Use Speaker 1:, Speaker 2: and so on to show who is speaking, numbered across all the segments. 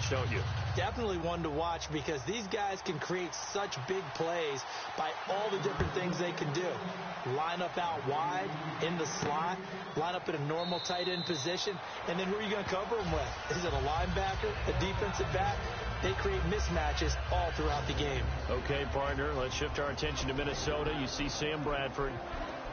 Speaker 1: watch, don't you?
Speaker 2: Definitely one to watch because these guys can create such big plays by all the different things they can do. Line up out wide, in the slot, line up in a normal tight end position, and then who are you going to cover them with? Is it a linebacker, a defensive back? They create mismatches all throughout the game.
Speaker 1: Okay, partner, let's shift our attention to Minnesota. You see Sam Bradford.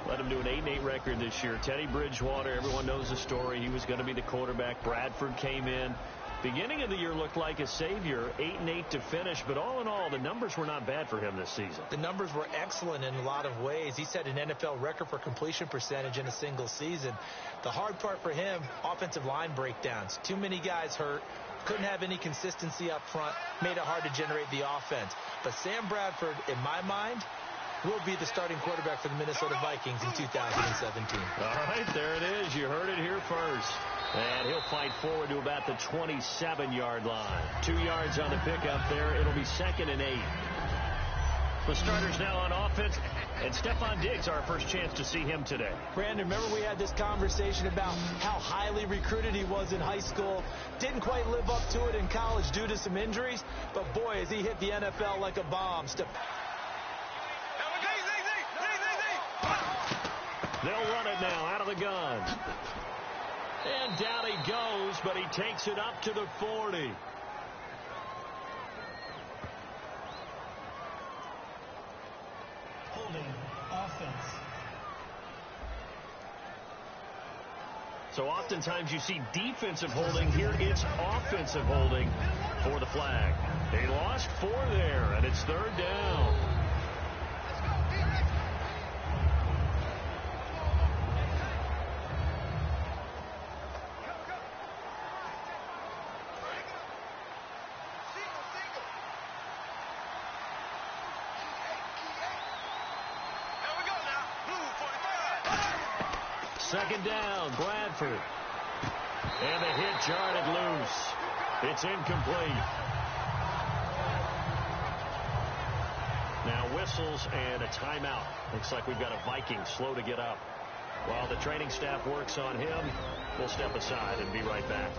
Speaker 1: Let him do an 8-8 record this year. Teddy Bridgewater, everyone knows the story. He was going to be the quarterback. Bradford came in. Beginning of the year looked like a savior, 8-8 to finish. But all in all, the numbers were not bad for him this season.
Speaker 2: The numbers were excellent in a lot of ways. He set an NFL record for completion percentage in a single season. The hard part for him, offensive line breakdowns. Too many guys hurt. Couldn't have any consistency up front. Made it hard to generate the offense. But Sam Bradford, in my mind, will be the starting quarterback for the Minnesota Vikings in 2017.
Speaker 1: All right, there it is. You heard it here first. And he'll fight forward to about the 27-yard line. 2 yards on the pickup there. It'll be 2nd and 8. The starters now on offense. And Stephon Diggs, our first chance to see him today.
Speaker 2: Brandon, remember we had this conversation about how highly recruited he was in high school. Didn't quite live up to it in college due to some injuries. But, boy, as he hit the NFL like a bomb.
Speaker 1: They'll run it now out of the gun. And down he goes, but he takes it up to the 40.
Speaker 2: Holding offense.
Speaker 1: So oftentimes you see defensive holding. Here it's offensive holding for the flag. They lost 4 there, and it's 3rd down. Second down, Bradford. And the hit jarred loose. It's incomplete. Now whistles and a timeout. Looks like we've got a Viking slow to get up. While the training staff works on him, we'll step aside and be right back.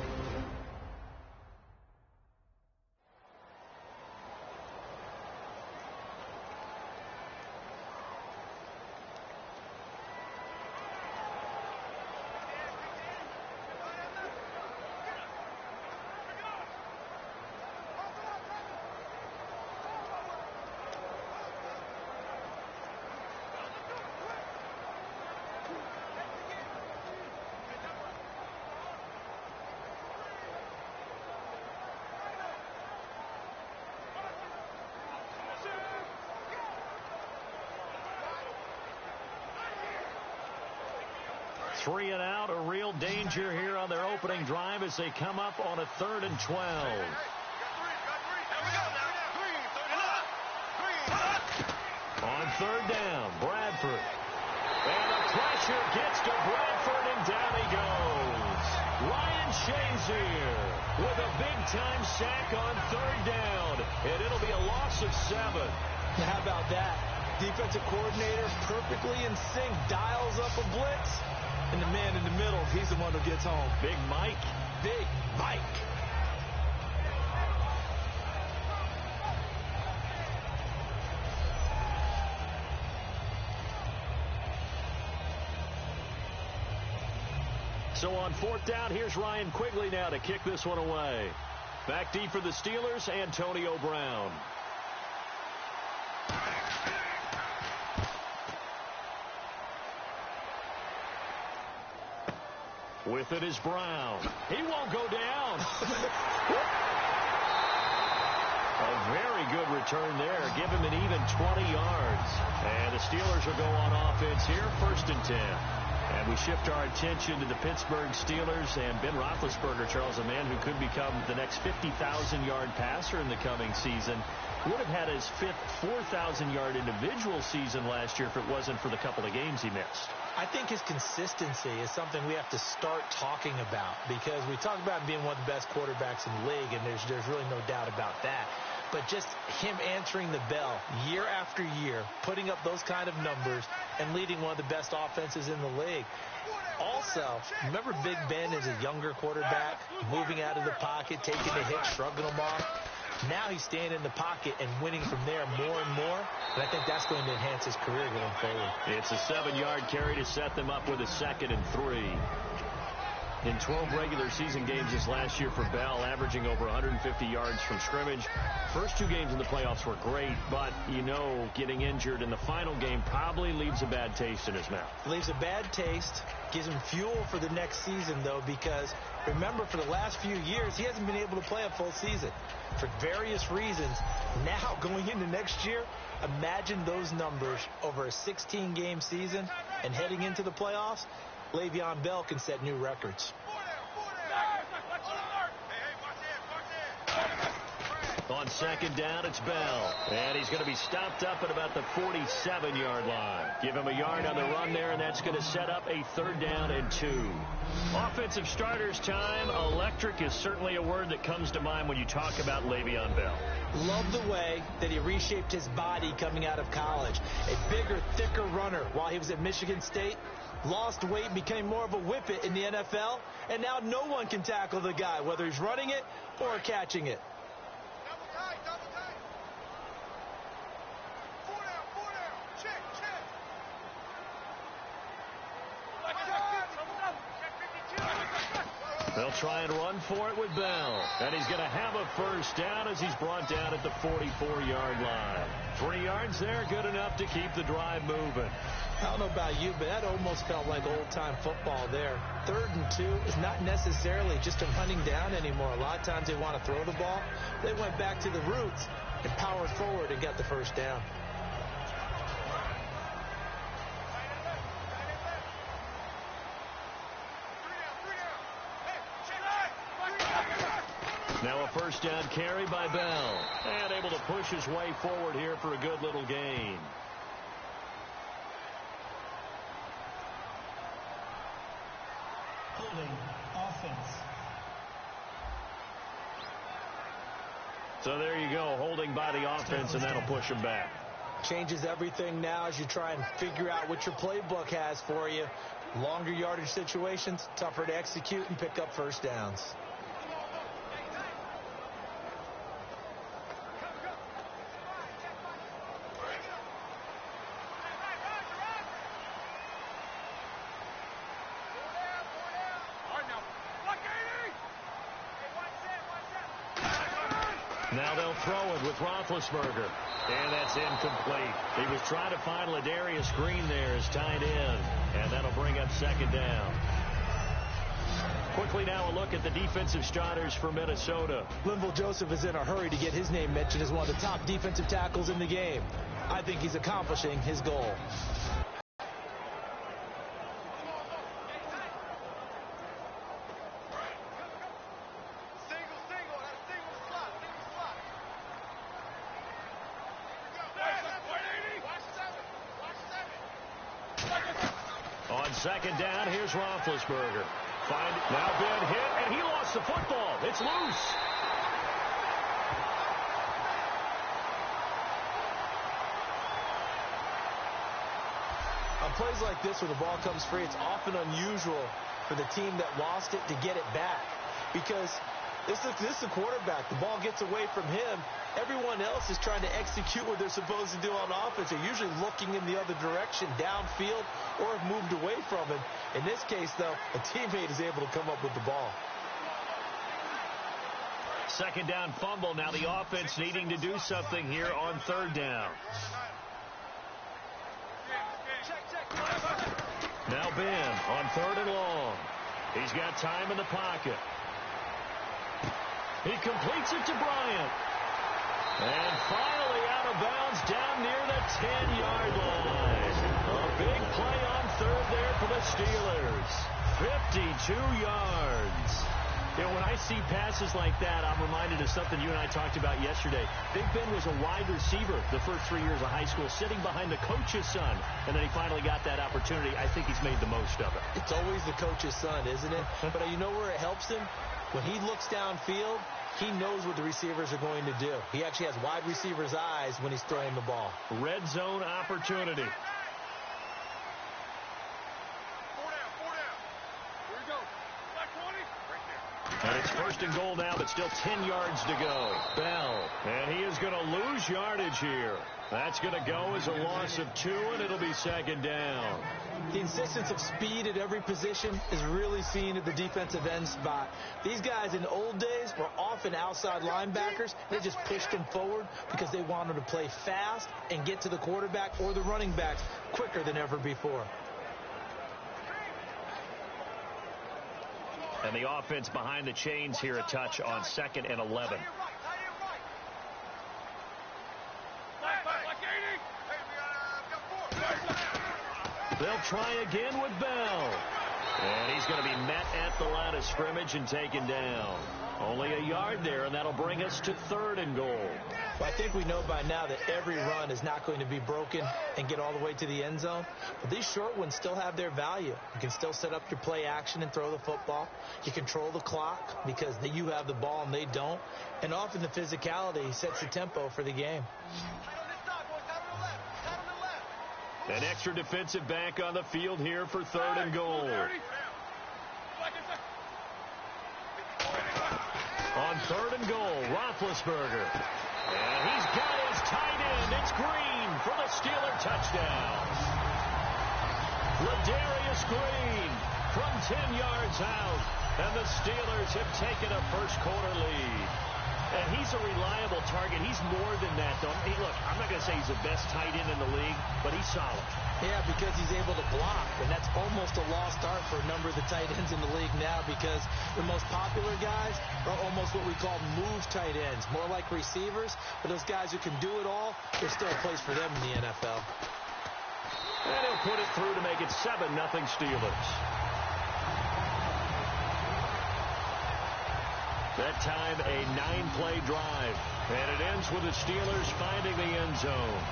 Speaker 1: Three and out, a real danger here on their opening drive as they come up on a 3rd and 12. On 3rd down, Bradford. And the pressure gets to Bradford, and down he goes. Ryan Shazier with a big-time sack on 3rd down, and it'll be a loss of 7.
Speaker 2: How about that? Defensive coordinator perfectly in sync, dials up a blitz. And the man in the middle, he's the one who gets home.
Speaker 1: Big Mike.
Speaker 2: Big Mike.
Speaker 1: So on 4th down, here's Ryan Quigley now to kick this one away. Back deep for the Steelers, Antonio Brown. With it is Brown. He won't go down. A very good return there. Give him an even 20 yards. And the Steelers will go on offense here, 1st and 10. And we shift our attention to the Pittsburgh Steelers and Ben Roethlisberger, Charles, a man who could become the next 50,000-yard passer in the coming season. Would have had his 5th 4,000-yard individual season last year if it wasn't for the couple of games he missed.
Speaker 2: I think his consistency is something we have to start talking about, because we talk about him being one of the best quarterbacks in the league, and there's really no doubt about that. But just him answering the bell year after year, putting up those kind of numbers, and leading one of the best offenses in the league. Also, remember Big Ben as a younger quarterback, moving out of the pocket, taking the hit, shrugging them off? Now he's staying in the pocket and winning from there more and more, and I think that's going to enhance his career going forward.
Speaker 1: It's a 7-yard carry to set them up with a 2nd and 3. In 12 regular season games this last year for Bell, averaging over 150 yards from scrimmage. First 2 games in the playoffs were great, but, getting injured in the final game probably leaves a bad taste in his mouth.
Speaker 2: Leaves a bad taste, gives him fuel for the next season, though, because remember, for the last few years, he hasn't been able to play a full season for various reasons. Now, going into next year, imagine those numbers over a 16-game season and heading into the playoffs. Le'Veon Bell can set new records.
Speaker 1: On 2nd down, it's Bell. And he's going to be stopped up at about the 47-yard line. Give him a yard on the run there, and that's going to set up a 3rd down and 2. Offensive starters time. Electric is certainly a word that comes to mind when you talk about Le'Veon Bell.
Speaker 2: Love the way that he reshaped his body coming out of college. A bigger, thicker runner while he was at Michigan State. Lost weight, became more of a whippet in the NFL, and now no one can tackle the guy, whether he's running it or catching it.
Speaker 3: Double tight. 4 down. Check.
Speaker 1: They'll try and run for it with Bell. And he's going to have a 1st down as he's brought down at the 44-yard line. 3 yards there, good enough to keep the drive moving.
Speaker 2: I don't know about you, but that almost felt like old-time football there. 3rd and 2 is not necessarily just a running down anymore. A lot of times they want to throw the ball. They went back to the roots and powered forward and got the 1st down.
Speaker 1: Now a 1st down carry by Bell. And able to push his way forward here for a good little gain.
Speaker 2: Holding offense.
Speaker 1: So there you go, holding by the offense, and that'll push him back.
Speaker 2: Changes everything now as you try and figure out what your playbook has for you. Longer yardage situations, tougher to execute and pick up 1st downs.
Speaker 1: Now they'll throw it with Roethlisberger. And that's incomplete. He was trying to find Ladarius Green there as tight end. And that'll bring up 2nd down. Quickly now a look at the defensive starters for Minnesota.
Speaker 2: Linval Joseph is in a hurry to get his name mentioned as one of the top defensive tackles in the game. I think he's accomplishing his goal.
Speaker 1: On 2nd down, here's Roethlisberger. Now Ben hit, and he lost the football. It's loose.
Speaker 2: On plays like this where the ball comes free, it's often unusual for the team that lost it to get it back, because this is the quarterback. The ball gets away from him. Everyone else is trying to execute what they're supposed to do on offense. They're usually looking in the other direction, downfield, or have moved away from him. In this case, though, a teammate is able to come up with the ball.
Speaker 1: 2nd down fumble. Now the offense needing to do something here on 3rd down. Now Ben on 3rd and long. He's got time in the pocket. He completes it to Bryant. And finally out of bounds down near the 10-yard line. A big play on 3rd there for the Steelers. 52 yards. You know, when I see passes like that, I'm reminded of something you and I talked about yesterday. Big Ben was a wide receiver the first 3 years of high school, sitting behind the coach's son, and then he finally got that opportunity. I think he's made the most of it.
Speaker 2: It's always the coach's son, isn't it? But you know where it helps him? When he looks downfield, he knows what the receivers are going to do. He actually has wide receivers' eyes when he's throwing the ball.
Speaker 1: Red zone opportunity.
Speaker 3: 4 down, 4 down. Here we go. Black 20. Right there.
Speaker 1: And it's first and goal now, but still 10 yards to go. Bell. And he is going to lose yardage here. That's going to go as a loss of 2, and it'll be second down.
Speaker 2: The insistence of speed at every position is really seen at the defensive end spot. These guys in the old days were often outside linebackers. They just pushed them forward because they wanted to play fast and get to the quarterback or the running backs quicker than ever before.
Speaker 1: And the offense behind the chains here a touch on 2nd and 11. They'll try again with Bell. And he's going to be met at the line of scrimmage and taken down. Only a yard there, and that'll bring us to 3rd and goal.
Speaker 2: Well, I think we know by now that every run is not going to be broken and get all the way to the end zone. But these short ones still have their value. You can still set up your play action and throw the football. You control the clock because you have the ball and they don't. And often the physicality sets the tempo for the game.
Speaker 1: An extra defensive back on the field here for 3rd and goal. On 3rd and goal, Roethlisberger. And he's got his tight end. It's Green for the Steeler touchdown. Ladarius Green from 10 yards out. And the Steelers have taken a first-quarter lead. And he's a reliable target. He's more than that, though. Hey, look, I'm not going to say he's the best tight end in the league, but he's solid.
Speaker 2: Yeah, because he's able to block, and that's almost a lost art for a number of the tight ends in the league now because the most popular guys are almost what we call move tight ends, more like receivers. But those guys who can do it all, there's still a place for them in the NFL.
Speaker 1: And he'll put it through to make it 7-0 Steelers. That time, a 9-play drive. And it ends with the Steelers finding the end zone.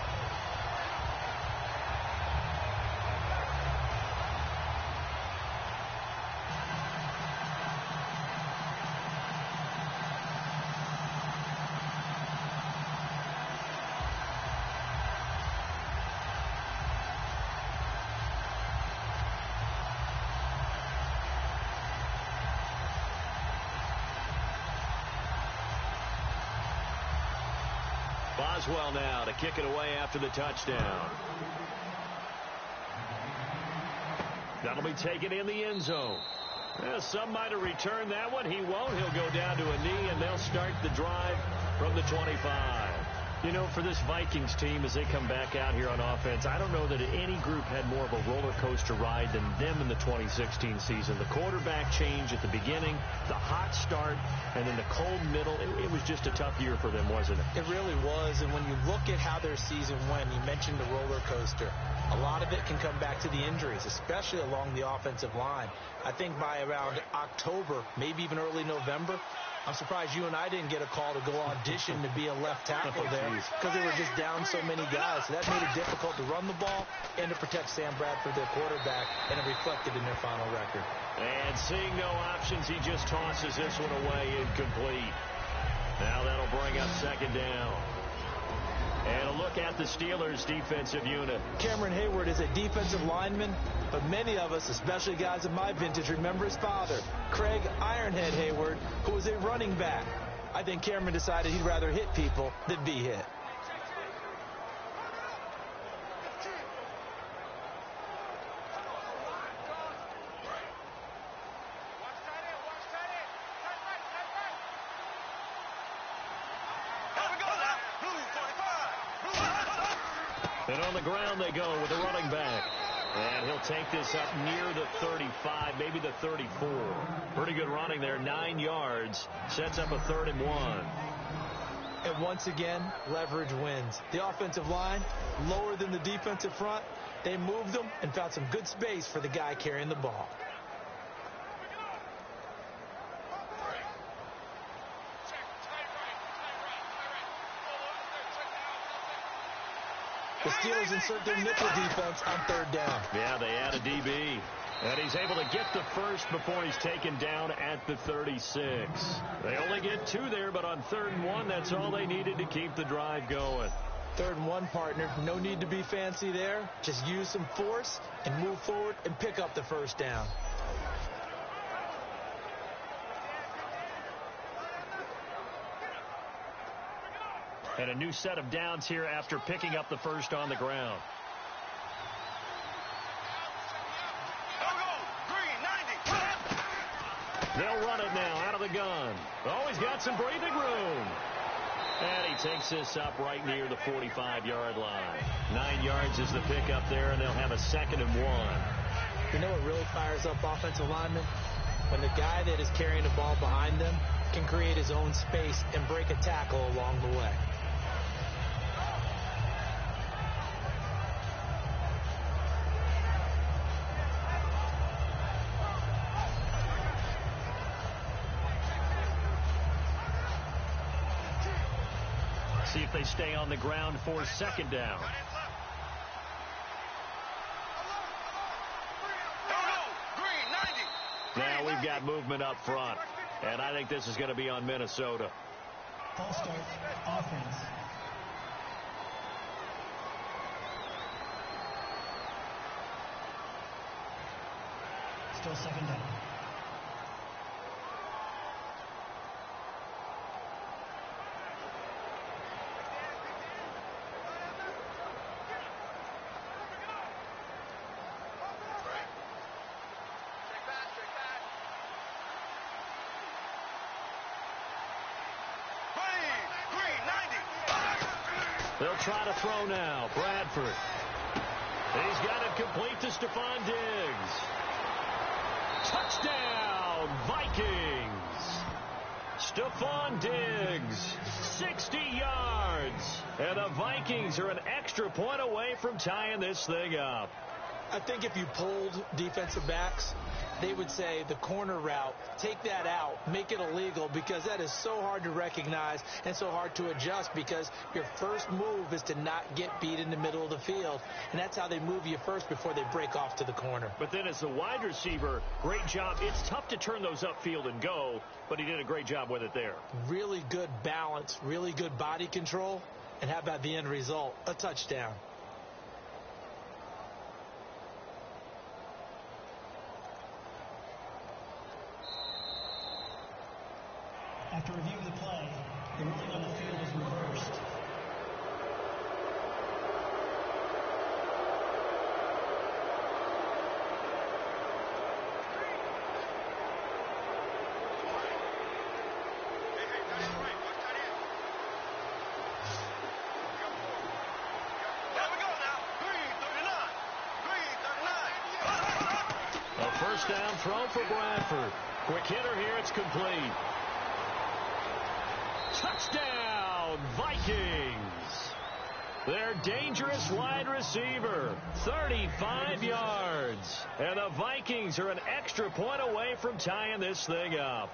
Speaker 1: Boswell now to kick it away after the touchdown. That'll be taken in the end zone. Well, some might have returned that one. He won't. He'll go down to a knee, and they'll start the drive from the 25. You know, for this Vikings team, as they come back out here on offense, I don't know that any group had more of a roller coaster ride than them in the 2016 season. The quarterback change at the beginning, the hot start, and then the cold middle. It was just a tough year for them, wasn't it?
Speaker 2: It really was. And when you look at how their season went, you mentioned the roller coaster. A lot of it can come back to the injuries, especially along the offensive line. I think by around October, maybe even early November, I'm surprised you and I didn't get a call to go audition to be a left tackle there because they were just down so many guys. So that made it difficult to run the ball and to protect Sam Bradford, their quarterback, and it reflected in their final record.
Speaker 1: And seeing no options, he just tosses this one away incomplete. Now that'll bring up second down. And a look at the Steelers' defensive unit.
Speaker 2: Cameron Hayward is a defensive lineman, but many of us, especially guys of my vintage, remember his father, Craig Ironhead Hayward, who was a running back. I think Cameron decided he'd rather hit people than be hit.
Speaker 1: And on the ground they go with the running back. And he'll take this up near the 35, maybe the 34. Pretty good running there, 9 yards. Sets up a 3rd and 1.
Speaker 2: And once again, leverage wins. The offensive line, lower than the defensive front. They moved them and found some good space for the guy carrying the ball. The Steelers insert their nickel defense on 3rd down.
Speaker 1: Yeah, they add a DB. And he's able to get the first before he's taken down at the 36. They only get 2 there, but on 3rd and 1, that's all they needed to keep the drive going.
Speaker 2: 3rd and 1, partner. No need to be fancy there. Just use some force and move forward and pick up the 1st down.
Speaker 1: And a new set of downs here after picking up the first on the ground. They'll run it now out of the gun. Oh, he's got some breathing room. And he takes this up right near the 45-yard line. 9 yards is the pickup there, and they'll have a 2nd and 1.
Speaker 2: You know what really fires up offensive linemen? When the guy that is carrying the ball behind them can create his own space and break a tackle along the way.
Speaker 1: See if they stay on the ground for 2nd down. Now we've got movement up front, and I think this is going to be on Minnesota.
Speaker 4: False start, offense. Still 2nd down.
Speaker 1: They'll try to throw now. Bradford. He's got it complete to Stephon Diggs. Touchdown, Vikings. Stephon Diggs, 60 yards. And the Vikings are an extra point away from tying this thing up.
Speaker 2: I think if you polled defensive backs, they would say the corner route, take that out, make it illegal, because that is so hard to recognize and so hard to adjust, because your first move is to not get beat in the middle of the field, and that's how they move you first before they break off to the corner.
Speaker 1: But then as the wide receiver, great job. It's tough to turn those upfield and go, but he did a great job with it there.
Speaker 2: Really good balance, really good body control, and how about the end result? A touchdown.
Speaker 4: After reviewing the play, the ruling on the field is reversed.
Speaker 1: A 1st down throw for Bradford. Quick hitter here, it's complete. Touchdown, Vikings. Their dangerous wide receiver, 35 yards. And the Vikings are an extra point away from tying this thing up.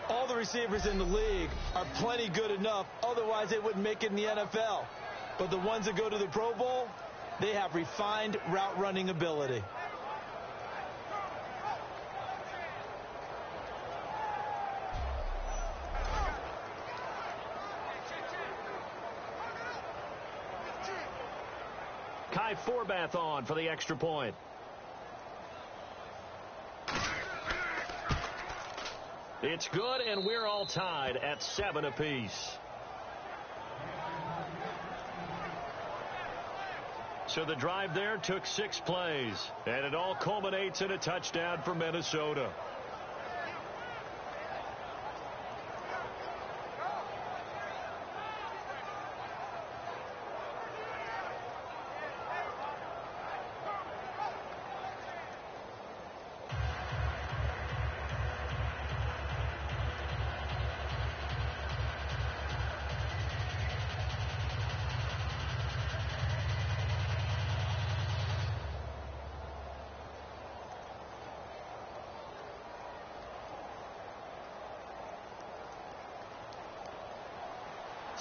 Speaker 2: All the receivers in the league are plenty good enough, otherwise they wouldn't make it in the NFL. But the ones that go to the Pro Bowl, they have refined route running ability.
Speaker 1: Kai Forbath on for the extra point. It's good, and we're all tied at 7 apiece. So the drive there took 6 plays, and it all culminates in a touchdown for Minnesota.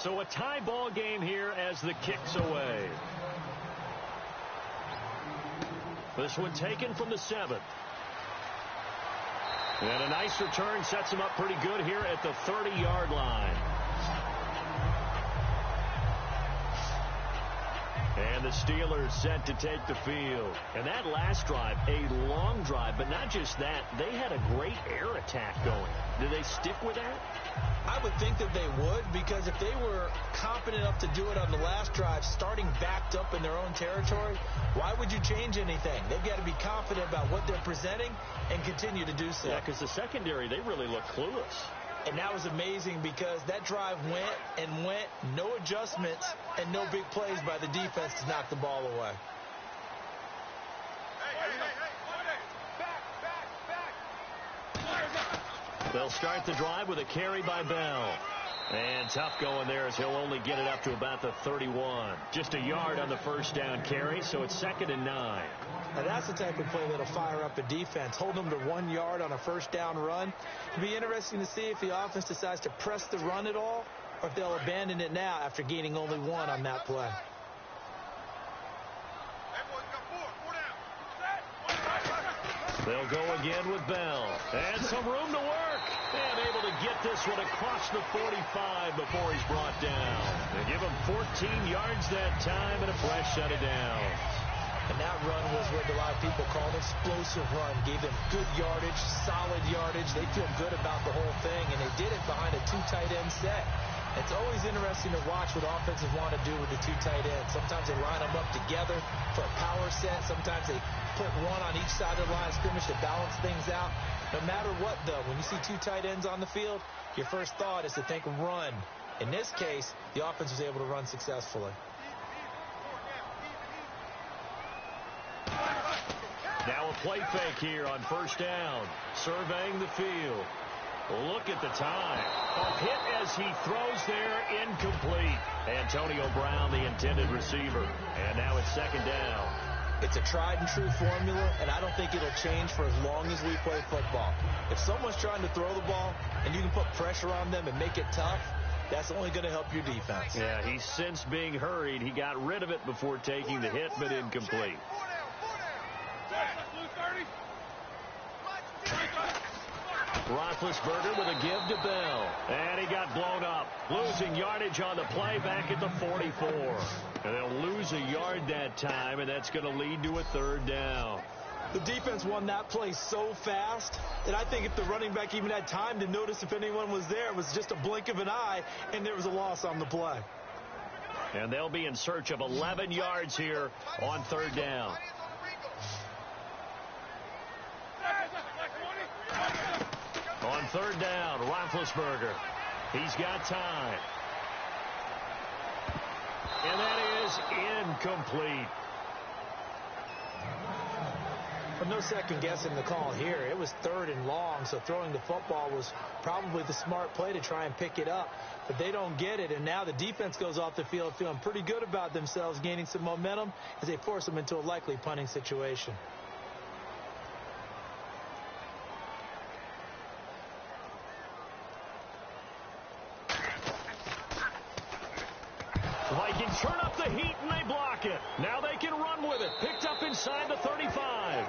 Speaker 1: So a tie ball game here as the kick's away. This one taken from the 7th. And a nice return sets him up pretty good here at the 30-yard line. And the Steelers set to take the field. And that last drive, a long drive, but not just that. They had a great air attack going. Do they stick with that?
Speaker 2: I would think that they would, because if they were confident enough to do it on the last drive, starting backed up in their own territory, why would you change anything? They've got to be confident about what they're presenting and continue to do so.
Speaker 1: Yeah, because the secondary, they really look clueless.
Speaker 2: And that was amazing because that drive went and went, no adjustments, and no big plays by the defense to knock the ball away.
Speaker 1: They'll start the drive with a carry by Bell. And tough going there as he'll only get it up to about the 31. Just a yard on the first down carry, so it's 2nd and 9.
Speaker 2: Now that's the type of play that'll fire up a defense. Hold them to 1 yard on a first down run. It'll be interesting to see if the offense decides to press the run at all, or if they'll abandon it now after gaining only 1 on that play.
Speaker 1: They'll go again with Bell. And some room to work. And able to get this one across the 45 before he's brought down. They give him 14 yards that time and a fresh set of downs.
Speaker 2: And that run was what a lot of people call an explosive run. Gave them good yardage, solid yardage. They feel good about the whole thing, and they did it behind a 2 tight end set. It's always interesting to watch what offenses want to do with the 2 tight ends. Sometimes they line them up together for a power set. Sometimes they put one on each side of the line of scrimmage to balance things out. No matter what, though, when you see 2 tight ends on the field, your first thought is to think run. In this case, the offense was able to run successfully.
Speaker 1: Now a play fake here on first down. Surveying the field. Look at the time. A hit as he throws there, incomplete. Antonio Brown, the intended receiver. And now it's 2nd down.
Speaker 2: It's a tried and true formula, and I don't think it'll change for as long as we play football. If someone's trying to throw the ball and you can put pressure on them and make it tough, that's only going to help your defense.
Speaker 1: Yeah, he's since being hurried. He got rid of it before taking the hit, but incomplete. Roethlisberger with a give to Bell. And he got blown up. Losing yardage on the play back at the 44. And they'll lose a yard that time, and that's going to lead to a 3rd down.
Speaker 2: The defense won that play so fast that I think if the running back even had time to notice if anyone was there, it was just a blink of an eye, and there was a loss on the play.
Speaker 1: And they'll be in search of 11 yards here on 3rd down. On 3rd down, Roethlisberger. He's got time. And that is incomplete.
Speaker 2: Well, no second guessing the call here. It was 3rd and long, so throwing the football was probably the smart play to try and pick it up. But they don't get it, and now the defense goes off the field feeling pretty good about themselves, gaining some momentum as they force them into a likely punting situation.
Speaker 1: Vikings turn up the heat, and they block it. Now they can run with it. Picked up inside the 35.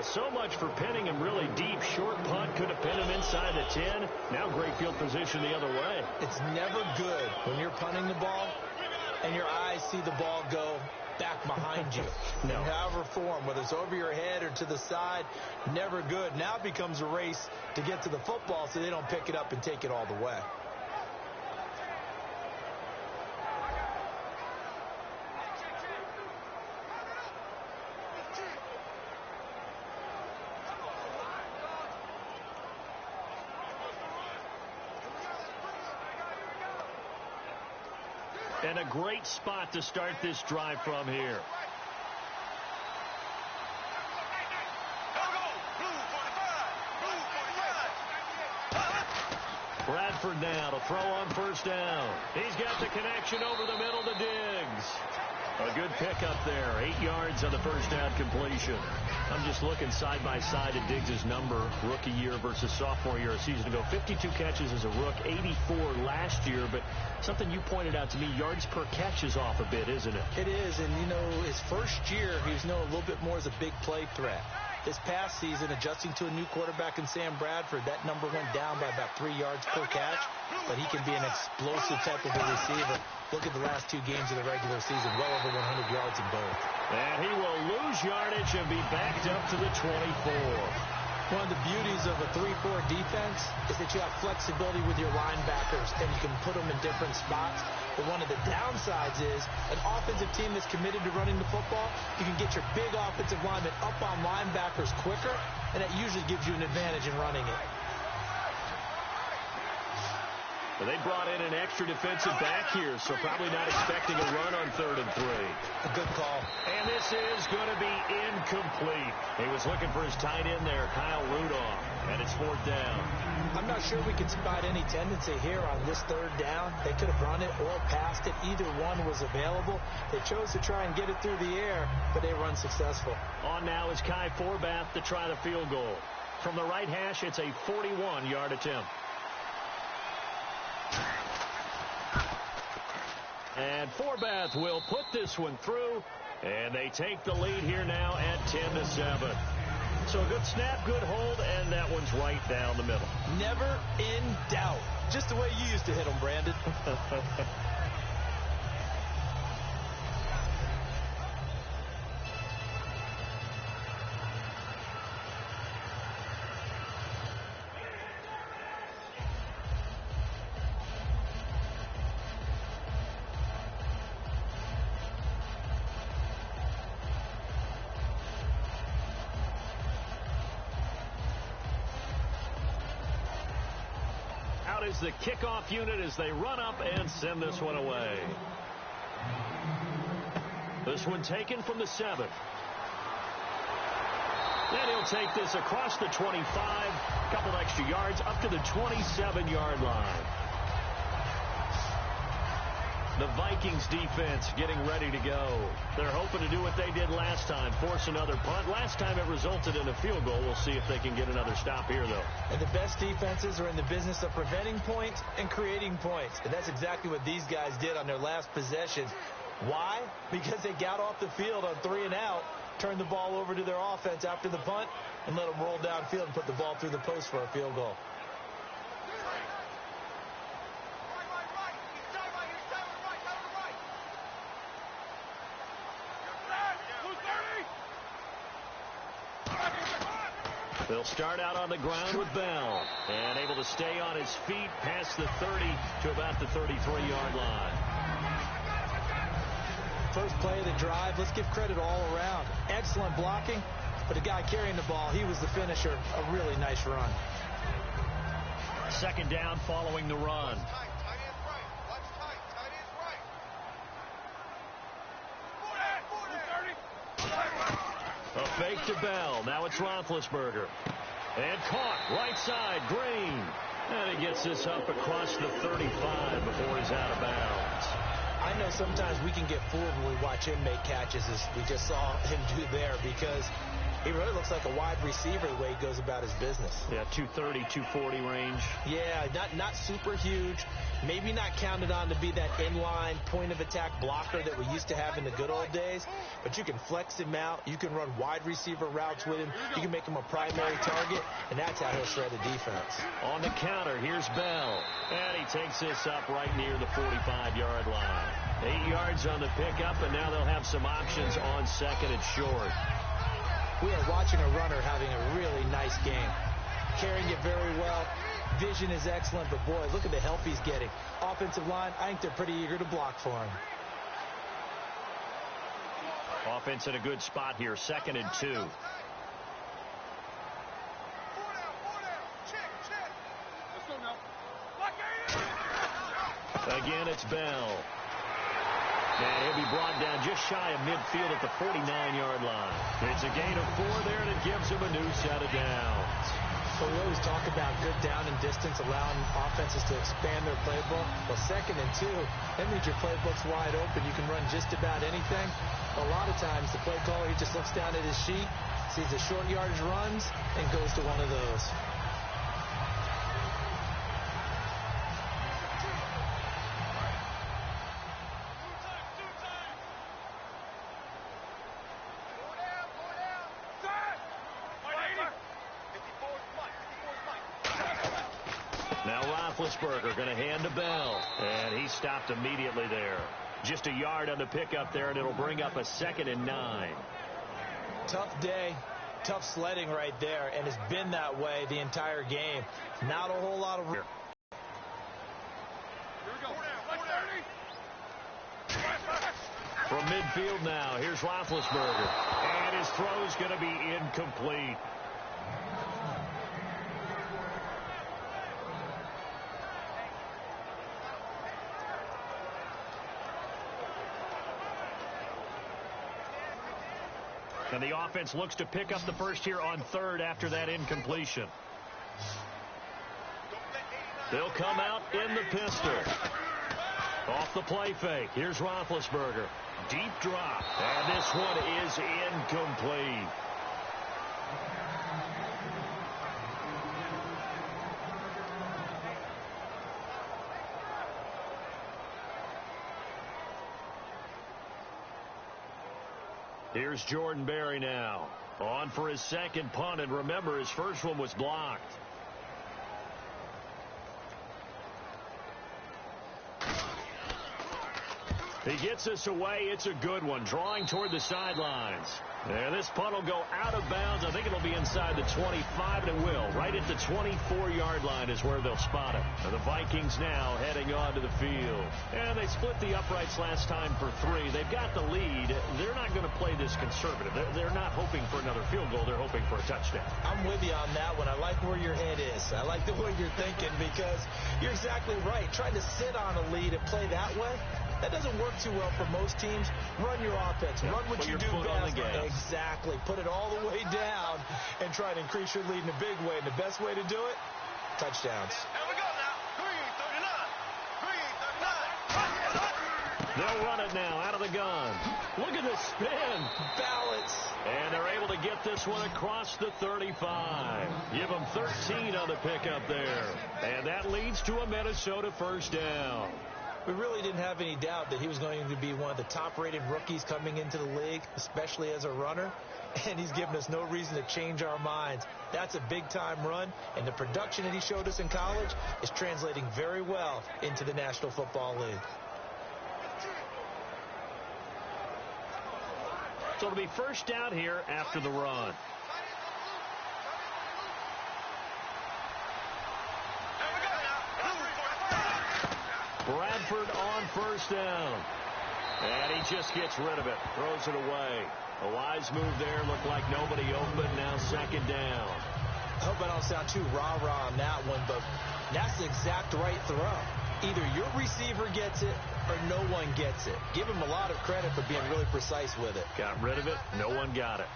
Speaker 1: So much for pinning him really deep. Short punt could have pinned him inside the 10. Now great field position the other way.
Speaker 2: It's never good when you're punting the ball and your eyes see the ball go back behind you.
Speaker 1: No.
Speaker 2: In however form, whether it's over your head or to the side, never good. Now it becomes a race to get to the football so they don't pick it up and take it all the way.
Speaker 1: And a great spot to start this drive from here. Bradford now to throw on first down. He's got the connection over the middle to Diggs. A good pickup there. 8 yards on the first down completion. I'm just looking side by side at Diggs' number, rookie year versus sophomore year a season ago. 52 catches as a rook, 84 last year. But something you pointed out to me, yards per catch is off a bit, isn't it?
Speaker 2: It is, and, you know, his first year, he was known a little bit more as a big play threat. This past season, adjusting to a new quarterback in Sam Bradford, that number went down by about 3 yards per catch, but he can be an explosive type of a receiver. Look at the last 2 games of the regular season, well over 100 yards in both.
Speaker 1: And he will lose yardage and be backed up to the 24.
Speaker 2: One of the beauties of a 3-4 defense is that you have flexibility with your linebackers, and you can put them in different spots. But one of the downsides is an offensive team that's committed to running the football, you can get your big offensive linemen up on linebackers quicker, and that usually gives you an advantage in running it.
Speaker 1: Well, they brought in an extra defensive back here, so probably not expecting a run on 3rd and 3.
Speaker 2: A good call.
Speaker 1: And this is going to be incomplete. He was looking for his tight end there, Kyle Rudolph, and it's 4th down.
Speaker 2: I'm not sure we can spot any tendency here on this 3rd down. They could have run it or passed it. Either one was available. They chose to try and get it through the air, but they were unsuccessful.
Speaker 1: On now is Kai Forbath to try the field goal. From the right hash, it's a 41-yard attempt. And Forbath will put this one through, and they take the lead here now at 10-7. So a good snap, good hold, and that one's right down the middle.
Speaker 2: Never in doubt. Just the way you used to hit them, Brandon.
Speaker 1: Is the kickoff unit as they run up and send this one away. This one taken from the 7. Then he'll take this across the 25, a couple extra yards up to the 27-yard line. The Vikings defense getting ready to go. They're hoping to do what they did last time, force another punt. Last time it resulted in a field goal. We'll see if they can get another stop here, though.
Speaker 2: And the best defenses are in the business of preventing points and creating points. And that's exactly what these guys did on their last possession. Why? Because they got off the field on 3 and out, turned the ball over to their offense after the punt, and let them roll downfield and put the ball through the post for a field goal.
Speaker 1: They'll start out on the ground with Bell, and able to stay on his feet past the 30 to about the 33-yard line.
Speaker 2: First play of the drive, let's give credit all around. Excellent blocking, but the guy carrying the ball, he was the finisher. A really nice run.
Speaker 1: 2nd down following the run. A fake to Bell. Now it's Roethlisberger. And caught right side, Green. And he gets this up across the 35 before he's out of bounds.
Speaker 2: I know sometimes we can get fooled when we watch him make catches, as we just saw him do there, because he really looks like a wide receiver the way he goes about his business.
Speaker 1: Yeah, 230, 240 range.
Speaker 2: Yeah, not super huge. Maybe not counted on to be that inline point-of-attack blocker that we used to have in the good old days. But you can flex him out. You can run wide receiver routes with him. You can make him a primary target, and that's how he'll shred a defense.
Speaker 1: On the counter, here's Bell. And he takes this up right near the 45-yard line. 8 yards on the pickup, and now they'll have some options on 2nd and short.
Speaker 2: We are watching a runner having a really nice game. Carrying it very well. Vision is excellent, but boy, look at the help he's getting. Offensive line, I think they're pretty eager to block for him.
Speaker 1: Offense in a good spot here, 2nd and 2. Again, it's Bell. And he'll be brought down just shy of midfield at the 49-yard line. It's a gain of 4 there, and it gives him a new set of downs.
Speaker 2: Well, we always talk about good down and distance, allowing offenses to expand their playbook. Well, 2nd and 2, that means your playbook's wide open. You can run just about anything. A lot of times, the play caller, he just looks down at his sheet, sees the short yardage runs, and goes to one of those.
Speaker 1: Now Roethlisberger going to hand to Bell, and he stopped immediately there. Just a yard on the pickup there, and it'll bring up a 2nd and 9.
Speaker 2: Tough day, tough sledding right there, and it's been that way the entire game. Not a whole lot of...
Speaker 3: Here we go. 130.
Speaker 1: From midfield now, here's Roethlisberger, and his throw's going to be incomplete. And the offense looks to pick up the first here on 3rd after that incompletion. They'll come out in the pistol. Off the play fake. Here's Roethlisberger. Deep drop. And this one is incomplete. Here's Jordan Berry now. On for his 2nd punt, and remember, his first one was blocked. He gets this away. It's a good one. Drawing toward the sidelines. And this punt will go out of bounds. I think it'll be inside the 25, and it will. Right at the 24-yard line is where they'll spot it. And the Vikings now heading onto the field. And they split the uprights last time for 3. They've got the lead. They're not going to play this conservative. They're not hoping for another field goal. They're hoping for a touchdown.
Speaker 2: I'm with you on that one. I like where your head is. I like the way you're thinking, because you're exactly right. Trying to sit on a lead and play that way, that doesn't work too well for most teams. Run your offense. Run what you do best. Exactly.Ut it all the way down and try to increase your lead in a big way. And the best way to do it, touchdowns.
Speaker 3: Here we go now. 339.
Speaker 1: They'll run it now out of the gun. Look at the spin.
Speaker 2: Balance.
Speaker 1: And they're able to get this one across the 35. Give them 13 on the pickup there. And that leads to a Minnesota first down.
Speaker 2: We really didn't have any doubt that he was going to be one of the top-rated rookies coming into the league, especially as a runner. And he's given us no reason to change our minds. That's a big-time run, and the production that he showed us in college is translating very well into the National Football League.
Speaker 1: So it'll be first down here after the run. Bradford on first down. And he just gets rid of it. Throws it away. A wise move there. Looked like nobody open. Now 2nd down.
Speaker 2: I hope I don't sound too rah-rah on that one, but that's the exact right throw. Either your receiver gets it or no one gets it. Give him a lot of credit for being really precise with it.
Speaker 1: Got rid of it. No one got it.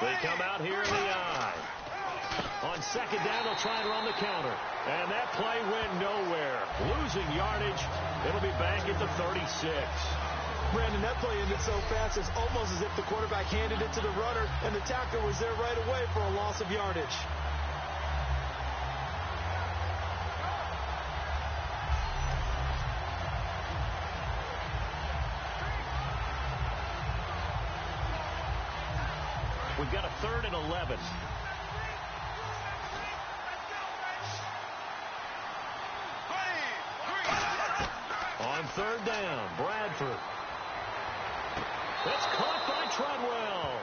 Speaker 1: They come out here in the eye. On 2nd down, they'll try and run the counter. And that play went nowhere. Losing yardage. It'll be back at the 36.
Speaker 2: Brandon, that play ended so fast, it's almost as if the quarterback handed it to the runner, and the tackler was there right away for a loss of yardage.
Speaker 1: We've got a 3rd and 11. On 3rd down, Bradford. That's caught by Treadwell.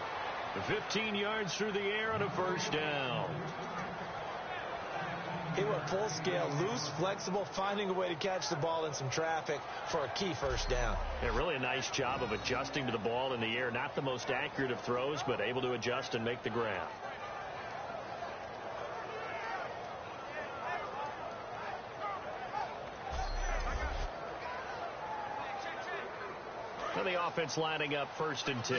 Speaker 1: 15 yards through the air on a first down.
Speaker 2: He went full scale, loose, flexible, finding a way to catch the ball in some traffic for a key first down.
Speaker 1: Yeah, really a nice job of adjusting to the ball in the air. Not the most accurate of throws, but able to adjust and make the grab. And the offense lining up 1st and 10.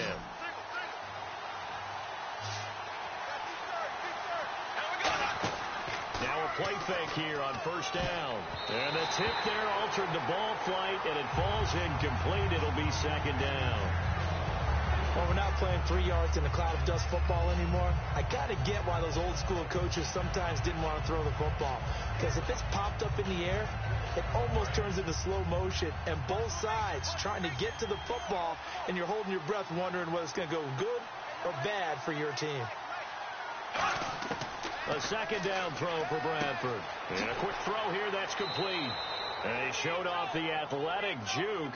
Speaker 1: play fake here on first down. And the tip there altered the ball flight, and it falls incomplete. It'll be second down.
Speaker 2: Well, we're not playing 3 yards in a cloud of dust football anymore. I kind of get why those old school coaches sometimes didn't want to throw the football. Because if it's popped up in the air, it almost turns into slow motion. And both sides trying to get to the football, and you're holding your breath wondering whether it's going to go good or bad for your team.
Speaker 1: A second down throw for Bradford. And a quick throw here that's complete. And he showed off the athletic juke.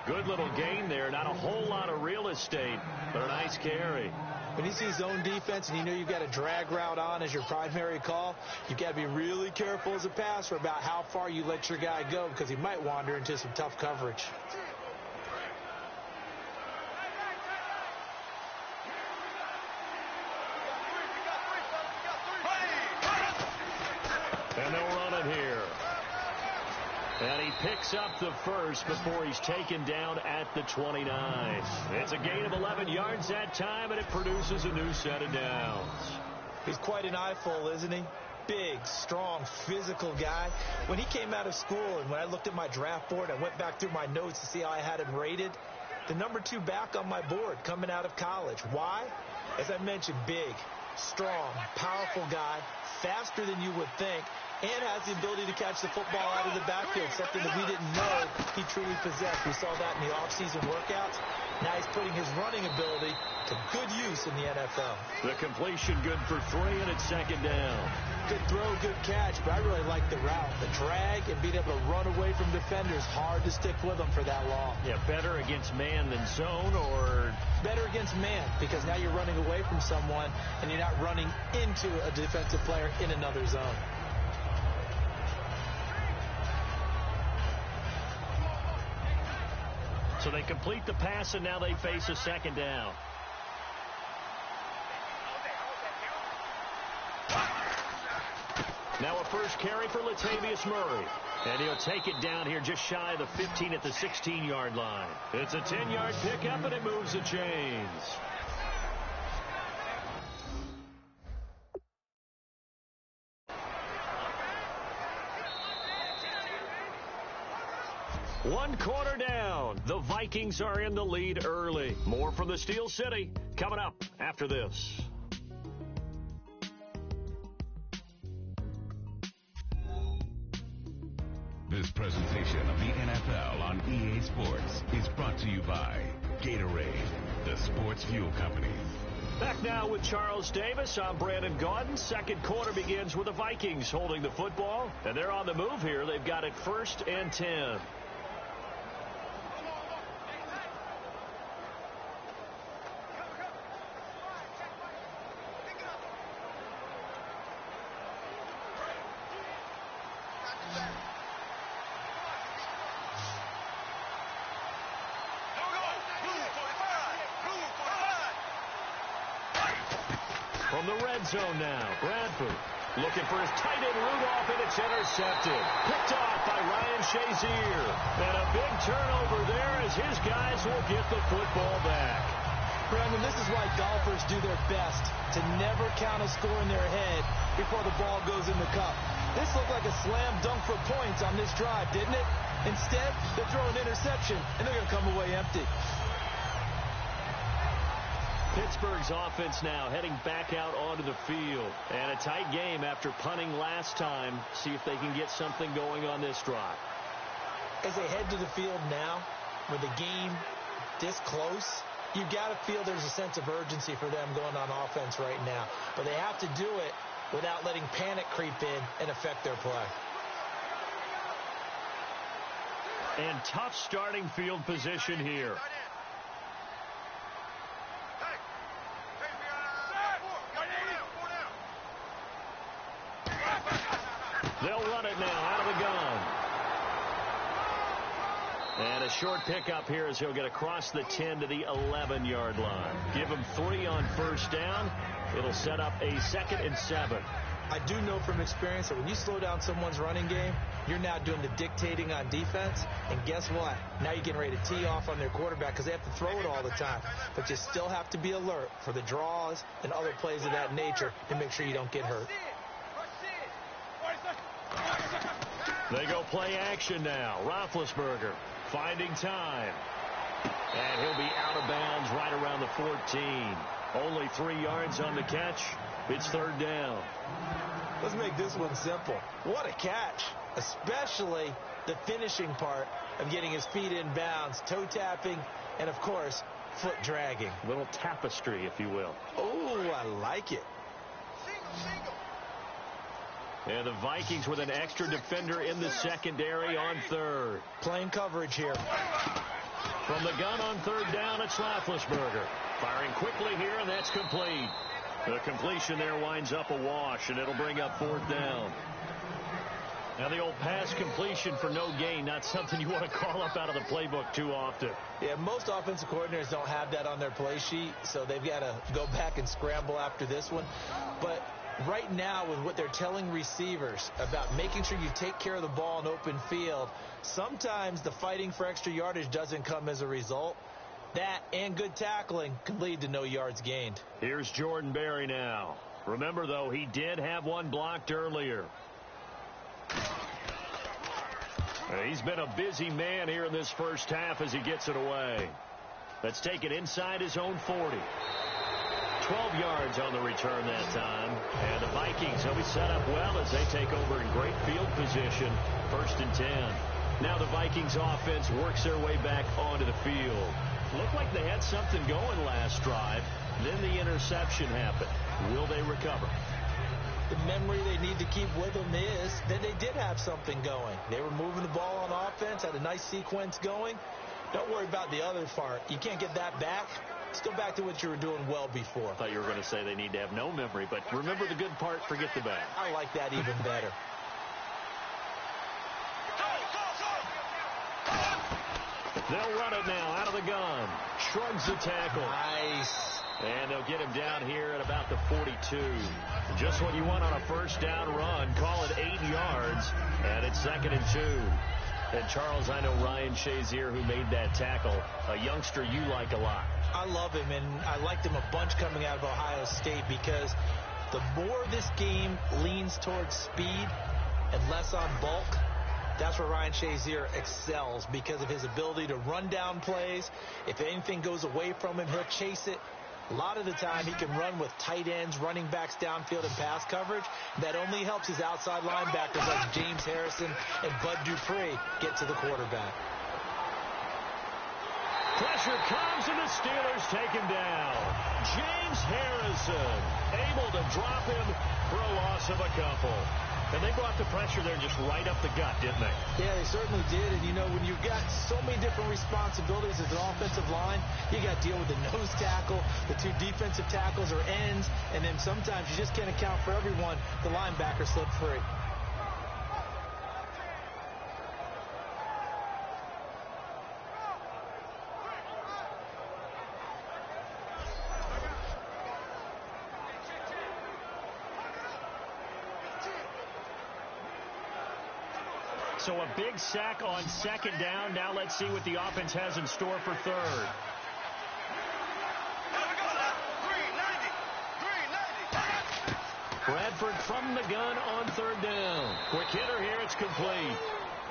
Speaker 1: Good little gain there. Not a whole lot of real estate, but a nice carry.
Speaker 2: When you see zone defense and you know you've got a drag route on as your primary call, you've got to be really careful as a passer about how far you let your guy go because he might wander into some tough coverage.
Speaker 1: And they'll run it here. And he picks up the first before he's taken down at the 29. It's a gain of 11 yards that time, and it produces a new set of downs.
Speaker 2: He's quite an eyeful, isn't he? Big, strong, physical guy. When he came out of school and when I looked at my draft board, I went back through my notes to see how I had him rated. The number 2 back on my board coming out of college. Why? As I mentioned, big, strong, powerful guy, faster than you would think, and has the ability to catch the football out of the backfield, something that we didn't know he truly possessed. We saw that in the offseason workouts. Now he's putting his running ability to good use in the NFL.
Speaker 1: The completion good for 3, and it's second down.
Speaker 2: Good throw, good catch, but I really like the route. The drag and being able to run away from defenders, hard to stick with them for that long.
Speaker 1: Yeah, better against man than zone, or?
Speaker 2: Better against man, because now you're running away from someone, and you're not running into a defensive player in another zone.
Speaker 1: So they complete the pass, and now they face a second down. Now a first carry for Latavius Murray. And he'll take it down here just shy of the 15 at the 16-yard line. It's a 10-yard pickup, and it moves the chains. One quarter down. The Vikings are in the lead early. More from the Steel City coming up after this.
Speaker 5: This presentation of the NFL on EA Sports is brought to you by Gatorade, the sports fuel company.
Speaker 1: Back now with Charles Davis. I'm Brandon Gaudin. Second quarter begins with the Vikings holding the football, and they're on the move here. They've got it 1st and 10. From the red zone now, Bradford looking for his tight end Rudolph, and it's intercepted. Picked off by Ryan Shazier. And a big turnover there as his guys will get the football back.
Speaker 2: Brandon, this is why golfers do their best to never count a score in their head before the ball goes in the cup. This looked like a slam dunk for points on this drive, didn't it? Instead, they throw an interception, and they're going to come away empty.
Speaker 1: Pittsburgh's offense now heading back out onto the field. And a tight game after punting last time. See if they can get something going on this drive.
Speaker 2: As they head to the field now, with the game this close, you got to feel there's a sense of urgency for them going on offense right now. But they have to do it without letting panic creep in and affect their play.
Speaker 1: And tough starting field position here. They'll run it now out of the gun. And a short pickup here as he'll get across the 10 to the 11-yard line. Give him 3 on first down. It'll set up a 2nd and 7.
Speaker 2: I do know from experience that when you slow down someone's running game, you're now doing the dictating on defense. And guess what? Now you're getting ready to tee off on their quarterback because they have to throw it all the time. But you still have to be alert for the draws and other plays of that nature to make sure you don't get hurt.
Speaker 1: They go play action now. Roethlisberger finding time. And he'll be out of bounds right around the 14. Only 3 yards on the catch. It's third down.
Speaker 2: Let's make this one simple. What a catch, especially the finishing part of getting his feet in bounds, toe tapping, and, of course, foot dragging.
Speaker 1: A little tapestry, if you will.
Speaker 2: Oh, I like it.
Speaker 1: And the Vikings with an extra defender in the secondary on third.
Speaker 2: Playing coverage here.
Speaker 1: From the gun on third down, it's Roethlisberger. Firing quickly here, and that's complete. The completion there winds up a wash, and it'll bring up fourth down. Now, the old pass completion for no gain, not something you want to call up out of the playbook too often.
Speaker 2: Yeah, most offensive coordinators don't have that on their play sheet, so they've got to go back and scramble after this one. But right now, with what they're telling receivers about making sure you take care of the ball in open field, sometimes the fighting for extra yardage doesn't come as a result. That and good tackling can lead to no yards gained.
Speaker 1: Here's Jordan Berry now. Remember, though, he did have one blocked earlier. He's been a busy man here in this first half as he gets it away. Let's take it inside his own 40. 12 yards on the return that time. And the Vikings will be set up well as they take over in great field position. 1st and 10. Now the Vikings offense works their way back onto the field. Looked like they had something going last drive. Then the interception happened. Will they recover?
Speaker 2: The memory they need to keep with them is that they did have something going. They were moving the ball on offense, had a nice sequence going. Don't worry about the other part. You can't get that back. Let's go back to what you were doing well before.
Speaker 1: I thought you were going to say they need to have no memory, but remember the good part, forget the bad.
Speaker 2: I like that even better.
Speaker 1: They'll run it now out of the gun. Shrugs the tackle.
Speaker 2: Nice.
Speaker 1: And they'll get him down here at about the 42. Just what you want on a first down run. Call it 8 yards. And it's 2nd and 2. And, Charles, I know Ryan Shazier, who made that tackle, a youngster you like a lot.
Speaker 2: I love him, and I liked him a bunch coming out of Ohio State because the more this game leans towards speed and less on bulk, that's where Ryan Shazier excels because of his ability to run down plays. If anything goes away from him, he'll chase it. A lot of the time, he can run with tight ends, running backs downfield, and pass coverage. That only helps his outside linebackers like James Harrison and Bud Dupree get to the quarterback.
Speaker 1: Pressure comes, and the Steelers take him down. James Harrison able to drop him for a loss of a couple. And they brought the pressure there just right up the gut, didn't they?
Speaker 2: Yeah, they certainly did. And, you know, when you've got so many different responsibilities as an offensive line, you got to deal with the nose tackle, the 2 defensive tackles or ends, and then sometimes you just can't account for everyone. The linebacker slipped free.
Speaker 1: So a big sack on 2nd down. Now let's see what the offense has in store for 3rd. Bradford from the gun on 3rd down. Quick hitter here. It's complete.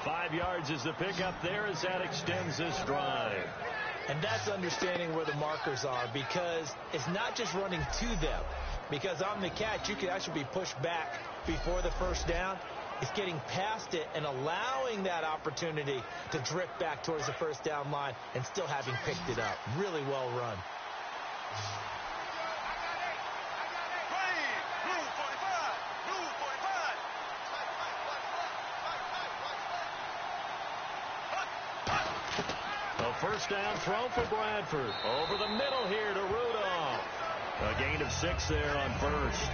Speaker 1: 5 yards is the pickup there as that extends this drive.
Speaker 2: And that's understanding where the markers are because it's not just running to them. Because on the catch, you could actually be pushed back before the 1st down. It's getting past it and allowing that opportunity to drift back towards the 1st down line and still having picked it up. Really well run.
Speaker 1: A 1st down throw for Bradford. Over the middle here to Rudolph. A gain of 6 there on 1st.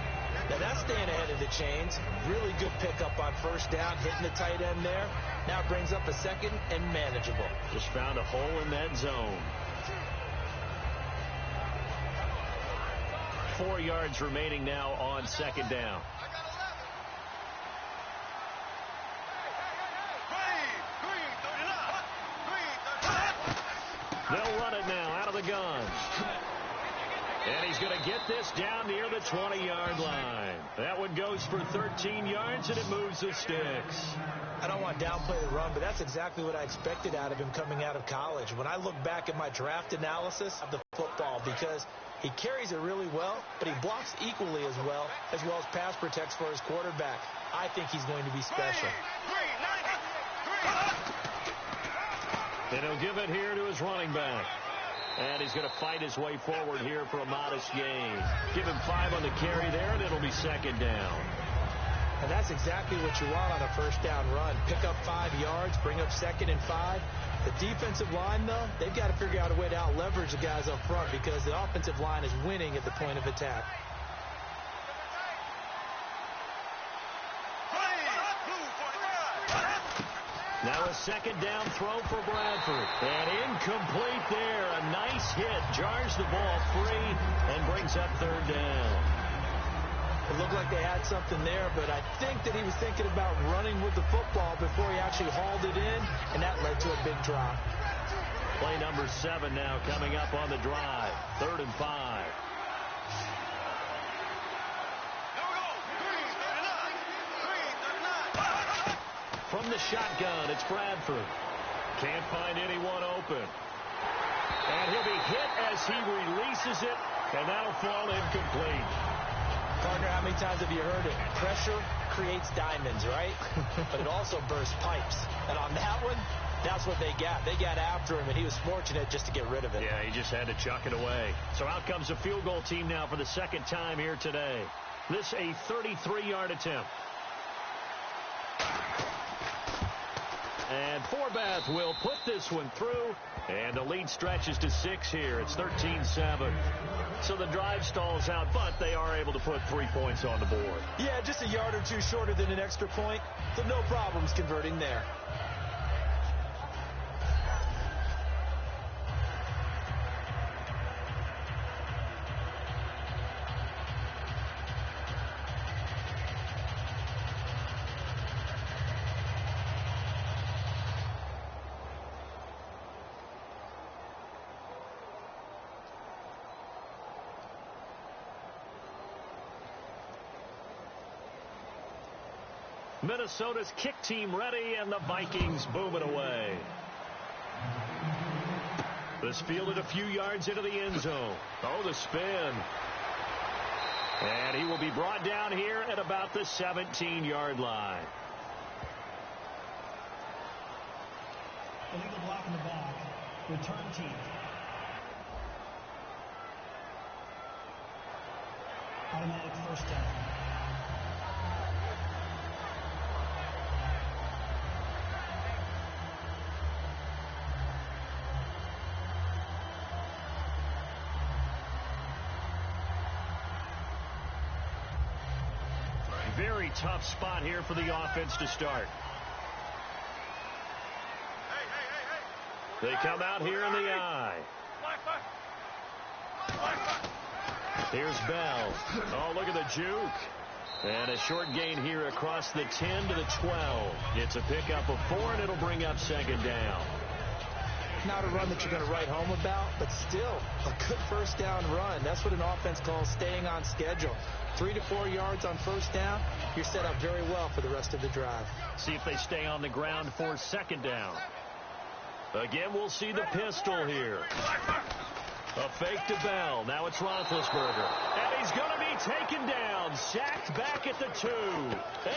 Speaker 2: Now that's staying ahead of the chains. Really good pickup on 1st down, hitting the tight end there. Now brings up a 2nd and manageable.
Speaker 1: Just found a hole in that zone. 4 yards remaining now on 2nd down. They'll run it now out of the gun. And he's going to get this down near the 20-yard line. That one goes for 13 yards, and it moves the sticks.
Speaker 2: I don't want to downplay the run, but that's exactly what I expected out of him coming out of college. When I look back at my draft analysis of the football, because he carries it really well, but he blocks equally as well as pass protects for his quarterback. I think he's going to be special.
Speaker 1: And he'll give it here to his running back. And he's going to fight his way forward here for a modest gain. Give him 5 on the carry there, and it'll be second down.
Speaker 2: And that's exactly what you want on a first down run. Pick up 5 yards, bring up 2nd and 5. The defensive line, though, they've got to figure out a way to out-leverage the guys up front because the offensive line is winning at the point of attack.
Speaker 1: Now a second down throw for Bradford. And incomplete there. A nice hit. Jars the ball free and brings up 3rd down.
Speaker 2: It looked like they had something there, but I think that he was thinking about running with the football before he actually hauled it in, and that led to a big drop.
Speaker 1: Play number 7 now coming up on the drive. 3rd and 5. From the shotgun, it's Bradford. Can't find anyone open. And he'll be hit as he releases it, and that'll fall incomplete.
Speaker 2: Partner, how many times have you heard it? Pressure creates diamonds, right? But it also bursts pipes. And on that one, that's what they got. They got after him, and he was fortunate just to get rid of it.
Speaker 1: Yeah, he just had to chuck it away. So out comes a field goal team now for the 2nd time here today. This a 33-yard attempt. And Forbath will put this one through, and the lead stretches to 6 here. It's 13-7. So the drive stalls out, but they are able to put 3 points on the board.
Speaker 2: Yeah, just a yard or two shorter than an extra point, so no problems converting there.
Speaker 1: Minnesota's kick team ready, and the Vikings boom it away. This fielded a few yards into the end zone. Oh, the spin. And he will be brought down here at about the 17-yard line.
Speaker 4: Illegal block in the back. Return team. Automatic first down.
Speaker 1: Very tough spot here for the offense to start. They come out here in the eye. Here's Bell. Oh, look at the juke. And a short gain here across the 10 to the 12. It's a pickup of 4, and it'll bring up 2nd down.
Speaker 2: Not a run that you're going to write home about, but still a good first down run. That's what an offense calls staying on schedule. 3 to 4 yards on first down, you're set up very well for the rest of the drive.
Speaker 1: See if they stay on the ground for 2nd down. Again, we'll see the pistol here. A fake to Bell. Now it's Roethlisberger. And he's going to be taken down. Sacked back at the 2.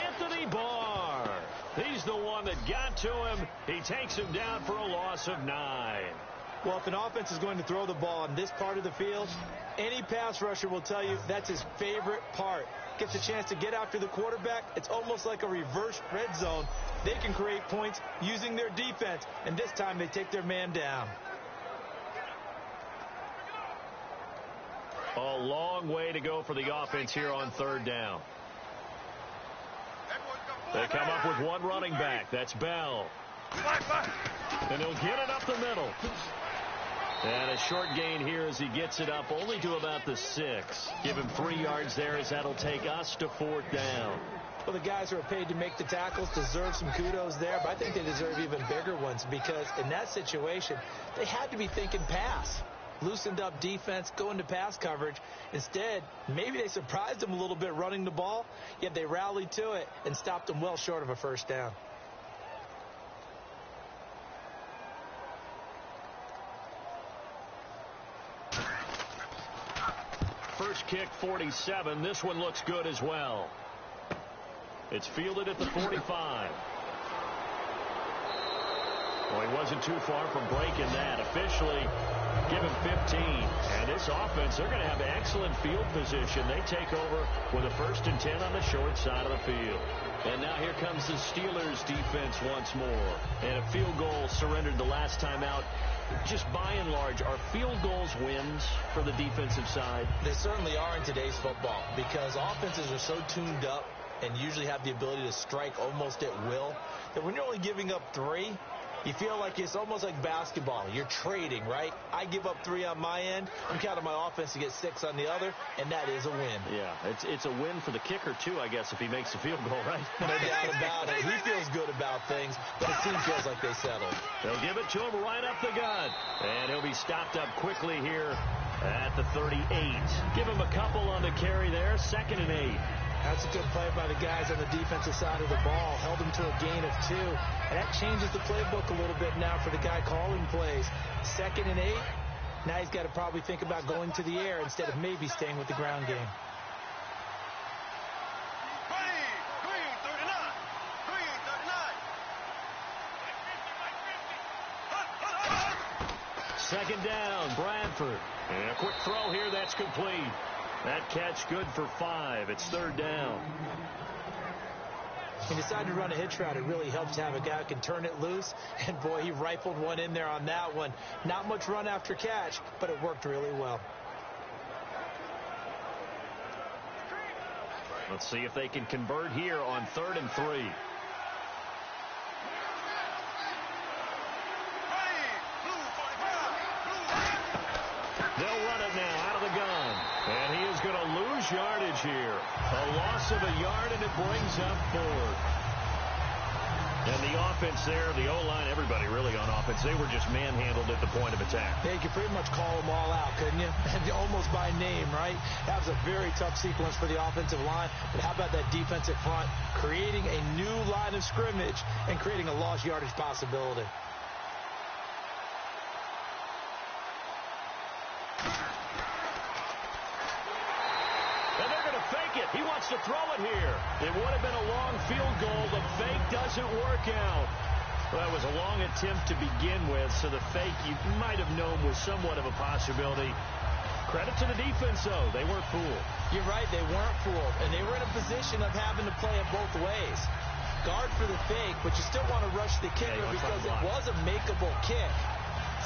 Speaker 1: Anthony Barr. He's the one that got to him. He takes him down for a loss of 9.
Speaker 2: Well, if an offense is going to throw the ball in this part of the field, any pass rusher will tell you that's his favorite part. Gets a chance to get after the quarterback. It's almost like a reverse red zone. They can create points using their defense, and this time they take their man down.
Speaker 1: A long way to go for the offense here on 3rd down. They come up with one running back. That's Bell. And he'll get it up the middle. And a short gain here as he gets it up only to about the 6. Give him 3 yards there as that'll take us to 4th down.
Speaker 2: Well, the guys who are paid to make the tackles deserve some kudos there, but I think they deserve even bigger ones because in that situation, they had to be thinking pass. Loosened up defense, going to pass coverage. Instead, maybe they surprised them a little bit running the ball, yet they rallied to it and stopped them well short of a first down.
Speaker 1: kick 47. This one looks good as well. It's fielded at the 45. Well, he wasn't too far from breaking that. Officially, give him 15. And this offense, they're going to have excellent field position. They take over with a 1st and 10 on the short side of the field. And now here comes the Steelers defense once more. And a field goal surrendered the last time out. Just by and large, are field goals wins for the defensive side?
Speaker 2: They certainly are in today's football because offenses are so tuned up and usually have the ability to strike almost at will that when you're only giving up 3, you feel like it's almost like basketball. You're trading, right? I give up 3 on my end. I'm counting my offense to get 6 on the other, and that is a win.
Speaker 1: Yeah, it's a win for the kicker, too, I guess, if he makes a field goal, right?
Speaker 2: No doubt about it. He feels good about things, but his team feels like they settled.
Speaker 1: They'll give it to him right up the gut. And he'll be stopped up quickly here at the 38. Give him a couple on the carry there, 2nd and 8.
Speaker 2: That's a good play by the guys on the defensive side of the ball. Held him to a gain of 2. And that changes the playbook a little bit now for the guy calling plays. 2nd and 8. Now he's got to probably think about going to the air instead of maybe staying with the ground game.
Speaker 3: Green 39.
Speaker 1: 2nd down, Bradford. And a quick throw here, that's complete. That catch good for 5. It's 3rd down.
Speaker 2: He decided to run a hitch route. It really helps to have a guy who can turn it loose. And, boy, he rifled one in there on that one. Not much run after catch, but it worked really well.
Speaker 1: Let's see if they can convert here on 3rd and 3. They'll run it now out of the gun. And he is going to lose yardage here. A loss of a yard, and it brings up 4th. And the offense there, the O-line, everybody really on offense, they were just manhandled at the point of attack.
Speaker 2: Yeah, you could pretty much call them all out, couldn't you? And almost by name, right? That was a very tough sequence for the offensive line. But how about that defensive front creating a new line of scrimmage and creating a lost yardage possibility?
Speaker 1: He wants to throw it here. It would have been a long field goal. The fake doesn't work out. Well, that was a long attempt to begin with, so the fake you might have known was somewhat of a possibility. Credit to the defense, though. They weren't fooled.
Speaker 2: You're right. They weren't fooled. And they were in a position of having to play it both ways. Guard for the fake, but you still want to rush the kicker because it was a makeable kick.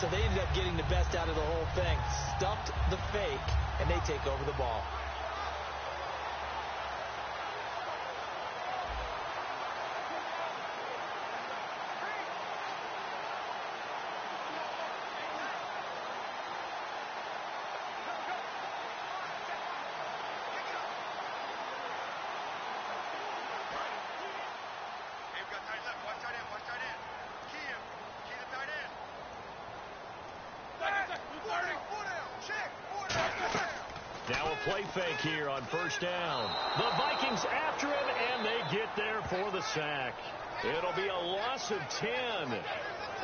Speaker 2: So they ended up getting the best out of the whole thing. Stuffed the fake, and they take over the ball.
Speaker 1: Now a play fake here on 1st down. The Vikings after him, and they get there for the sack. It'll be a loss of 10,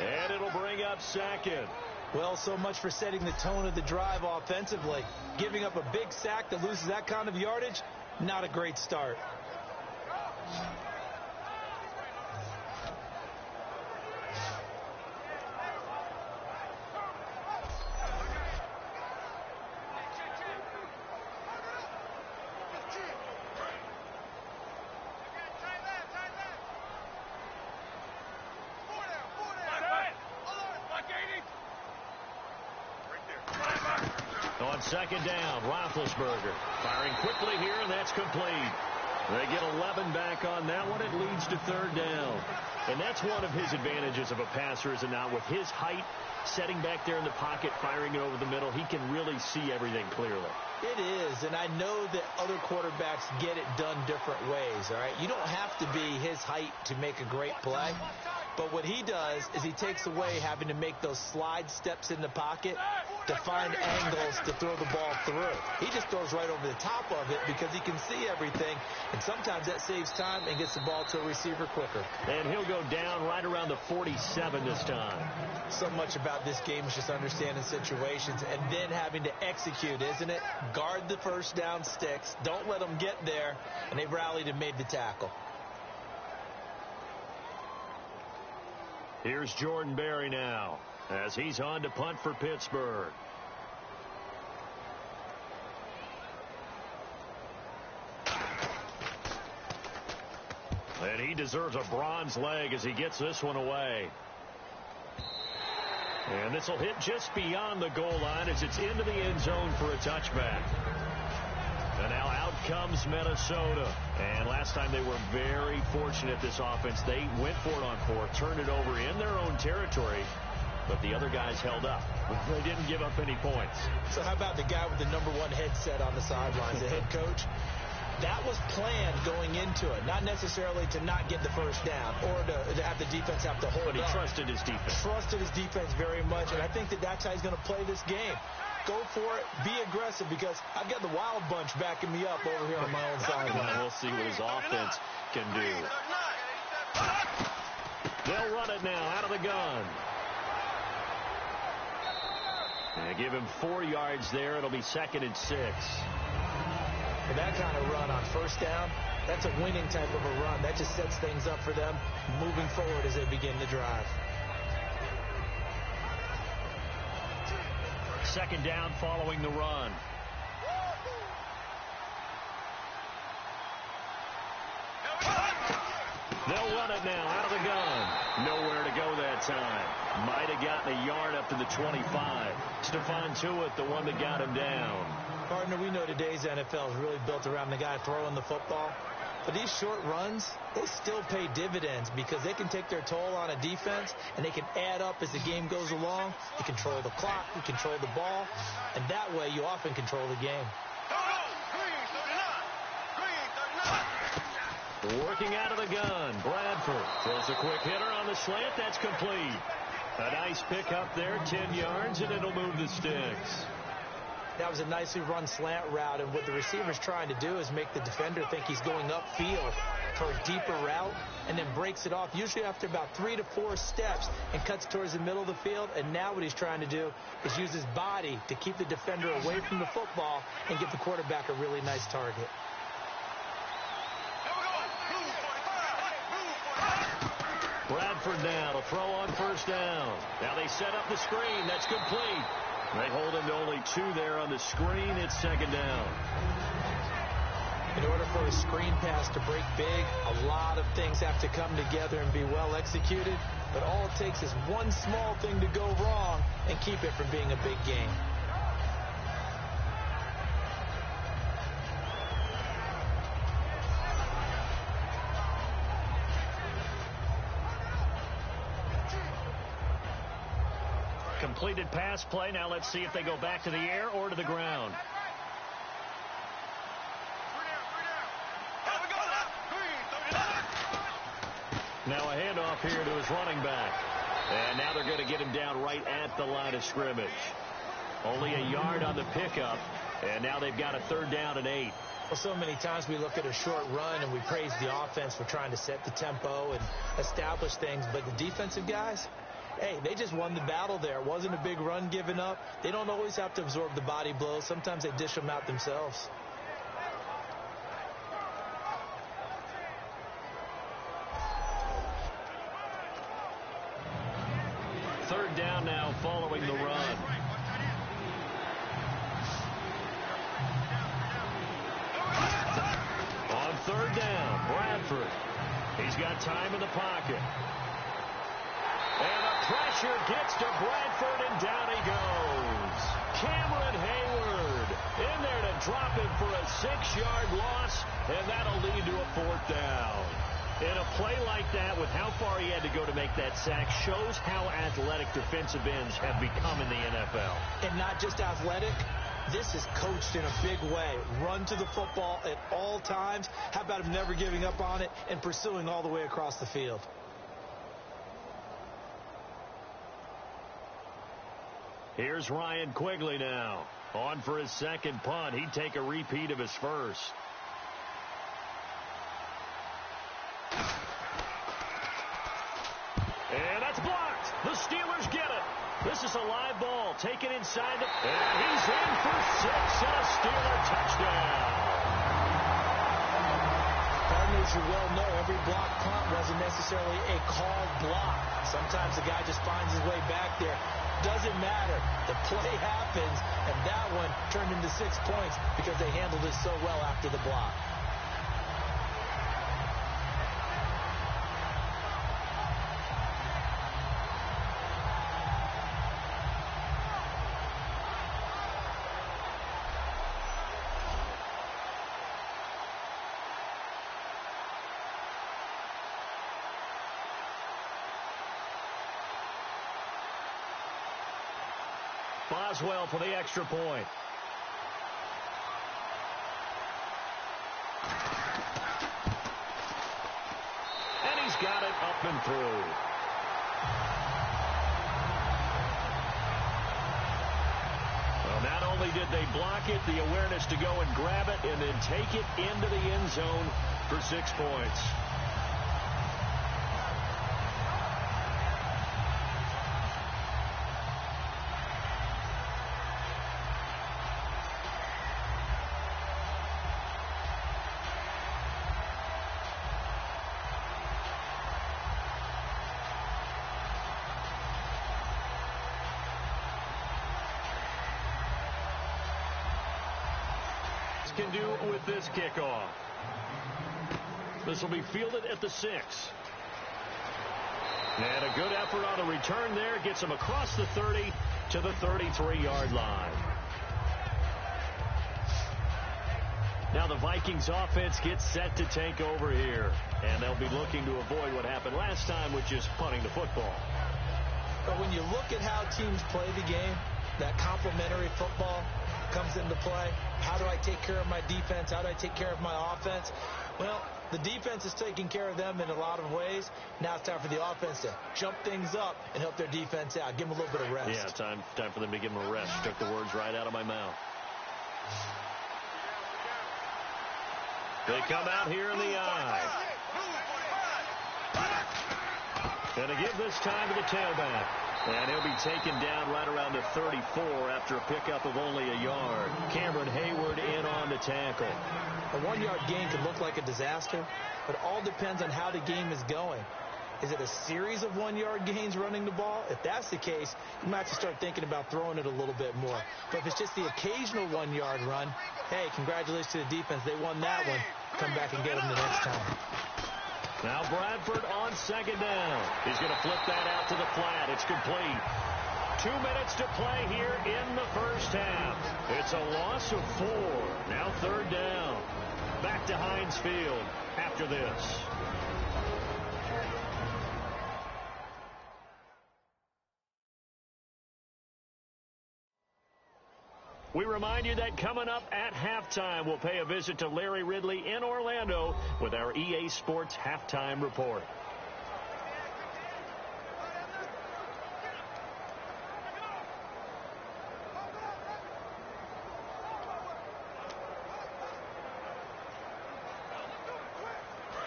Speaker 1: and it'll bring up 2nd.
Speaker 2: Well, so much for setting the tone of the drive offensively. Giving up a big sack that loses that kind of yardage, not a great start.
Speaker 1: On 2nd down, Roethlisberger firing quickly here, and that's complete. They get 11 back on that one. It leads to 3rd down. And that's one of his advantages of a passer, is it not? With his height, setting back there in the pocket, firing it over the middle, he can really see everything clearly.
Speaker 2: It is, and I know that other quarterbacks get it done different ways, all right? You don't have to be his height to make a great play, But what he does is he takes away having to make those slide steps in the pocket to find angles to throw the ball through. He just throws right over the top of it because he can see everything, and sometimes that saves time and gets the ball to a receiver quicker.
Speaker 1: And he'll go down right around the 47 this time.
Speaker 2: So much about this game is just understanding situations and then having to execute, isn't it? Guard the first down sticks. Don't let them get there, and they've rallied and made the tackle.
Speaker 1: Here's Jordan Berry now as he's on to punt for Pittsburgh. And he deserves a bronze leg as he gets this one away. And this will hit just beyond the goal line as it's into the end zone for a touchback. And now out comes Minnesota. And last time they were very fortunate, this offense. They went for it on fourth, turned it over in their own territory, but the other guys held up. They didn't give up any points.
Speaker 2: So how about the guy with the #1 headset on the sidelines, the head coach? That was planned going into it, not necessarily to not get the first down or to have the defense have to hold up.
Speaker 1: But he trusted his defense.
Speaker 2: Trusted his defense very much, and I think that's how he's going to play this game. Go for it. Be aggressive because I've got the wild bunch backing me up over here on my own sideline.
Speaker 1: We'll see what his offense can do. They'll run it now out of the gun. And give him 4 yards there. It'll be 2nd and 6.
Speaker 2: For that kind of run on first down, that's a winning type of a run. That just sets things up for them moving forward as they begin the drive.
Speaker 1: 2nd down following the run. They'll run it now out of the gun. Nowhere to go that time. Might have gotten a yard up to the 25. Stephon Tuitt, the one that got him down.
Speaker 2: Partner, we know today's NFL is really built around the guy throwing the football. But these short runs, they still pay dividends because they can take their toll on a defense and they can add up as the game goes along. You control the clock, you control the ball, and that way you often control the game.
Speaker 1: Working out of the gun, Bradford throws a quick hitter on the slant. That's complete. A nice pickup there, 10 yards, and it'll move the sticks.
Speaker 2: That was a nicely run slant route, and what the receiver's trying to do is make the defender think he's going upfield for a deeper route and then breaks it off, usually after about 3 to 4 steps, and cuts towards the middle of the field. And now what he's trying to do is use his body to keep the defender away from the football and give the quarterback a really nice target.
Speaker 1: Bradford now to throw on first down. Now they set up the screen. That's complete. They hold him to only 2 there on the screen. It's 2nd down.
Speaker 2: In order for a screen pass to break big, a lot of things have to come together and be well executed. But all it takes is one small thing to go wrong and keep it from being a big game.
Speaker 1: Completed pass play. Now let's see if they go back to the air or to the ground. Now a handoff here to his running back. And now they're going to get him down right at the line of scrimmage. Only a yard on the pickup. And now they've got a 3rd down and 8.
Speaker 2: Well, so many times we look at a short run and we praise the offense for trying to set the tempo and establish things. But the defensive guys, hey, they just won the battle there. It wasn't a big run given up. They don't always have to absorb the body blows. Sometimes they dish them out themselves.
Speaker 1: Third down now following the run. On 3rd down, Bradford. He's got time in the pocket. And the pressure gets to Bradford, and down he goes. Cameron Hayward in there to drop him for a 6-yard loss, and that'll lead to a 4th down. And a play like that, with how far he had to go to make that sack, shows how athletic defensive ends have become in the NFL.
Speaker 2: And not just athletic. This is coached in a big way. Run to the football at all times. How about him never giving up on it and pursuing all the way across the field?
Speaker 1: Here's Ryan Quigley now. On for his second punt. He'd take a repeat of his first. And that's blocked. The Steelers get it. This is a live ball taken inside the... And he's in for 6 and a Steeler touchdown.
Speaker 2: Partners, you well know every block punt wasn't necessarily a called block. Sometimes the guy just finds his way back there. Doesn't matter. The play happens, and that one turned into 6 points because they handled it so well after the block.
Speaker 1: Boswell for the extra point. And he's got it up and through. Well, not only did they block it, the awareness to go and grab it and then take it into the end zone for 6 points. Can do with this kickoff. This will be fielded at the 6. And a good effort on the return there. Gets him across the 30 to the 33-yard line. Now the Vikings offense gets set to take over here. And they'll be looking to avoid what happened last time, which is punting the football.
Speaker 2: But when you look at how teams play the game, that complementary football comes into play. How do I take care of my defense? How do I take care of my offense? Well, the defense is taking care of them in a lot of ways. Now it's time for the offense to jump things up and help their defense out. Give them a little bit of rest.
Speaker 1: Yeah, time for them to give them a rest. Took the words right out of my mouth. They come out here in the eye. And to give this time to the tailback. And he'll be taken down right around the 34 after a pickup of only a yard. Cameron Hayward in on the tackle.
Speaker 2: A 1-yard gain could look like a disaster, but all depends on how the game is going. Is it a series of 1-yard gains running the ball? If that's the case, you might have to start thinking about throwing it a little bit more. But if it's just the occasional 1-yard run, hey, congratulations to the defense. They won that one. Come back and get them the next time.
Speaker 1: Now Bradford on second down. He's going to flip that out to the flat. It's complete. 2 minutes to play here in the first half. It's a loss of 4. Now third down. Back to Heinz Field after this. We remind you that coming up at halftime, we'll pay a visit to Larry Ridley in Orlando with our EA Sports Halftime Report.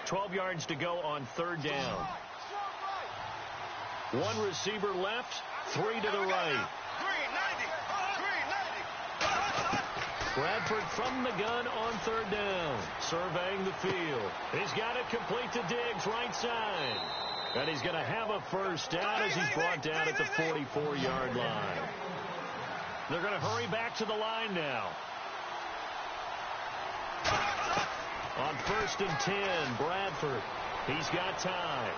Speaker 1: .12 yards to go on third down. 1 receiver left, 3 to the right. Bradford from the gun on third down, surveying the field. He's got it complete to Diggs, right side. And he's going to have a first down as he's brought down at the 44-yard line. They're going to hurry back to the line now. On 1st and 10, Bradford. He's got time.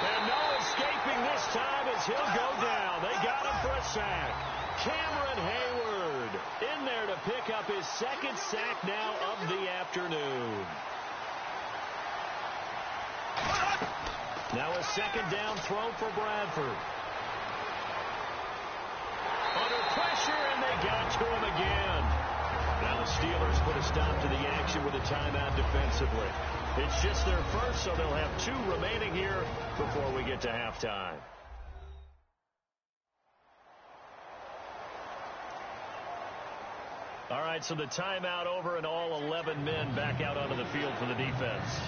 Speaker 1: And no escaping this time as he'll go down. They got him for a sack. Cameron Hayward in there to pick up his second sack now of the afternoon. Now a second down throw for Bradford. Under pressure, and they got to him again. Now the Steelers put a stop to the action with a timeout defensively. It's just their first, so they'll have 2 remaining here before we get to halftime. All right, so the timeout over and all 11 men back out onto the field for the defense.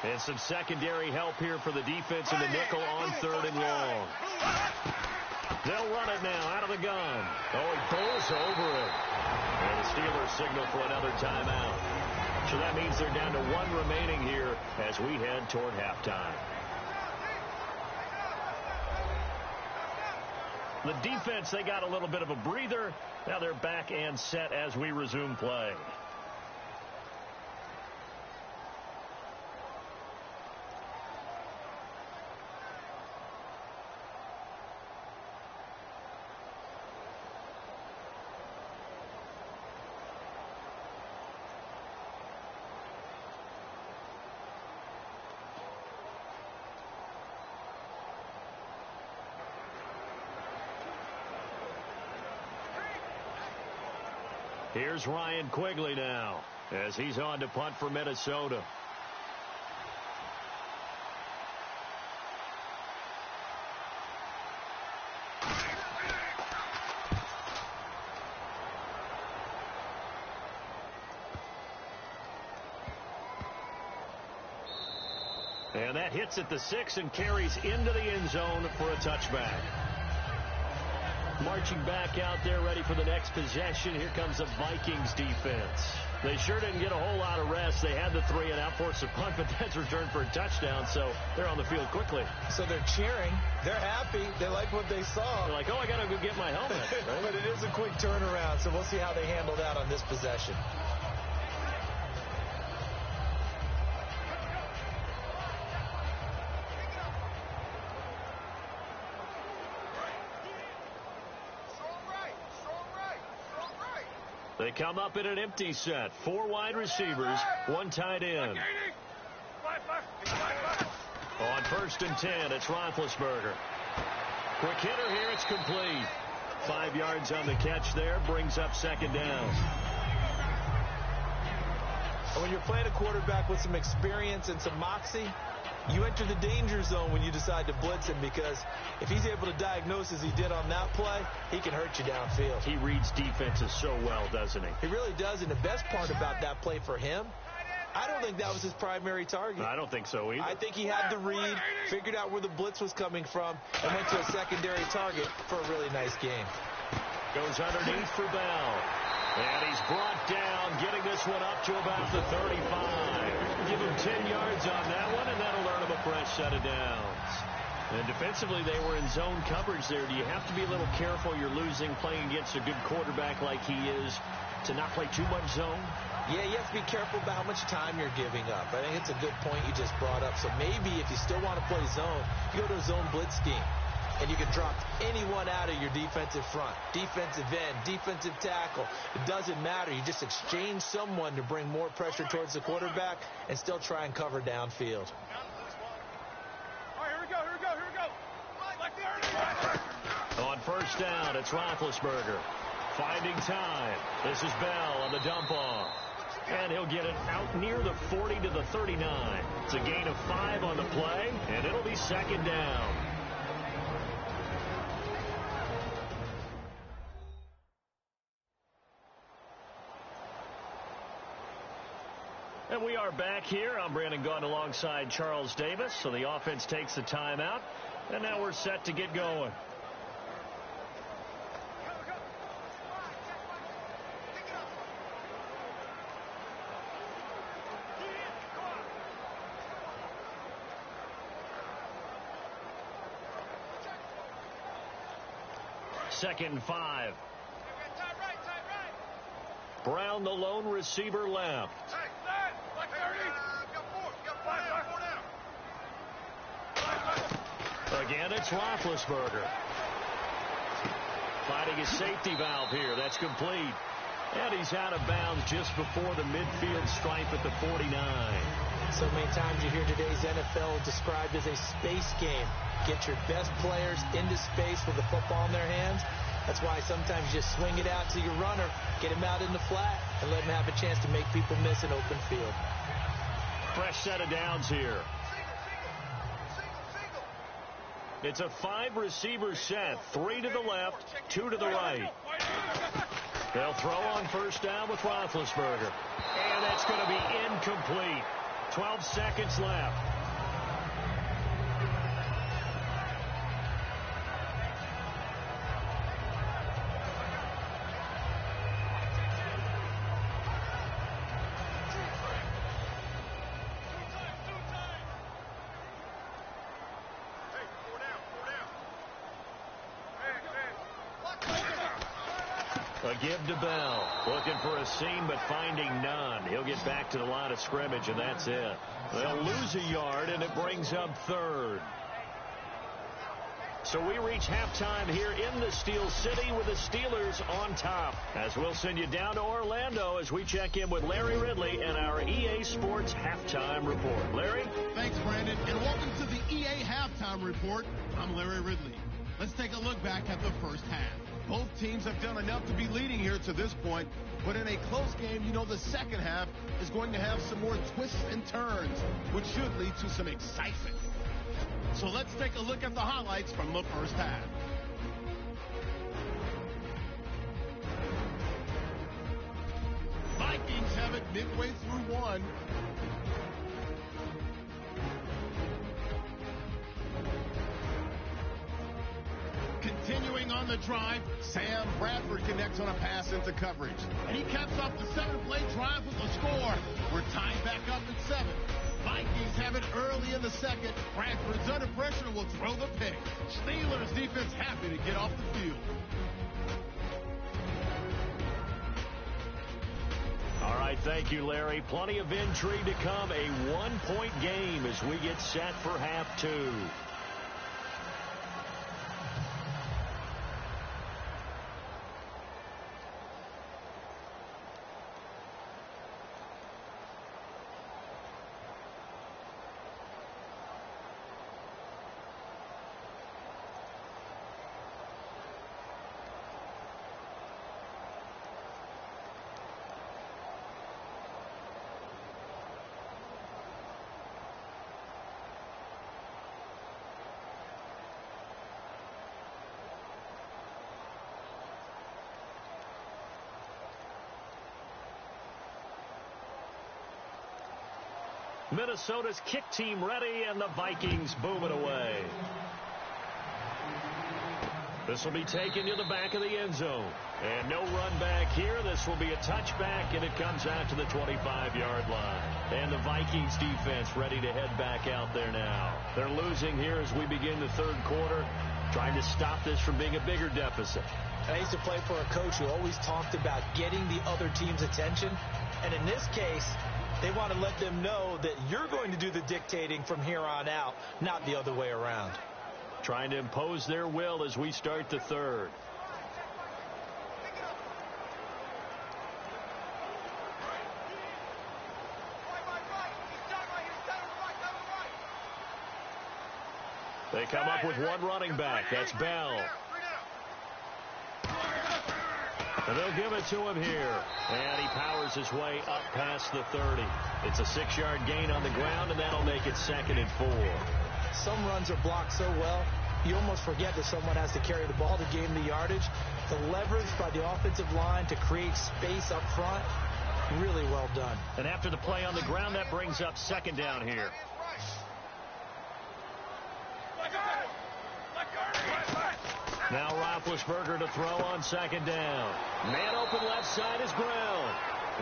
Speaker 1: And some secondary help here for the defense in the nickel on 3rd and long. They'll run it now out of the gun. Oh, he goes over it. And the Steelers signal for another timeout. So that means they're down to 1 remaining here as we head toward halftime. The defense, they got a little bit of a breather. Now they're back and set as we resume play. Here's Ryan Quigley now as he's on to punt for Minnesota. And that hits at the 6 and carries into the end zone for a touchback. Marching back out there, ready for the next possession. Here comes the Vikings defense. They sure didn't get a whole lot of rest. They had the 3 and out, forced a punt, but that's returned for a touchdown, so they're on the field quickly.
Speaker 2: So they're cheering. They're happy. They like what they saw.
Speaker 1: They're like, oh, I got to go get my helmet. Right?
Speaker 2: But it is a quick turnaround, so we'll see how they handle that on this possession.
Speaker 1: They come up in an empty set. 4 wide receivers, 1 tight end. On 1st and 10, it's Roethlisberger. Quick hitter here, it's complete. 5 yards on the catch there, brings up 2nd down.
Speaker 2: When you're playing a quarterback with some experience and some moxie, you enter the danger zone when you decide to blitz him, because if he's able to diagnose as he did on that play, he can hurt you downfield.
Speaker 1: He reads defenses so well, doesn't he?
Speaker 2: He really does, and the best part about that play for him, I don't think that was his primary target.
Speaker 1: I don't think so either.
Speaker 2: I think he had to read, figured out where the blitz was coming from, and went to a secondary target for a really nice game.
Speaker 1: Goes underneath for Bell. And he's brought down, getting this one up to about the 35. Give him 10 yards on that one, and that'll earn him a fresh set of downs. And defensively, they were in zone coverage there. Do you have to be a little careful? You're losing, playing against a good quarterback like he is, to not play too much zone?
Speaker 2: Yeah, you have to be careful about how much time you're giving up. I think it's a good point you just brought up. So maybe if you still want to play zone, you go to a zone blitz scheme. And you can drop anyone out of your defensive front, defensive end, defensive tackle. It doesn't matter. You just exchange someone to bring more pressure towards the quarterback and still try and cover downfield.
Speaker 3: All right, here we go.
Speaker 1: On 1st down, it's Roethlisberger. Finding time. This is Bell on the dump off. And he'll get it out near the 40 to the 39. It's a gain of 5 on the play, and it'll be 2nd down. And we are back here. I'm Brandon Gaudin alongside Charles Davis. So the offense takes the timeout, and now we're set to get going. Second and 5. Brown, the lone receiver, left. Again, it's Roethlisberger. Finding his safety valve here. That's complete. And he's out of bounds just before the midfield stripe at the 49.
Speaker 2: So many times you hear today's NFL described as a space game. Get your best players into space with the football in their hands. That's why sometimes you just swing it out to your runner, get him out in the flat, and let him have a chance to make people miss an open field.
Speaker 1: Fresh set of downs here. It's a 5-receiver set. 3 to the left, 2 to the right. They'll throw on first down with Roethlisberger. And that's going to be incomplete. 12 seconds left. A give to Bell. Looking for a seam, but finding none. He'll get back to the line of scrimmage, and that's it. They'll lose a yard, and it brings up third. So we reach halftime here in the Steel City with the Steelers on top. As we'll send you down to Orlando as we check in with Larry Ridley and our EA Sports Halftime Report. Larry?
Speaker 6: Thanks, Brandon, and welcome to the EA Halftime Report. I'm Larry Ridley. Let's take a look back at the first half. Both teams have done enough to be leading here to this point, but in a close game, you know the second half is going to have some more twists and turns, which should lead to some excitement. So let's take a look at the highlights from the first half. Vikings have it midway through one. Continuing on the drive, Sam Bradford connects on a pass into coverage. And he caps off the 7-play drive with a score. We're tied back up at 7. Vikings have it early in the second. Bradford's under pressure will throw the pick. Steelers defense happy to get off the field.
Speaker 1: All right, thank you, Larry. Plenty of intrigue to come. A 1-point game as we get set for half 2. Minnesota's kick team ready, and the Vikings boom it away. This will be taken to the back of the end zone. And no run back here. This will be a touchback, and it comes out to the 25-yard line. And the Vikings defense ready to head back out there now. They're losing here as we begin the third quarter, trying to stop this from being a bigger deficit.
Speaker 2: I used to play for a coach who always talked about getting the other team's attention. And in this case, they want to let them know that you're going to do the dictating from here on out, not the other way around.
Speaker 1: Trying to impose their will as we start the third. They come up with one running back. That's Bell. And they'll give it to him here. And he powers his way up past the 30. It's a 6-yard gain on the ground, and that'll make it 2nd and 4.
Speaker 2: Some runs are blocked so well, you almost forget that someone has to carry the ball to gain the yardage. The leverage by the offensive line to create space up front, really well done.
Speaker 1: And after the play on the ground, that brings up 2nd down here. Now Roethlisberger to throw on 2nd down. Man open left side is Brown.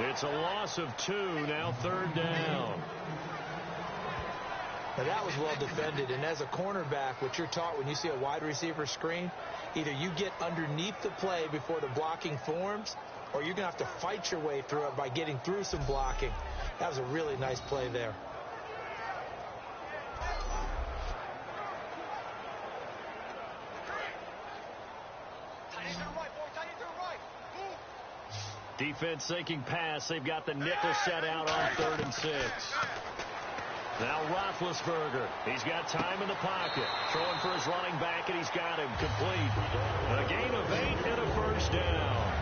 Speaker 1: It's a loss of 2, now 3rd down.
Speaker 2: Now that was well defended, and as a cornerback, what you're taught when you see a wide receiver screen, either you get underneath the play before the blocking forms, or you're going to have to fight your way through it by getting through some blocking. That was a really nice play there.
Speaker 1: Defense sinking pass. They've got the nickel set out on 3rd and 6. Now Roethlisberger. He's got time in the pocket. Throwing for his running back, and he's got him complete. A gain of 8 and a first down.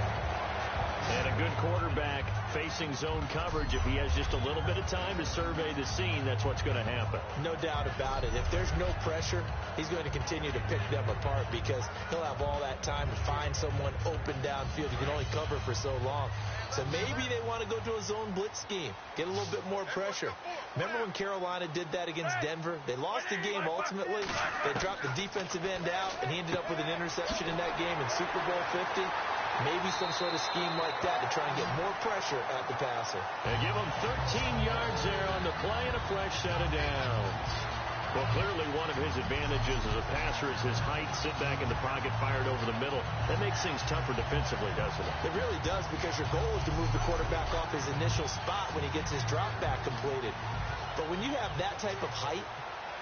Speaker 1: And a good quarterback facing zone coverage. If he has just a little bit of time to survey the scene, that's what's going to happen.
Speaker 2: No doubt about it. If there's no pressure, he's going to continue to pick them apart because he'll have all that time to find someone open downfield. You can only cover for so long. So maybe they want to go to a zone blitz scheme, get a little bit more pressure. Remember when Carolina did that against Denver? They lost the game ultimately. They dropped the defensive end out, and he ended up with an interception in that game in Super Bowl 50. Maybe some sort of scheme like that to try and get more pressure at the passer.
Speaker 1: They give him 13 yards there on the play and a fresh set of downs. Well, clearly one of his advantages as a passer is his height, sit back in the pocket, fired over the middle. That makes things tougher defensively, doesn't it?
Speaker 2: It really does, because your goal is to move the quarterback off his initial spot when he gets his drop back completed. But when you have that type of height,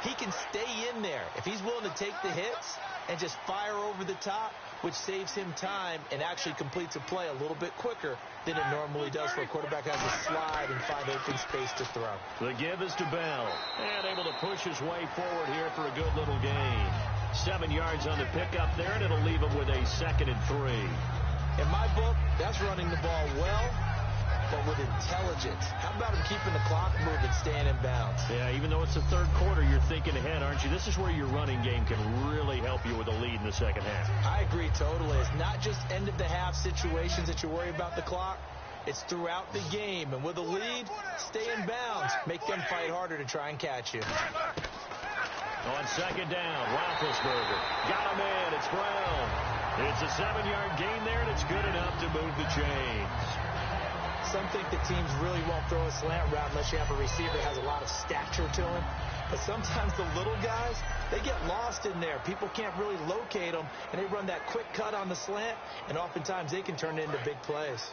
Speaker 2: he can stay in there. If he's willing to take the hits and just fire over the top, which saves him time and actually completes a play a little bit quicker than it normally does for a quarterback has to slide and find open space to throw.
Speaker 1: The give is to Bell, and able to push his way forward here for a good little gain. 7 yards on the pickup there, and it'll leave him with a 2nd and 3.
Speaker 2: In my book, that's running the ball well, but with intelligence. How about him keeping the clock moving, staying in bounds?
Speaker 1: Yeah, even though it's the 3rd quarter, you're thinking ahead, aren't you? This is where your running game can really help you with a lead in the 2nd half.
Speaker 2: I agree totally. It's not just end-of-the-half situations that you worry about the clock. It's throughout the game. And with a lead, stay in bounds. Make them fight harder to try and catch you.
Speaker 1: On 2nd down, Roethlisberger. Got him in. It's Brown. It's a 7-yard gain there, and it's good enough to move the chains.
Speaker 2: Some think the teams really won't throw a slant route unless you have a receiver that has a lot of stature to him. But sometimes the little guys, they get lost in there. People can't really locate them, and they run that quick cut on the slant, and oftentimes they can turn it into big plays.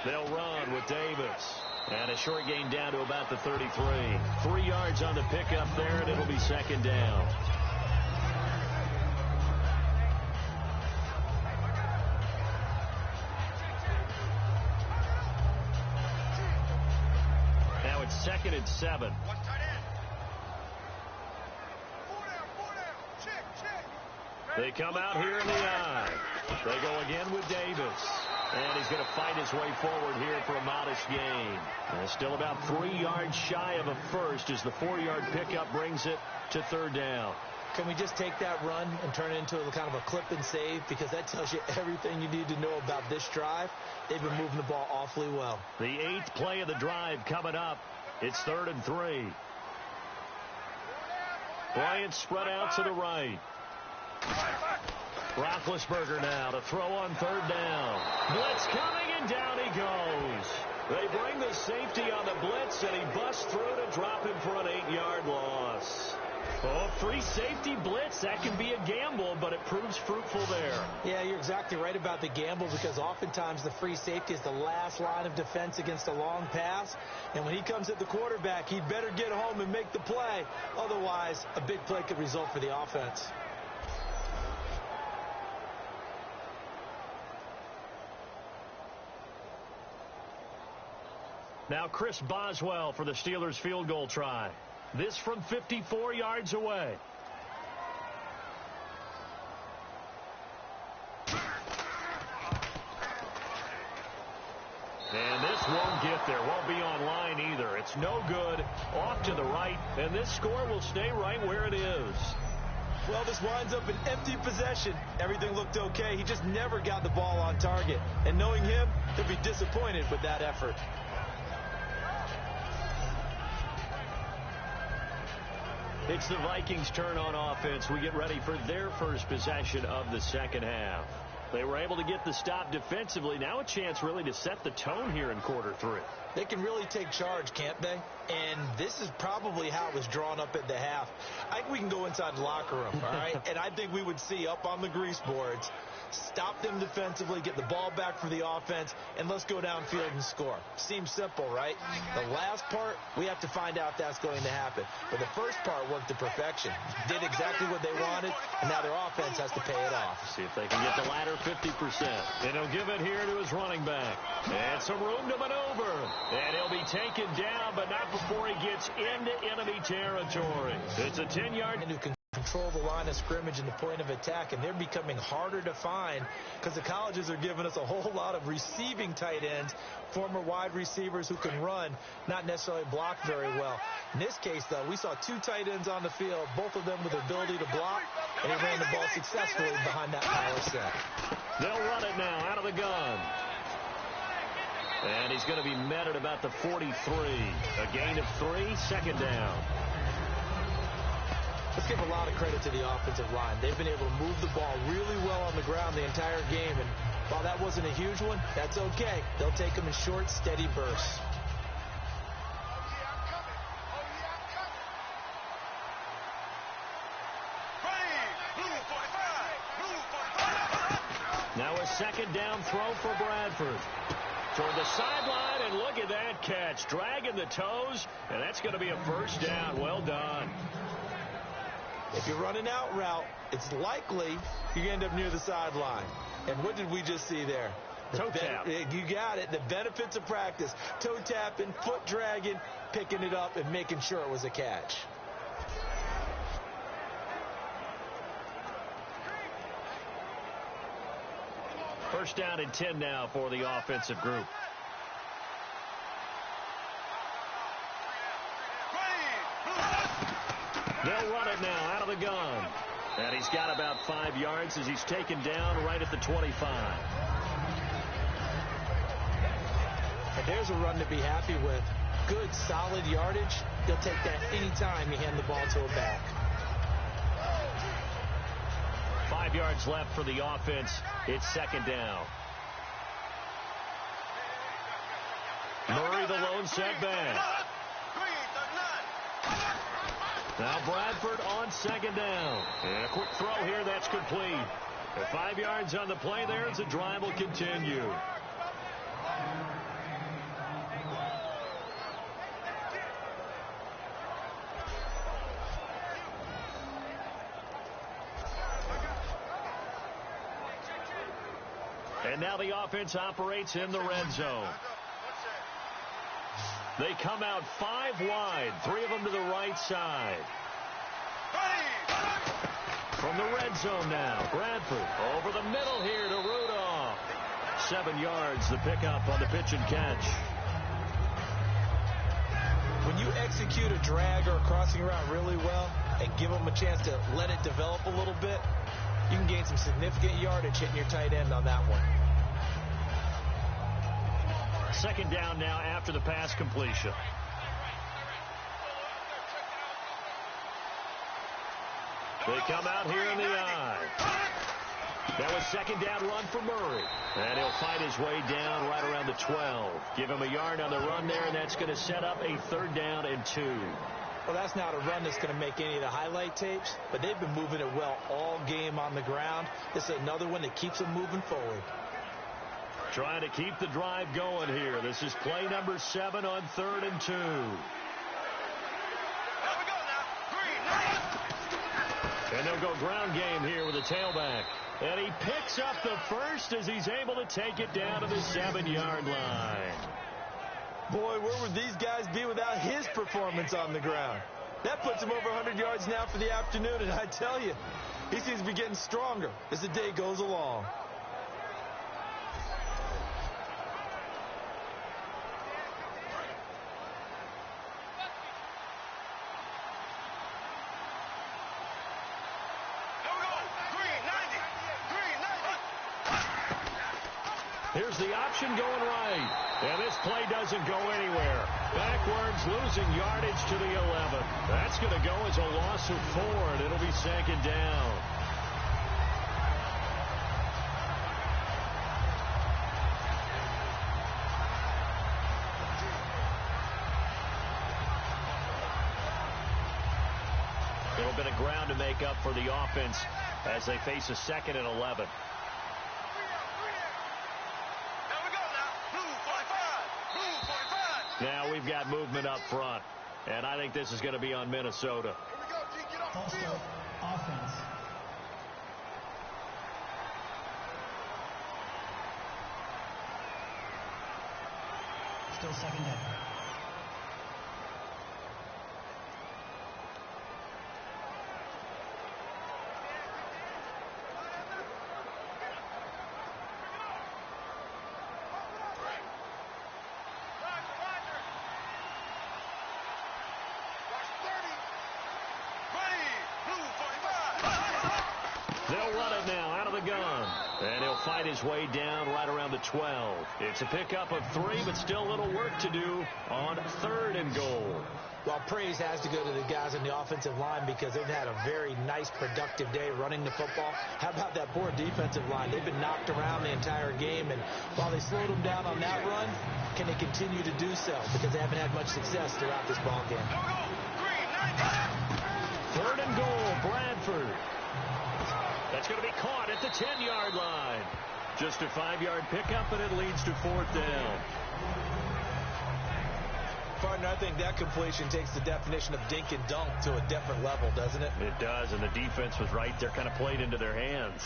Speaker 1: They'll run with Davis. And a short gain down to about the 33. 3 yards on the pickup there, and it'll be 2nd down. Now it's 2nd and 7. They come out here in the eye. They go again with Davis. And he's going to fight his way forward here for a modest gain. And still about 3 yards shy of a first as the 4-yard pickup brings it to 3rd down.
Speaker 2: Can we just take that run and turn it into a kind of a clip and save? Because that tells you everything you need to know about this drive. They've been moving the ball awfully well.
Speaker 1: The 8th play of the drive coming up. It's 3rd and 3. Bryant spread out to the right. Roethlisberger now to throw on 3rd down. Blitz coming, and down he goes. They bring the safety on the blitz, and he busts through to drop him for an 8-yard loss. Oh, free safety blitz, that can be a gamble, but it proves fruitful there.
Speaker 2: Yeah, you're exactly right about the gamble, because oftentimes the free safety is the last line of defense against a long pass. And when he comes at the quarterback, he'd better get home and make the play. Otherwise, a big play could result for the offense.
Speaker 1: Now Chris Boswell for the Steelers field goal try. This from 54 yards away. And this won't get there. Won't be on line either. It's no good. Off to the right. And this score will stay right where it is.
Speaker 2: Well, this winds up an empty possession. Everything looked okay. He just never got the ball on target. And knowing him, he'll be disappointed with that effort.
Speaker 1: It's the Vikings' turn on offense. We get ready for their first possession of the 2nd half. They were able to get the stop defensively. Now a chance really to set the tone here in quarter 3.
Speaker 2: They can really take charge, can't they? And this is probably how it was drawn up at the half. I think we can go inside the locker room, all right? And I think we would see up on the grease boards, stop them defensively, get the ball back for the offense, and let's go downfield and score. Seems simple, right? The last part, we have to find out if that's going to happen. But the first part worked to perfection. Did exactly what they wanted, and now their offense has to pay it off.
Speaker 1: See if they can get the latter 50%. And he'll give it here to his running back. And some room to maneuver. And he'll be taken down, but not before he gets into enemy territory. It's a 10-yard.
Speaker 2: And who can control the line of scrimmage and the point of attack, and they're becoming harder to find because the colleges are giving us a whole lot of receiving tight ends, former wide receivers who can run, not necessarily block very well. In this case, though, we saw two tight ends on the field, both of them with the ability to block, and he ran the ball successfully behind that power set.
Speaker 1: They'll run it now out of the gun. And he's going to be met at about the 43. A gain of 3, second down.
Speaker 2: Let's give a lot of credit to the offensive line. They've been able to move the ball really well on the ground the entire game. And while that wasn't a huge one, that's okay. They'll take them in short, steady bursts.
Speaker 1: Now a second down throw for Bradford. Toward the sideline, and look at that catch. Dragging the toes, and that's going to be a first down. Well done.
Speaker 2: If you're running out route, it's likely you're going to end up near the sideline. And what did we just see there?
Speaker 1: Toe tap.
Speaker 2: You got it. The benefits of practice. Toe tapping, foot dragging, picking it up, and making sure it was a catch.
Speaker 1: First down and 10 now for the offensive group. They'll run it now out of the gun. And he's got about 5 yards as he's taken down right at the 25.
Speaker 2: And there's a run to be happy with. Good, solid yardage. You'll take that anytime you hand the ball to a back.
Speaker 1: 5 yards left for the offense. It's second down. Murray, the lone setback. Now Bradford on second down. And a quick throw here, that's complete. And 5 yards on the play there as the drive will continue. And now the offense operates in the red zone. They come out 5 wide, 3 of them to the right side. From the red zone now, Bradford over the middle here to Rudolph. 7 yards, the pickup on the pitch and catch.
Speaker 2: When you execute a drag or a crossing route really well and give them a chance to let it develop a little bit, you can gain some significant yardage hitting your tight end on that one.
Speaker 1: Second down now after the pass completion. They come out here in the eye. That was second down run for Murray. And he'll fight his way down right around the 12. Give him a yard on the run there, and that's going to set up a 3rd down and 2.
Speaker 2: Well, that's not a run that's going to make any of the highlight tapes, but they've been moving it well all game on the ground. This is another one that keeps them moving forward.
Speaker 1: Trying to keep the drive going here. This is play number 7 on 3rd and 2. And they'll go ground game here with a tailback. And he picks up the first as he's able to take it down to the 7-yard line.
Speaker 2: Boy, where would these guys be without his performance on the ground? That puts him over 100 yards now for the afternoon, and I tell you, he seems to be getting stronger as the day goes along.
Speaker 1: Here's the option going right. And this play doesn't go anywhere. Backwards, losing yardage to the 11. That's going to go as a loss of 4, and it'll be second down. little bit of ground to make up for the offense as they face a 2nd and 11. Now we've got movement up front, and I think this is going to be on Minnesota.
Speaker 4: False start, offense. Still 2nd down.
Speaker 1: They'll run it now out of the gun. And he'll fight his way down right around the 12. It's a pickup of 3, but still a little work to do on 3rd and goal.
Speaker 2: Well, praise has to go to the guys on the offensive line because they've had a very nice, productive day running the football. How about that poor defensive line? They've been knocked around the entire game, and while they slowed them down on that run, can they continue to do so? Because they haven't had much success throughout this ball game.
Speaker 1: 3rd and goal, Bradford. That's going to be caught at the 10-yard line. Just a 5-yard pickup, and it leads to 4th down.
Speaker 2: Partner, I think that completion takes the definition of dink and dunk to a different level, doesn't it?
Speaker 1: It does, and the defense was right there, kind of played into their hands.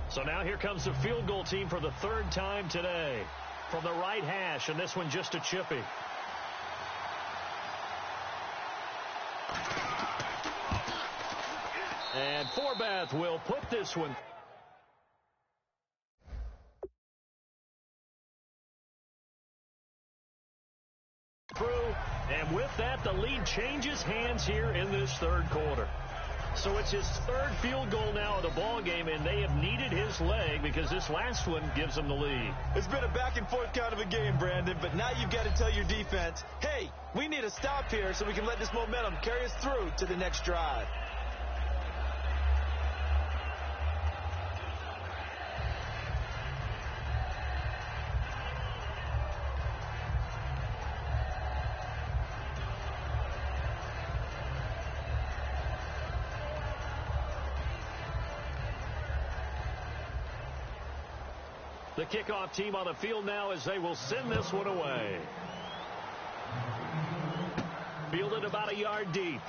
Speaker 1: So now here comes the field goal team for the 3rd time today. From the right hash, and this one just a chippy. And Forbath will put this one through. And with that, the lead changes hands here in this 3rd quarter. So it's his 3rd field goal now of the ball game, and they have needed his leg because this last one gives them the lead.
Speaker 2: It's been a back-and-forth kind of a game, Brandon, but now you've got to tell your defense, hey, we need a stop here so we can let this momentum carry us through to the next drive.
Speaker 1: The kickoff team on the field now as they will send this one away. Fielded about a yard deep.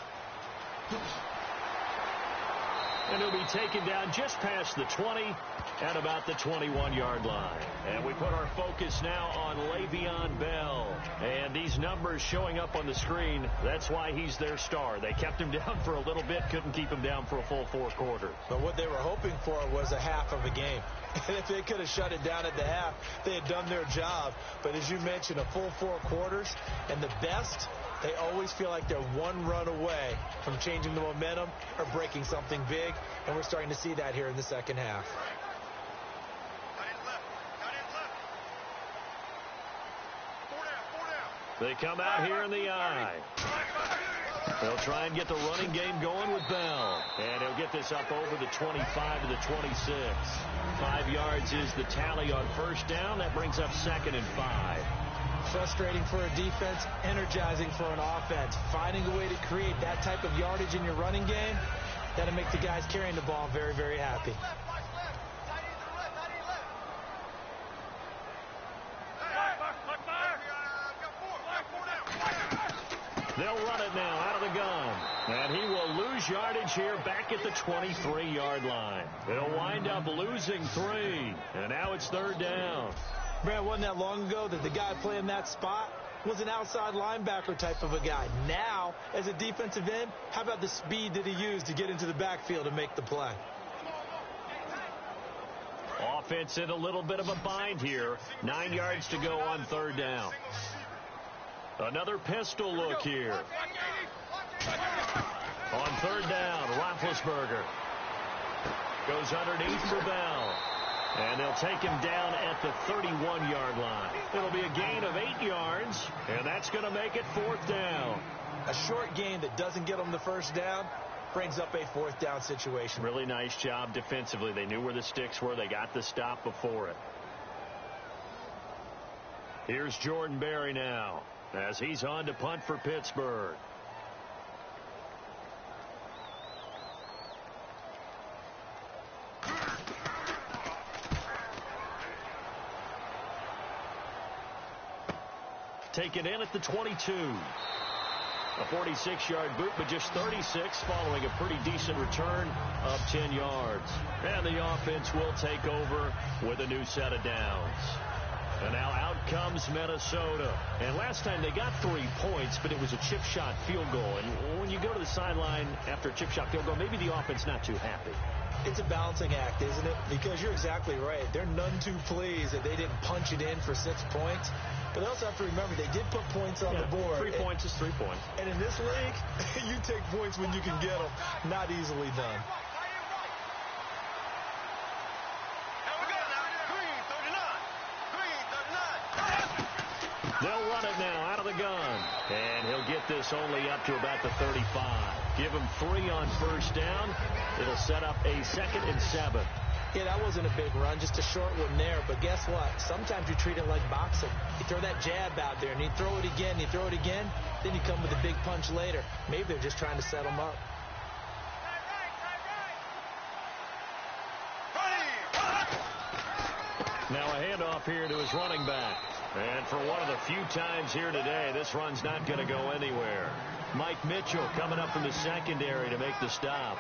Speaker 1: And he'll be taken down just past the 20 at about the 21-yard line. And we put our focus now on Le'Veon Bell. And these numbers showing up on the screen, that's why he's their star. They kept him down for a little bit, couldn't keep him down for a full 4 quarters.
Speaker 2: But what they were hoping for was a half of a game. And if they could have shut it down at the half, they had done their job. But as you mentioned, a full 4 quarters, and the best, they always feel like they're one run away from changing the momentum or breaking something big, and we're starting to see that here in the second half.
Speaker 1: They come out here in the eye. They'll try and get the running game going with Bell. And he'll get this up over the 25 to the 26. 5 yards is the tally on 1st down. That brings up 2nd and 5.
Speaker 2: Frustrating for a defense, energizing for an offense. Finding a way to create that type of yardage in your running game, that'll make the guys carrying the ball very, very happy.
Speaker 1: They'll run it now out of the gun. And he will lose yardage here back at the 23-yard line. They'll wind up losing 3. And now it's 3rd down.
Speaker 2: Brad, wasn't that long ago that the guy playing that spot was an outside linebacker type of a guy. Now, as a defensive end, how about the speed that he used to get into the backfield and make the play?
Speaker 1: Offense in a little bit of a bind here. 9 yards to go on 3rd down. Another pistol look here. On 3rd down, Roethlisberger goes underneath for Bell. And they'll take him down at the 31-yard line. It'll be a gain of 8 yards, and that's going to make it 4th down.
Speaker 2: A short gain that doesn't get them the 1st down brings up a 4th down situation.
Speaker 1: Really nice job defensively. They knew where the sticks were. They got the stop before it. Here's Jordan Berry now. as he's on to punt for Pittsburgh. Taken in at the 22. A 46-yard boot, but just 36 following a pretty decent return of 10 yards. And the offense will take over with a new set of downs. And now out comes Minnesota. And last time they got 3 points, but it was a chip shot field goal. And when you go to the sideline after a chip shot field goal, maybe the offense not too happy.
Speaker 2: It's a balancing act, isn't it? Because you're exactly right. They're none too pleased that they didn't punch it in for 6 points. But they also have to remember they did put points on the board.
Speaker 1: 3 points is 3 points.
Speaker 2: And in this league, you take points when you can get them. Not easily done.
Speaker 1: They'll run it now out of the gun. And he'll get this only up to about the 35. Give him 3 on first down. It'll set up a 2nd and 7.
Speaker 2: Yeah, that wasn't a big run, just a short one there. But guess what? Sometimes you treat it like boxing. You throw that jab out there, and you throw it again, you throw it again, then you come with a big punch later. Maybe they're just trying to set them up.
Speaker 1: Now a handoff here to his running back. And for one of the few times here today, this run's not going to go anywhere. Mike Mitchell coming up from the secondary to make the stop.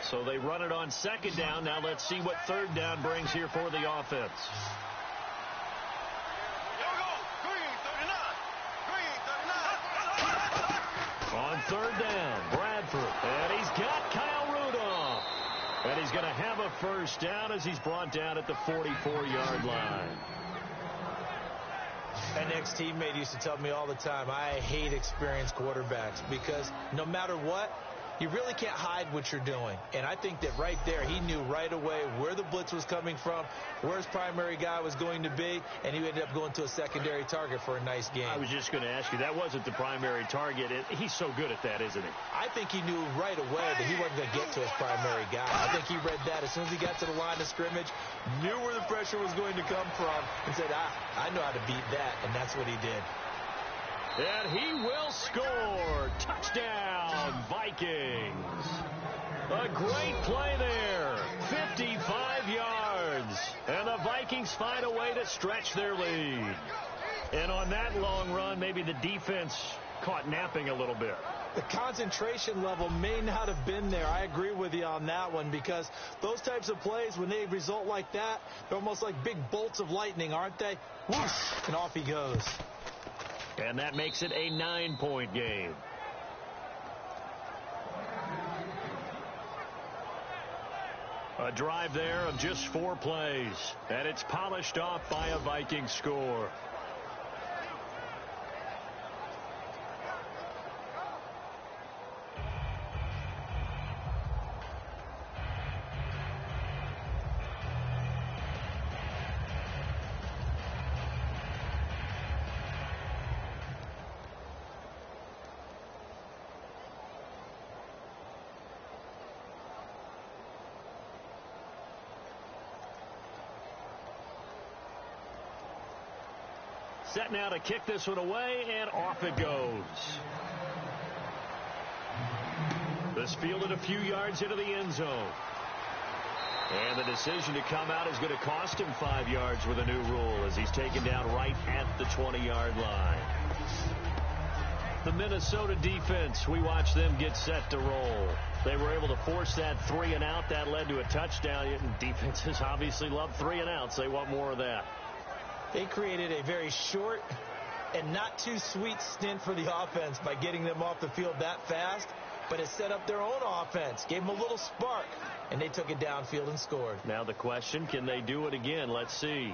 Speaker 1: So they run it on 2nd down. Now let's see what 3rd down brings here for the offense. On 3rd down, Bradford. And he's got Kyle Rudolph. And he's going to have a first down as he's brought down at the 44-yard line.
Speaker 2: An ex-teammate used to tell me all the time, I hate experienced quarterbacks because no matter what, you really can't hide what you're doing. And I think that right there, he knew right away where the blitz was coming from, where his primary guy was going to be, and he ended up going to a secondary target for a nice game.
Speaker 1: I was just going to ask you, that wasn't the primary target. He's so good at that, isn't he?
Speaker 2: I think he knew right away that he wasn't going to get to his primary guy. I think he read that as soon as he got to the line of scrimmage, knew where the pressure was going to come from, and said, I know how to beat that, and that's what he did.
Speaker 1: And he will score. Touchdown, Vikings. A great play there. 55 yards. And the Vikings find a way to stretch their lead. And on that long run, maybe the defense caught napping a little bit.
Speaker 2: The concentration level may not have been there. I agree with you on that one because those types of plays, when they result like that, they're almost like big bolts of lightning, aren't they? Whoosh, and off he goes.
Speaker 1: And that makes it a 9-point game. A drive there of just 4 plays. And it's polished off by a Viking score. Set now to kick this one away, and off it goes. This fielded a few yards into the end zone. And the decision to come out is going to cost him 5 yards with a new rule as he's taken down right at the 20-yard line. The Minnesota defense, we watch them get set to roll. They were able to force that 3 and out. That led to a touchdown. Defenses obviously love 3 and outs. They want more of that.
Speaker 2: They created a very short and not too sweet stint for the offense by getting them off the field that fast, but it set up their own offense, gave them a little spark, and they took it downfield and scored.
Speaker 1: Now the question, can they do it again? Let's see.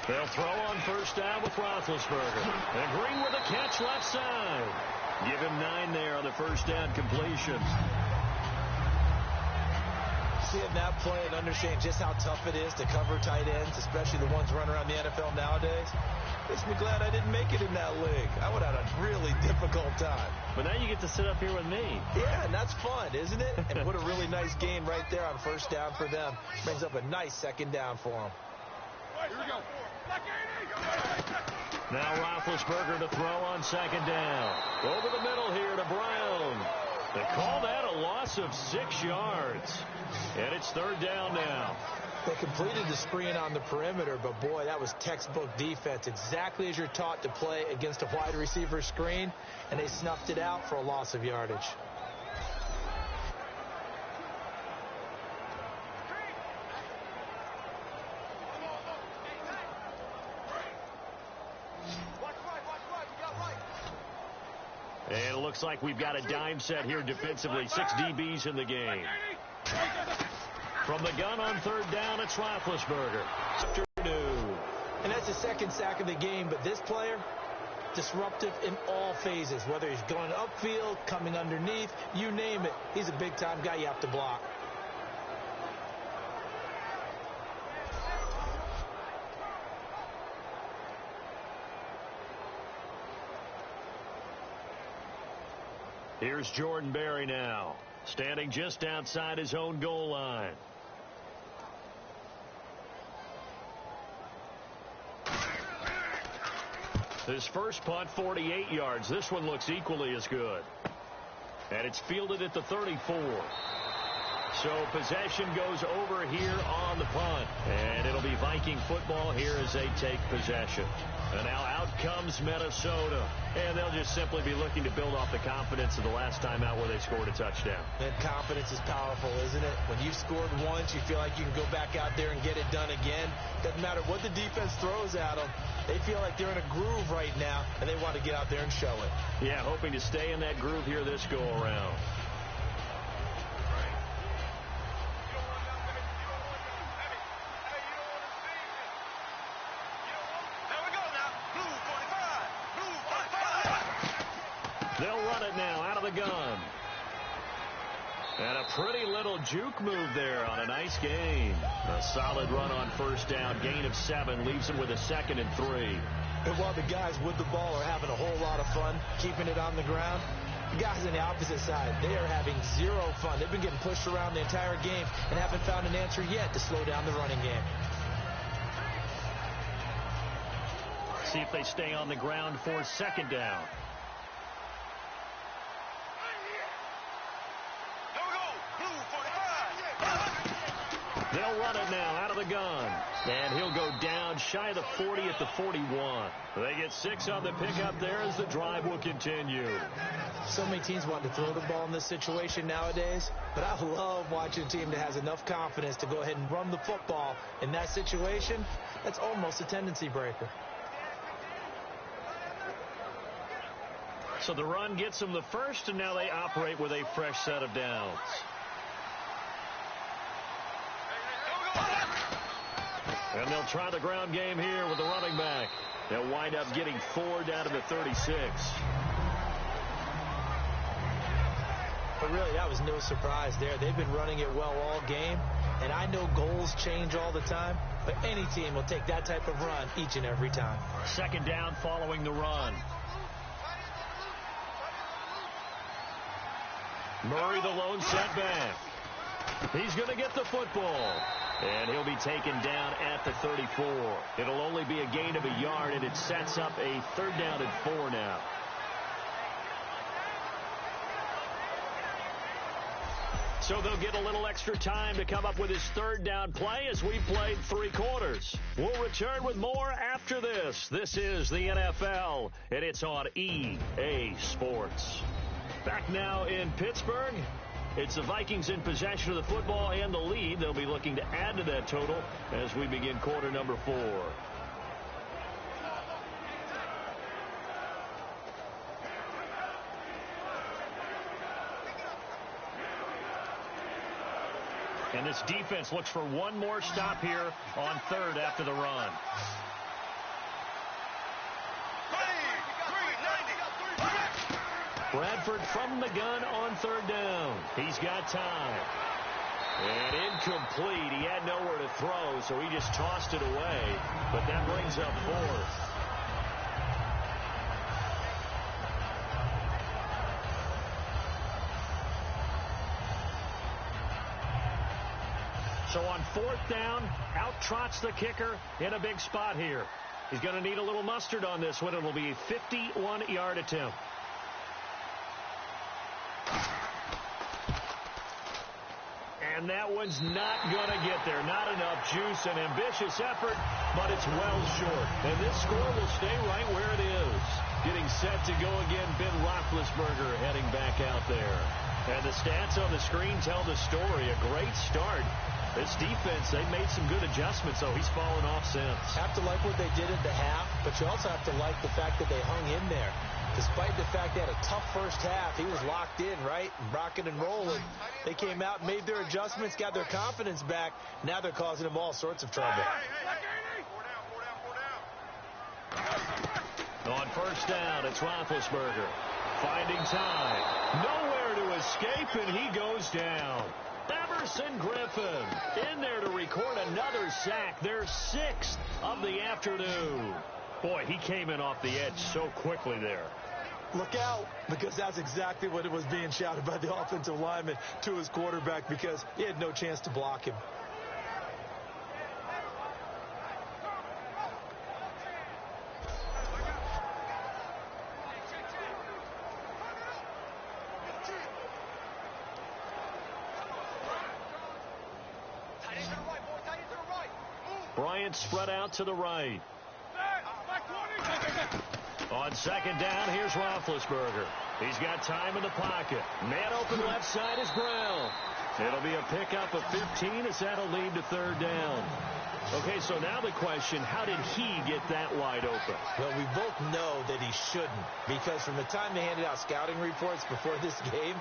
Speaker 1: They'll throw on first down with Roethlisberger. And Green with a catch left side. Give him 9 there on the first down completion.
Speaker 2: seeing that play and understanding just how tough it is to cover tight ends, especially the ones running around the NFL nowadays, makes me glad I didn't make it in that league. I would have had a really difficult time.
Speaker 1: But now you get to sit up here with me.
Speaker 2: Yeah, and that's fun, isn't it? And what a really nice gain right there on first down for them. Brings up a nice second down for them.
Speaker 3: Here we go.
Speaker 1: Now Roethlisberger to throw on second down. Over the middle here to Brown. They call that a loss of 6 yards. And it's third down now.
Speaker 2: They completed the screen on the perimeter, but boy, that was textbook defense. Exactly as you're taught to play against a wide receiver screen, and they snuffed it out for a loss of yardage.
Speaker 1: And it looks like we've got a dime set here defensively. 6 DBs in the game. From the gun on third down, it's Roethlisberger. Afternoon.
Speaker 2: And that's the second sack of the game, but this player, disruptive in all phases. Whether he's going upfield, coming underneath, you name it. He's a big-time guy you have to block.
Speaker 1: Here's Jordan Berry now, standing just outside his own goal line. His first punt, 48 yards. This one looks equally as good. And it's fielded at the 34. So possession goes over here on the punt. And it'll be Viking football here as they take possession. And now out comes Minnesota. And they'll just simply be looking to build off the confidence of the last time out where they scored a touchdown.
Speaker 2: And confidence is powerful, isn't it? When you've scored once, you feel like you can go back out there and get it done again. Doesn't matter what the defense throws at them. They feel like they're in a groove right now, and they want to get out there and show it.
Speaker 1: Yeah, hoping to stay in that groove here this go-around. They'll run it now out of the gun. And a pretty little juke move there on a nice gain. A solid run on first down. Gain of 7 leaves him with a 2nd and 3.
Speaker 2: And while the guys with the ball are having a whole lot of fun keeping it on the ground, the guys on the opposite side, they are having zero fun. They've been getting pushed around the entire game and haven't found an answer yet to slow down the running game.
Speaker 1: See if they stay on the ground for second down. They'll run it now out of the gun. And he'll go down shy of the 40 at the 41. They get 6 on the pickup there as the drive will continue.
Speaker 2: So many teams want to throw the ball in this situation nowadays, but I love watching a team that has enough confidence to go ahead and run the football in that situation. That's almost a tendency breaker.
Speaker 1: So the run gets them the first, and now they operate with a fresh set of downs. And they'll try the ground game here with the running back. They'll wind up getting 4 down to the 36.
Speaker 2: But really, that was no surprise there. They've been running it well all game. And I know goals change all the time, but any team will take that type of run each and every time.
Speaker 1: Second down following the run. Murray the lone setback. He's going to get the football. And he'll be taken down at the 34. It'll only be a gain of a yard, and it sets up a 3rd down and 4 now. So they'll get a little extra time to come up with his 3rd down play as we played 3 quarters. We'll return with more after this. This is the NFL, and it's on EA Sports. Back now in Pittsburgh. It's the Vikings in possession of the football and the lead. They'll be looking to add to that total as we begin quarter number 4. And this defense looks for one more stop here on 3rd after the run. Bradford from the gun on 3rd down. He's got time. And incomplete. He had nowhere to throw, so he just tossed it away. But that brings up fourth. So on fourth down, out trots the kicker in a big spot here. He's going to need a little mustard on this one. It'll be a 51-yard attempt. And that one's not going to get there. Not enough juice. An ambitious effort, but it's well short. And this score will stay right where it is. Getting set to go again, Ben Roethlisberger heading back out there. And the stats on the screen tell the story. A great start. This defense, they've made some good adjustments, so he's fallen off since.
Speaker 2: Have to like what they did at the half, but you also have to like the fact that they hung in there. Despite the fact they had a tough first half, he was locked in, right? Rocking and rolling. They came out and made their adjustments, got their confidence back. Now they're causing them all sorts of trouble.
Speaker 1: On first down, it's Roethlisberger. Finding time. Nowhere to escape, and he goes down. Emerson Griffin in there to record another sack. Their sixth of the afternoon. Boy, he came in off the edge so quickly there.
Speaker 2: Look out, because that's exactly what it was being shouted by the offensive lineman to his quarterback, because he had no chance to block him.
Speaker 1: Bryant spread out to the right. On second down, here's Roethlisberger. He's got time in the pocket. Man open left side is Brown. It'll be a pickup of 15 as that'll lead to third down. Okay, so now the question, how did he get that wide open?
Speaker 2: Well, we both know that he shouldn't, because from the time they handed out scouting reports before this game,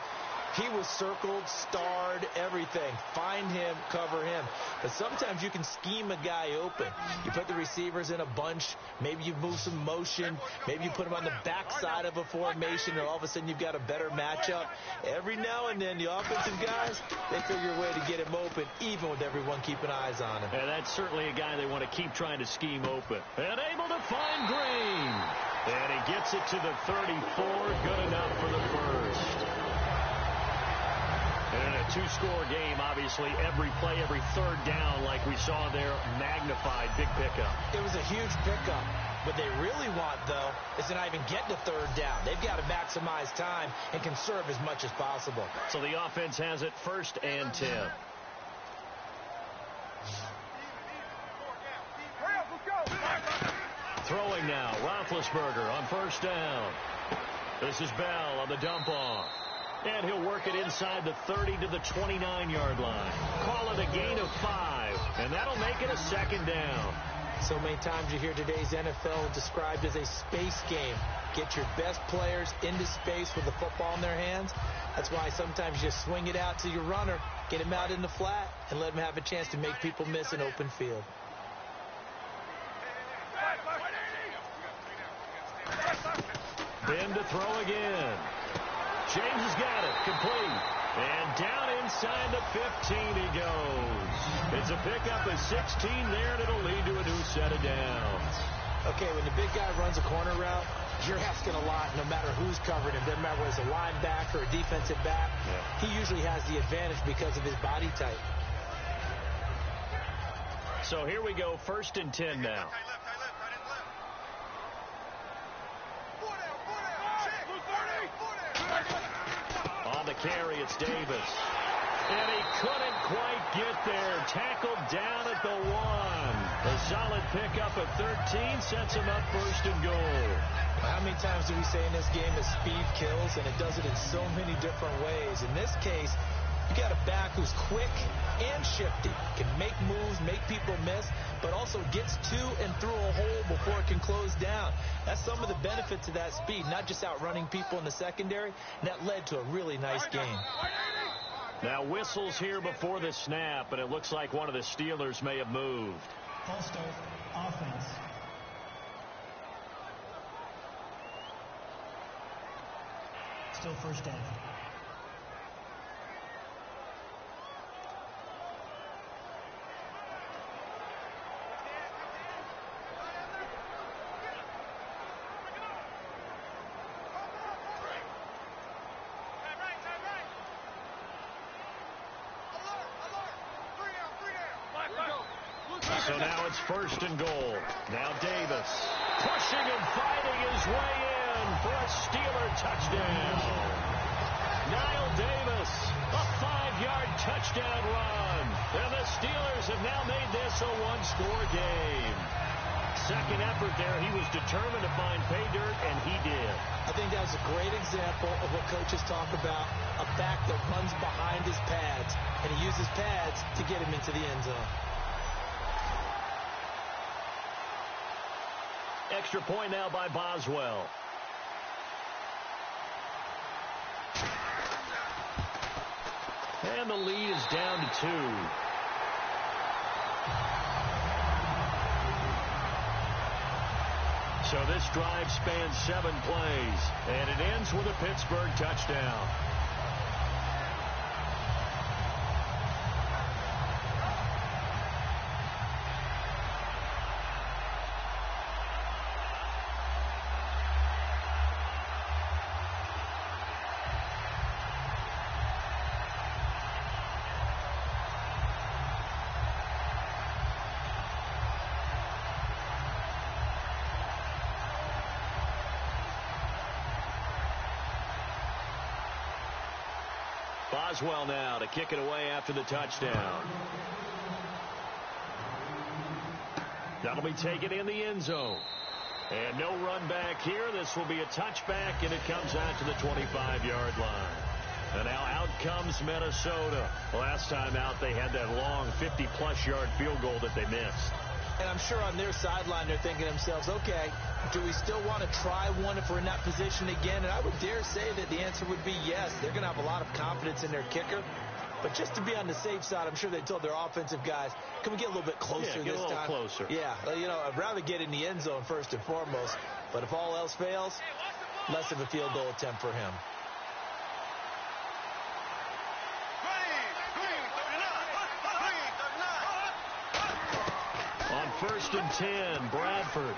Speaker 2: he was circled, starred, everything. Find him, cover him. But sometimes you can scheme a guy open. You put the receivers in a bunch. Maybe you move some motion. Maybe you put him on the backside of a formation, and all of a sudden you've got a better matchup. Every now and then, the offensive guys, they figure a way to get him open, even with everyone keeping eyes on him.
Speaker 1: And that's certainly a guy they want to keep trying to scheme open. And able to find Green. And he gets it to the 34. Good enough for the first. And in a two-score game, obviously, every play, every third down, like we saw there, magnified, big pickup.
Speaker 2: It was a huge pickup. What they really want, though, is to not even get to third down. They've got to maximize time and conserve as much as possible.
Speaker 1: So the offense has it 1st and 10. Throwing now, Roethlisberger on 1st down. This is Bell on the dump off. And he'll work it inside the 30 to the 29-yard line. Call it a gain of 5, and that'll make it a 2nd down.
Speaker 2: So many times you hear today's NFL described as a space game. Get your best players into space with the football in their hands. That's why sometimes you just swing it out to your runner, get him out in the flat, and let him have a chance to make people miss an open field.
Speaker 1: Ben to throw again. James has got it. Complete. And down inside the 15 he goes. It's a pickup of 16 there, and it'll lead to a new set of downs.
Speaker 2: Okay, when the big guy runs a corner route, you're asking a lot no matter who's covering him. Doesn't matter whether it's a linebacker or a defensive back. Yeah. He usually has the advantage because of his body type.
Speaker 1: So here we go, 1st and 10 now. On the carry, it's Davis. And he couldn't quite get there. Tackled down at the 1. A solid pickup of 13 sets him up 1st and goal.
Speaker 2: How many times do we say in this game that speed kills, and it does it in so many different ways? In this case, you got a back who's quick and shifty, can make moves, make people miss, but also gets to and through a hole before it can close down. That's some of the benefits of that speed, not just outrunning people in the secondary, and that led to a really nice game.
Speaker 1: Now whistles here before the snap, and it looks like one of the Steelers may have moved.
Speaker 4: False start, offense. Still 1st down.
Speaker 1: So now it's 1st and goal. Now Davis pushing and fighting his way in for a Steeler touchdown. Niall Davis, a 5-yard touchdown run. And the Steelers have now made this a one-score game. Second effort there, he was determined to find pay dirt, and he did.
Speaker 2: I think that was a great example of what coaches talk about, a back that runs behind his pads, and he uses pads to get him into the end zone.
Speaker 1: Extra point now by Boswell. And the lead is down to 2. So this drive spans 7 plays, and it ends with a Pittsburgh touchdown. Boswell now to kick it away after the touchdown. That'll be taken in the end zone. And no run back here. This will be a touchback, and it comes out to the 25-yard line. And now out comes Minnesota. Last time out, they had that long 50-plus yard field goal that they missed.
Speaker 2: And I'm sure on their sideline they're thinking to themselves, okay, do we still want to try one if we're in that position again? And I would dare say that the answer would be yes. They're going to have a lot of confidence in their kicker. But just to be on the safe side, I'm sure they told their offensive guys, can we get a little bit closer this time?
Speaker 1: Yeah, get a little closer.
Speaker 2: Yeah, you know, I'd rather get in the end zone first and foremost. But if all else fails, less of a field goal attempt for him.
Speaker 1: On 1st and 10, Bradford.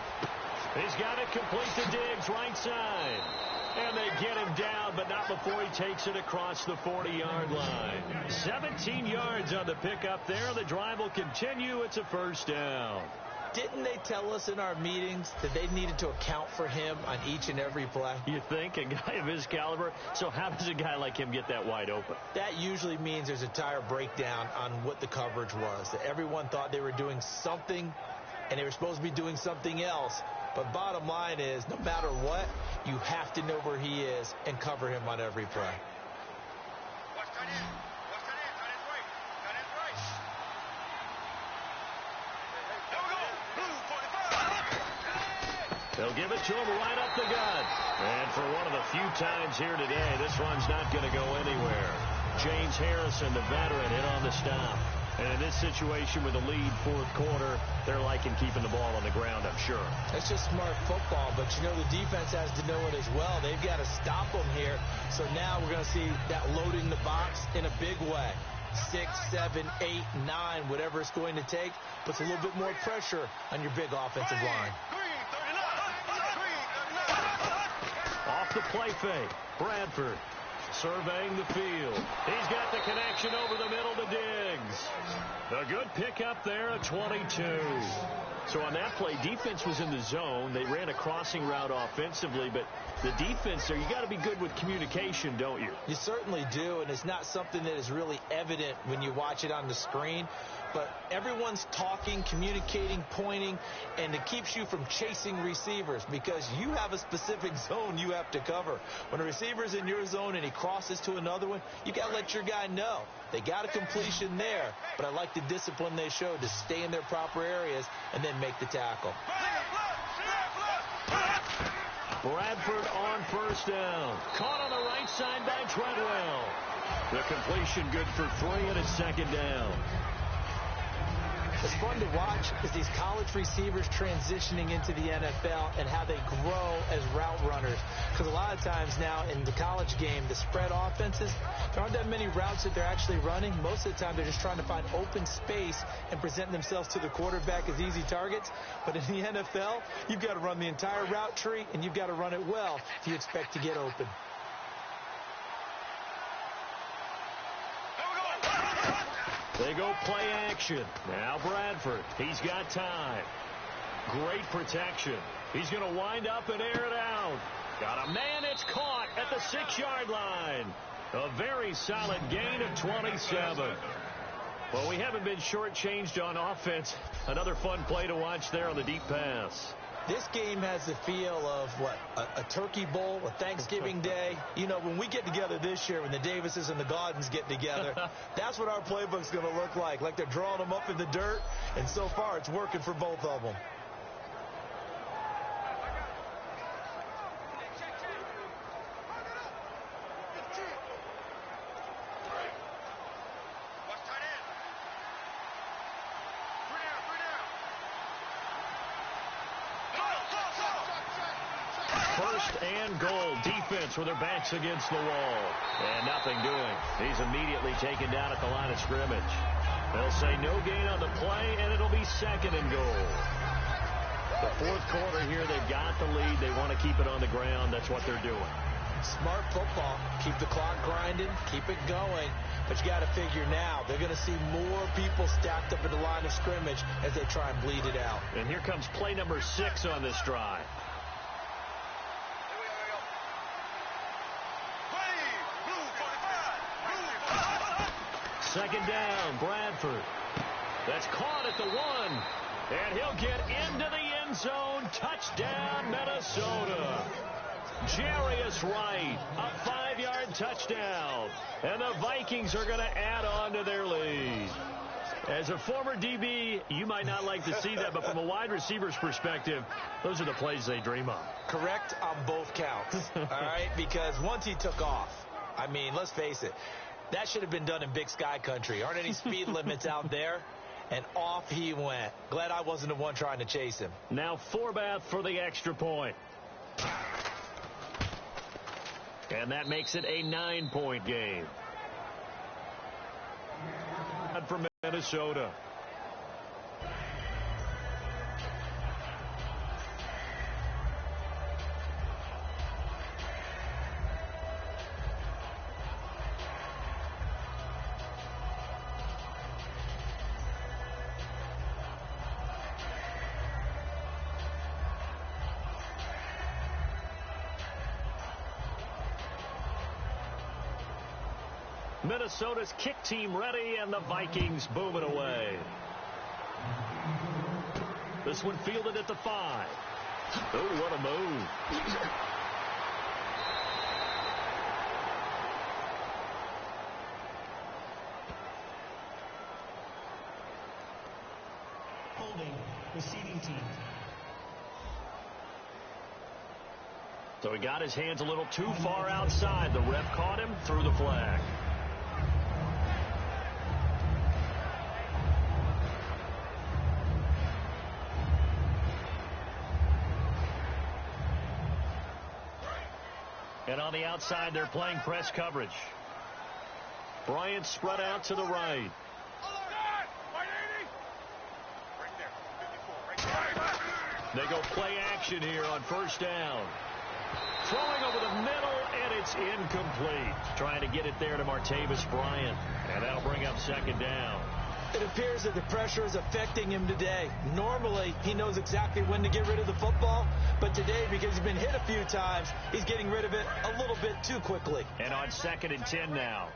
Speaker 1: He's got it complete to Diggs, right side. And they get him down, but not before he takes it across the 40-yard line. 17 yards on the pickup there. The drive will continue. It's a 1st down.
Speaker 2: Didn't they tell us in our meetings that they needed to account for him on each and every play?
Speaker 1: You think? A guy of his caliber? So how does a guy like him get that wide open?
Speaker 2: That usually means there's a tire breakdown on what the coverage was. That everyone thought they were doing something, and they were supposed to be doing something else. But bottom line is, no matter what, you have to know where he is and cover him on every play.
Speaker 1: They'll give it to him right up the gut. And for one of the few times here today, this one's not going to go anywhere. James Harrison, the veteran, hit on the stop. And in this situation with the lead 4th quarter, they're liking keeping the ball on the ground, I'm sure.
Speaker 2: That's just smart football, but you know the defense has to know it as well. They've got to stop them here. So now we're going to see that loading the box in a big way. 6, 7, 8, 9, whatever it's going to take, puts a little bit more pressure on your big offensive line.
Speaker 1: Off the play fake, Bradford surveying the field. He's got the connection over the middle to Diggs. A good pickup there at 22. So on that play, defense was in the zone. They ran a crossing route offensively, but the defense there, you got to be good with communication, don't you?
Speaker 2: You certainly do, and it's not something that is really evident when you watch it on the screen. But everyone's talking, communicating, pointing, and it keeps you from chasing receivers because you have a specific zone you have to cover. When a receiver's in your zone and he crosses to another one, you got to let your guy know. They got a completion there, but I like the discipline they showed to stay in their proper areas and then make the tackle.
Speaker 1: Bradford on 1st down. Caught on the right side by Treadwell. The completion good for 3, and it's 2nd down.
Speaker 2: It's fun to watch is these college receivers transitioning into the NFL and how they grow as route runners. Because a lot of times now in the college game, the spread offenses, there aren't that many routes that they're actually running. Most of the time, they're just trying to find open space and present themselves to the quarterback as easy targets. But in the NFL, you've got to run the entire route tree, and you've got to run it well if you expect to get open.
Speaker 1: They go play action. Now Bradford. He's got time. Great protection. He's going to wind up and air it out. Got a man. It's caught at the 6-yard line. A very solid gain of 27. Well, we haven't been shortchanged on offense. Another fun play to watch there on the deep pass.
Speaker 2: This game has the feel of, what, a turkey bowl, a Thanksgiving day. You know, when we get together this year, when the Davises and the Gaudens get together, that's what our playbook's going to look like they're drawing them up in the dirt, and so far it's working for both of them.
Speaker 1: And goal. Defense with their backs against the wall. And nothing doing. He's immediately taken down at the line of scrimmage. They'll say no gain on the play, and it'll be 2nd and goal. The 4th quarter here, they've got the lead. They want to keep it on the ground. That's what they're doing.
Speaker 2: Smart football. Keep the clock grinding. Keep it going. But you got to figure now, they're going to see more people stacked up at the line of scrimmage as they try and bleed it out.
Speaker 1: And here comes play number 6 on this drive. 2nd down, Bradford. That's caught at the 1. And he'll get into the end zone. Touchdown, Minnesota. Jarius Wright, a 5-yard touchdown. And the Vikings are going to add on to their lead. As a former DB, you might not like to see that, but from a wide receiver's perspective, those are the plays they dream of.
Speaker 2: Correct on both counts, all right? Because once he took off, I mean, let's face it, that should have been done in Big Sky country. Aren't any speed limits out there? And off he went. Glad I wasn't the one trying to chase him.
Speaker 1: Now Forbath for the extra point. And that makes it a 9-point game. From Minnesota. Minnesota's kick team ready, and the Vikings booming away. This one fielded at the 5. Oh, what a move.
Speaker 4: Holding, receiving team.
Speaker 1: So he got his hands a little too far outside. The ref caught him, threw the flag. And on the outside, they're playing press coverage. Bryant spread out to the right. They go play action here on 1st down. Throwing over the middle, and it's incomplete. Trying to get it there to Martavis Bryant. And that'll bring up 2nd down.
Speaker 2: It appears that the pressure is affecting him today. Normally, he knows exactly when to get rid of the football. But today, because he's been hit a few times, he's getting rid of it a little bit too quickly.
Speaker 1: And on 2nd and 10 now.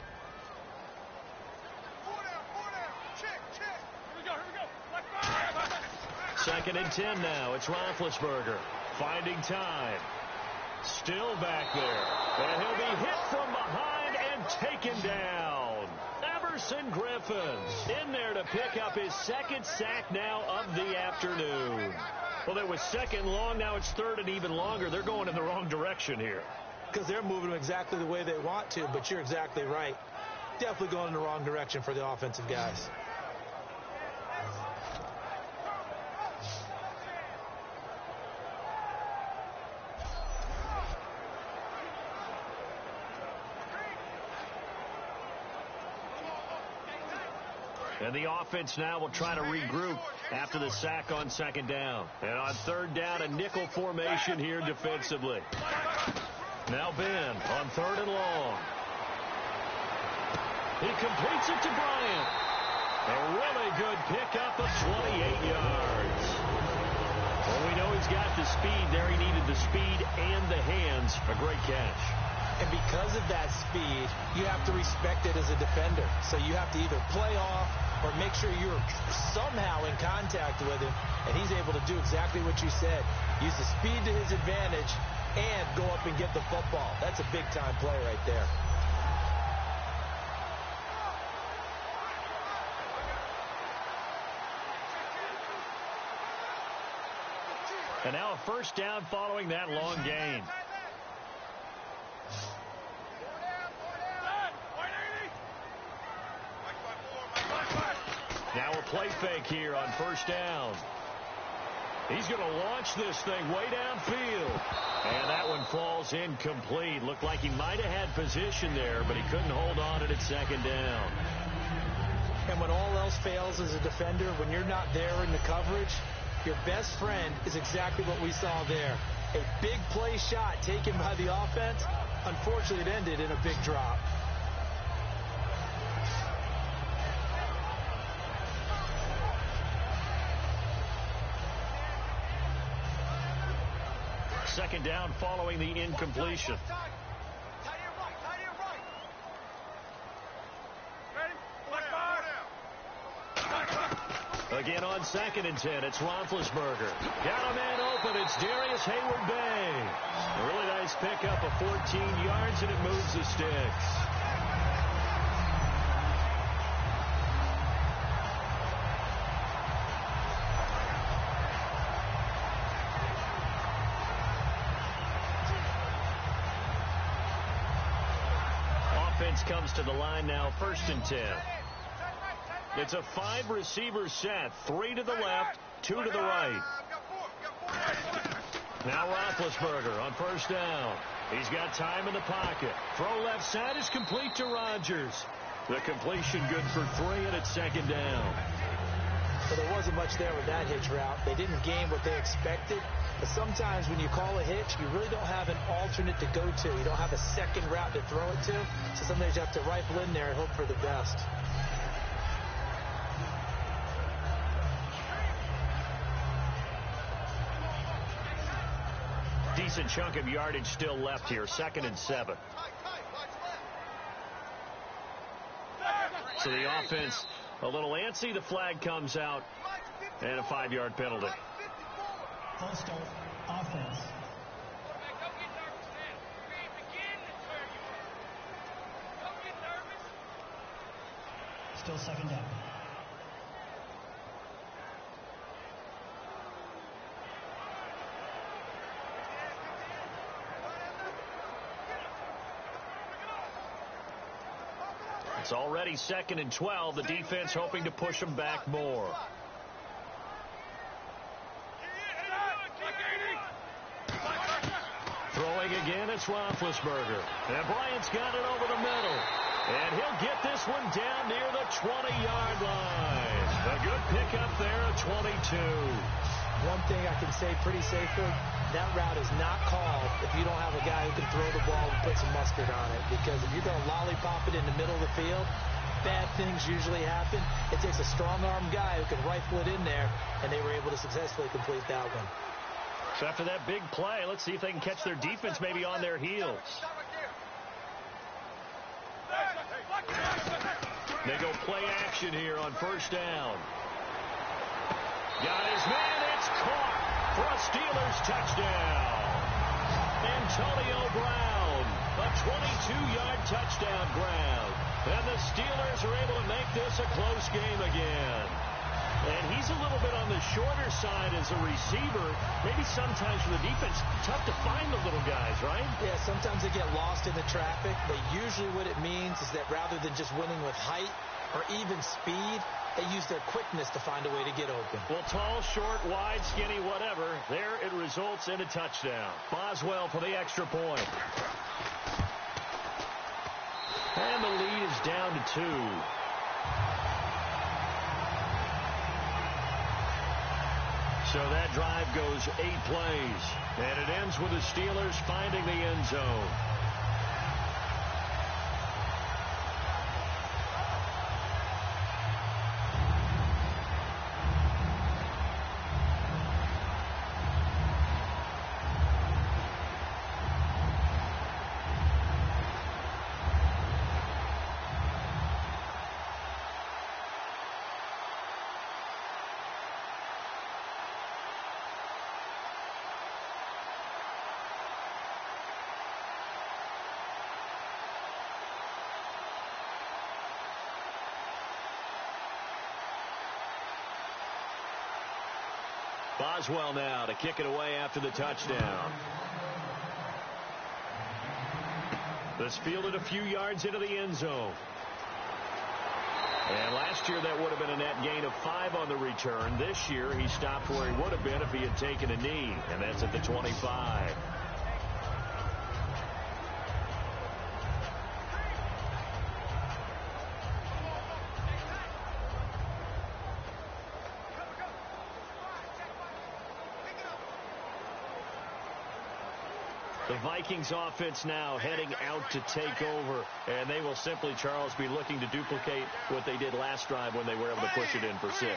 Speaker 1: 2nd and 10 now. It's Roethlisberger finding time. Still back there. And he'll be hit from behind and taken down. Everson Griffin in there to pick up his 2nd sack now of the afternoon. Well, there was 2nd long. Now it's 3rd and even longer. They're going in the wrong direction here.
Speaker 2: Because they're moving exactly the way they want to, but you're exactly right. Definitely going in the wrong direction for the offensive guys.
Speaker 1: And the offense now will try to regroup after the sack on 2nd down. And on 3rd down, a nickel formation here defensively. Now Ben on 3rd and long. He completes it to Bryant. A really good pickup of 28 yards. Well, we know he's got the speed there. He needed the speed and the hands. A great catch.
Speaker 2: And because of that speed, you have to respect it as a defender. So you have to either play off or make sure you're somehow in contact with him, and he's able to do exactly what you said. Use the speed to his advantage and go up and get the football. That's a big-time play right there.
Speaker 1: And now a first down following that long gain. Now a play fake here on first down. He's going to launch this thing way downfield. And that one falls incomplete. Looked like he might have had position there, but he couldn't hold on at second down.
Speaker 2: And when all else fails as a defender, when you're not there in the coverage, your best friend is exactly what we saw there. A big play shot taken by the offense. Unfortunately, it ended in a big drop.
Speaker 1: Second down following the incompletion. Again on 2nd and 10, it's Roethlisberger. Got a man open, it's Darius Hayward-Bay. A really nice pickup of 14 yards, and it moves the sticks. Offense comes to the line now, 1st and 10. It's a 5-receiver set. 3 to the left, 2 to the right. Now Roethlisberger on first down. He's got time in the pocket. Throw left side is complete to Rodgers. The completion good for 3, and it's 2nd down.
Speaker 2: Well, there wasn't much there with that hitch route. They didn't gain what they expected. But sometimes when you call a hitch, you really don't have an alternate to go to. You don't have a second route to throw it to. So sometimes you have to rifle in there and hope for the best.
Speaker 1: Decent chunk of yardage still left here. 2nd and 7. So the offense a little antsy. The flag comes out, and a 5-yard penalty.
Speaker 4: False start, offense. Still 2nd down.
Speaker 1: It's already 2nd and 12. The defense hoping to push them back more. Throwing again, it's Roethlisberger. And Bryant's got it over the middle. And he'll get this one down near the 20-yard line. A good pickup there at 22.
Speaker 2: One thing I can say pretty safely, that route is not called if you don't have a guy who can throw the ball and put some mustard on it. Because if you're going to lollipop it in the middle of the field, bad things usually happen. It takes a strong-arm guy who can rifle it in there, and they were able to successfully complete that one.
Speaker 1: So after that big play, let's see if they can catch their defense maybe on their heels. They go play action here on first down. Got his man, it's caught for a Steelers touchdown. Antonio Brown, a 22-yard touchdown grab. And the Steelers are able to make this a close game again. And he's a little bit on the shorter side as a receiver. Maybe sometimes for the defense, tough to find the little guys, right?
Speaker 2: Yeah, sometimes they get lost in the traffic, but usually what it means is that rather than just winning with height or even speed, they use their quickness to find a way to get open.
Speaker 1: Well, tall, short, wide, skinny, whatever. There it results in a touchdown. Boswell for the extra point. And the lead is down to 2. So that drive goes 8 plays. And it ends with the Steelers finding the end zone. Boswell now to kick it away after the touchdown. This fielded a few yards into the end zone. And last year that would have been a net gain of 5 on the return. This year he stopped where he would have been if he had taken a knee, and that's at the 25. The Vikings offense now heading out to take over, and they will simply, Charles, be looking to duplicate what they did last drive when they were able to push it in for 6.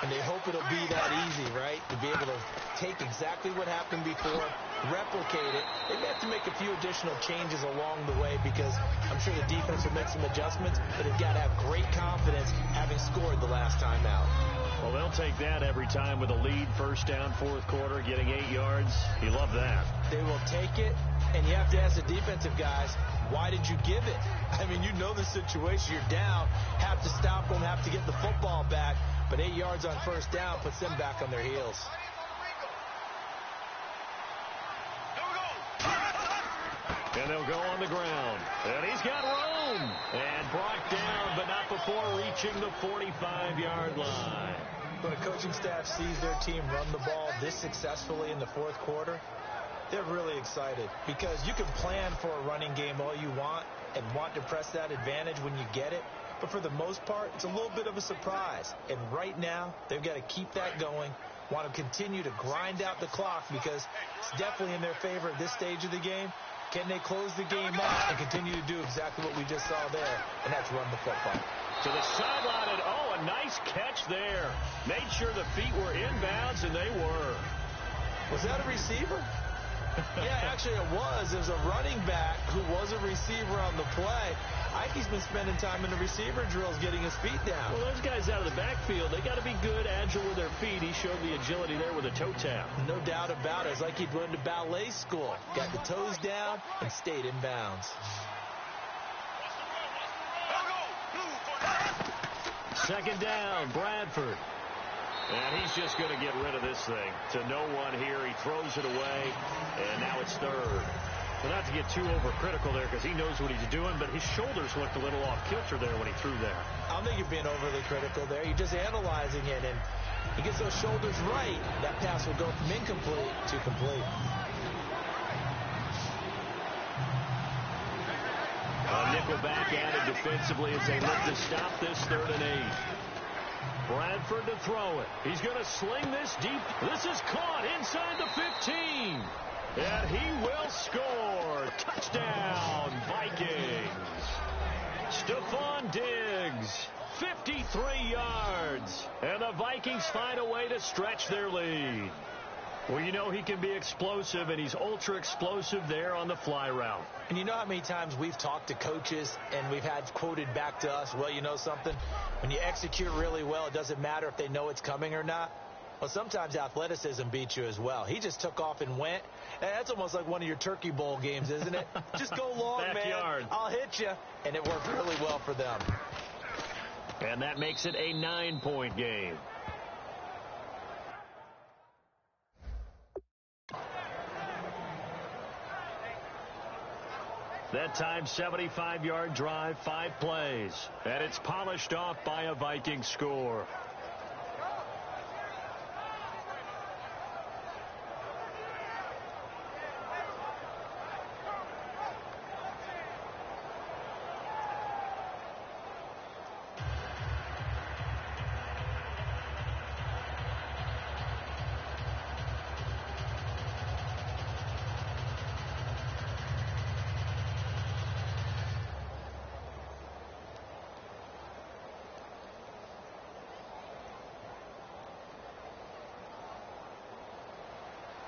Speaker 2: And they hope it'll be that easy, right? To be able to take exactly what happened before, replicate it. They may have to make a few additional changes along the way because I'm sure the defense will make some adjustments, but they've got to have great confidence having scored the last time out.
Speaker 1: Well, they'll take that every time with a lead, first down, fourth quarter, getting 8 yards. You love that.
Speaker 2: They will take it, and you have to ask the defensive guys, why did you give it? I mean, you know the situation. You're down, have to stop them, have to get the football back, but 8 yards on first down puts them back on their heels.
Speaker 1: And they'll go on the ground. And he's got room. And brought down, but not before reaching the 45-yard line.
Speaker 2: When a coaching staff sees their team run the ball this successfully in the fourth quarter, they're really excited because you can plan for a running game all you want and want to press that advantage when you get it. But for the most part, it's a little bit of a surprise. And right now, they've got to keep that going, want to continue to grind out the clock because it's definitely in their favor at this stage of the game. Can they close the game out and continue to do exactly what we just saw there, and that's run the football?
Speaker 1: To the sideline, and oh, a nice catch there. Made sure the feet were inbounds, and they were.
Speaker 2: Was that a receiver? Yeah, actually it was. It was a running back who was a receiver on the play. Ikey's been spending time in the receiver drills getting his feet down.
Speaker 1: Well, those guys out of the backfield, they got to be good, agile with their feet. He showed the agility there with a toe tap.
Speaker 2: No doubt about it. It's like he'd went to ballet school. Got the toes down and stayed in bounds.
Speaker 1: Second down, Bradford. And he's just going to get rid of this thing to no one here. He throws it away, and now it's third. Well, not to get too overcritical there because he knows what he's doing, but his shoulders looked a little off kilter there when he threw that.
Speaker 2: I don't think you're being overly critical there. You're just analyzing it, and he gets those shoulders right. That pass will go from incomplete to complete.
Speaker 1: Nickelback added defensively as they look to stop this 3rd and 8. Bradford to throw it. He's going to sling this deep. This is caught inside the 15. And he will score. Touchdown, Vikings. Stephon Diggs, 53 yards. And the Vikings find a way to stretch their lead. Well, you know he can be explosive, and he's ultra-explosive there on the fly route.
Speaker 2: And you know how many times we've talked to coaches and we've had quoted back to us, well, you know something? When you execute really well, it doesn't matter if they know it's coming or not. Well, sometimes athleticism beats you as well. He just took off and went. And that's almost like one of your Turkey Bowl games, isn't it? Just go long,
Speaker 1: Backyard.
Speaker 2: man. I'll hit you. And it worked really well for them.
Speaker 1: And that makes it a 9-point game. That time, 75-yard drive, 5 plays. And it's polished off by a Viking score.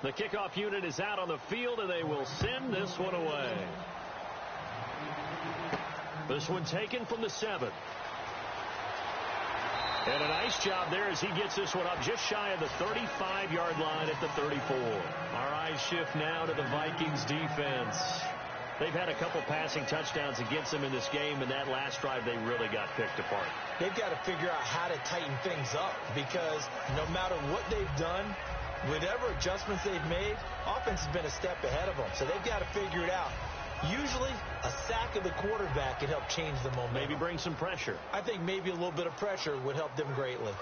Speaker 1: The kickoff unit is out on the field, and they will send this one away. This one taken from the 7. And a nice job there as he gets this one up just shy of the 35-yard line at the 34. Our eyes shift now to the Vikings defense. They've had a couple passing touchdowns against them in this game, and that last drive they really got picked apart.
Speaker 2: They've got to figure out how to tighten things up because no matter what they've done, Whatever adjustments they've made, offense has been a step ahead of them, so they've got to figure it out. Usually, a sack of the quarterback can help change the momentum.
Speaker 1: Maybe bring some pressure.
Speaker 2: I think maybe a little bit of pressure would help them greatly.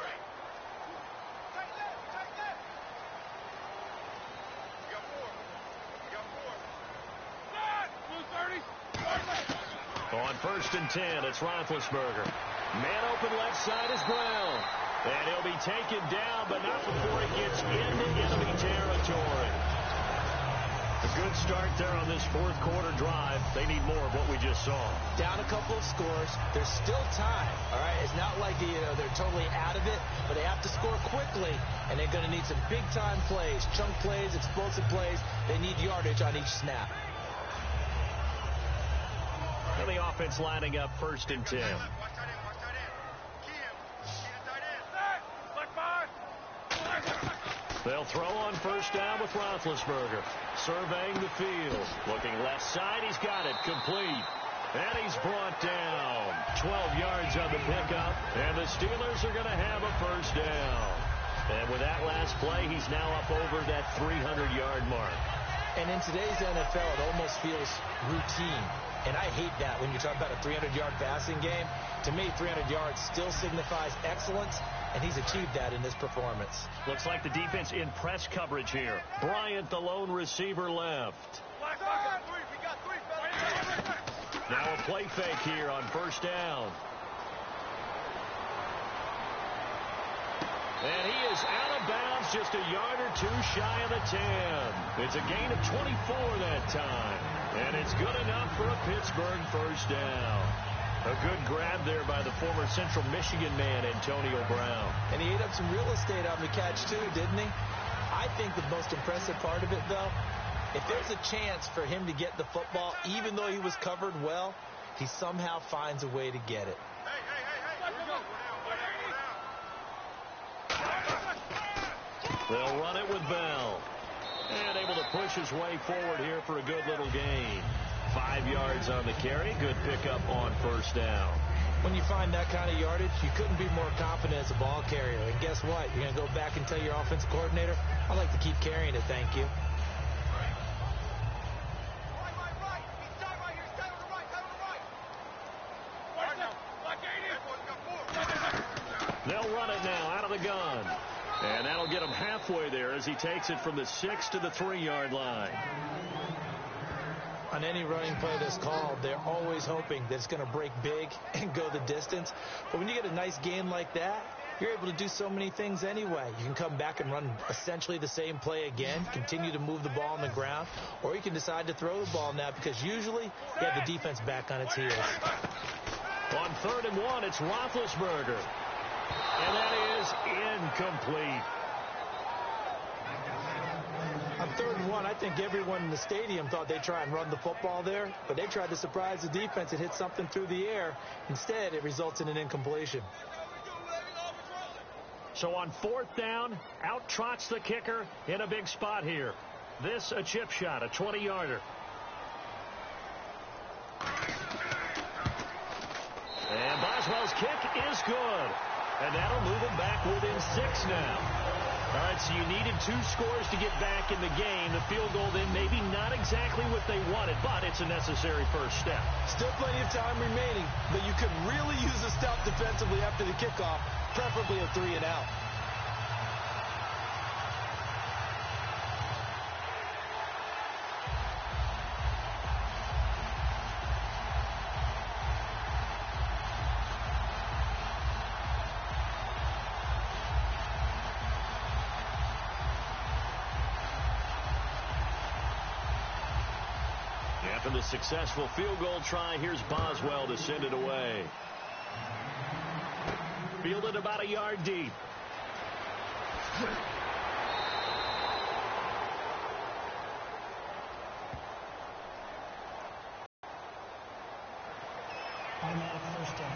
Speaker 1: On 1st and 10, it's Roethlisberger. Man open left side is Brown. And he'll be taken down, but not before he gets into enemy territory. A good start there on this fourth quarter drive. They need more of what we just saw.
Speaker 2: Down a couple of scores. There's still time, all right? It's not like they're totally out of it, but they have to score quickly, and they're going to need some big-time plays, chunk plays, explosive plays. They need yardage on each snap.
Speaker 1: And the offense lining up 1st and 10. They'll throw on 1st down with Roethlisberger. Surveying the field. Looking left side. He's got it. Complete. And he's brought down. 12 yards on the pickup. And the Steelers are going to have a 1st down. And with that last play, he's now up over that 300-yard mark.
Speaker 2: And in today's NFL, it almost feels routine. And I hate that when you talk about a 300-yard passing game. To me, 300 yards still signifies excellence, and he's achieved that in this performance.
Speaker 1: Looks like the defense in press coverage here. Bryant, the lone receiver, left. Now a play fake here on 1st down. And he is out of bounds, just a yard or two shy of the 10. It's a gain of 24 that time. And it's good enough for a Pittsburgh 1st down. A good grab there by the former Central Michigan man, Antonio Brown.
Speaker 2: And he ate up some real estate on the catch, too, didn't he? I think the most impressive part of it, though, if there's a chance for him to get the football, even though he was covered well, he somehow finds a way to get it.
Speaker 1: They'll run it with Bell. And able to push his way forward here for a good little gain. 5 yards on the carry. Good pickup on 1st down.
Speaker 2: When you find that kind of yardage, you couldn't be more confident as a ball carrier. And guess what? You're going to go back and tell your offensive coordinator, I'd like to keep carrying it, thank you.
Speaker 1: They'll run it now out of the gun. And that'll get him halfway there as he takes it from the 6 to the 3-yard line.
Speaker 2: On any running play that's called, they're always hoping that it's going to break big and go the distance. But when you get a nice gain like that, you're able to do so many things anyway. You can come back and run essentially the same play again, continue to move the ball on the ground, or you can decide to throw the ball now because usually you have the defense back on its heels.
Speaker 1: On 3rd and 1, it's Roethlisberger. And that is incomplete.
Speaker 2: On 3rd and 1, I think everyone in the stadium thought they'd try and run the football there, but they tried to surprise the defense and hit something through the air. Instead, it results in an incompletion.
Speaker 1: So on 4th down, out trots the kicker in a big spot here. This a chip shot, a 20-yarder. And Boswell's kick is good. And that'll move them back within 6 now. All right, so you needed 2 scores to get back in the game. The field goal then maybe not exactly what they wanted, but it's a necessary 1st step.
Speaker 2: Still plenty of time remaining, but you could really use a stop defensively after the kickoff, preferably a 3 and out.
Speaker 1: After the successful field goal try, here's Boswell to send it away. Fielded about a yard deep.
Speaker 4: Automatic 1st down.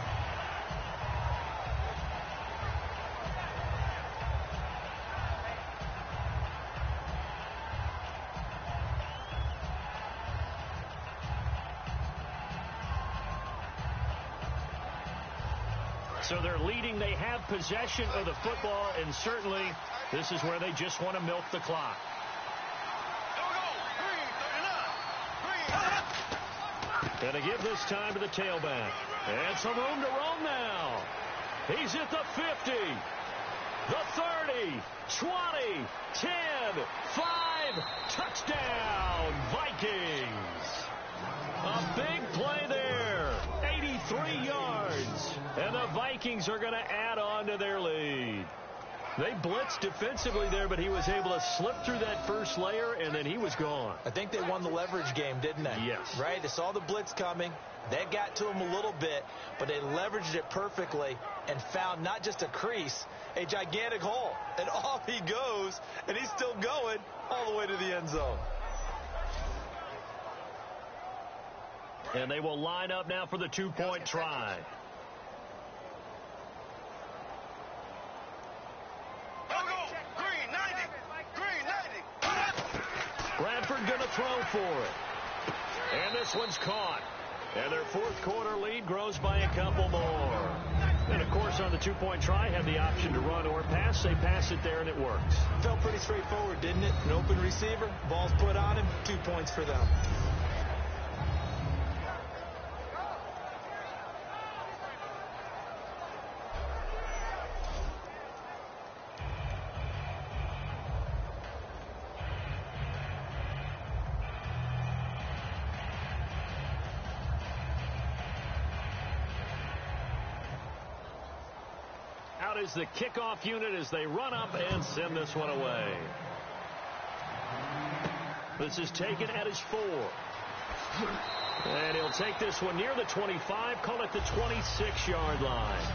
Speaker 1: So they're leading. They have possession of the football, and certainly this is where they just want to milk the clock. And they give this time to the tailback. And some room to roam now. He's at the 50, the 30, 20, 10, 5, touchdown, Vikings. A big play there, 83 yards. And the Vikings are going to add on to their lead. They blitzed defensively there, but he was able to slip through that first layer, and then he was gone.
Speaker 2: I think they won the leverage game, didn't they?
Speaker 1: Yes.
Speaker 2: Right? They saw the blitz coming. That got to him a little bit, but they leveraged it perfectly and found not just a crease, a gigantic hole. And off he goes, and he's still going all the way to the end zone.
Speaker 1: And they will line up now for the two-point try. Bradford going to throw for it. And this one's caught. And their fourth quarter lead grows by a couple more. And, of course, on the two-point try, had the option to run or pass. They pass it there, and it works.
Speaker 2: Felt pretty straightforward, didn't it? An open receiver, ball's put on him, 2 points for them.
Speaker 1: Out is the kickoff unit as they run up and send this one away. This is taken at his 4. And he'll take this one near the 25, call it the 26-yard line.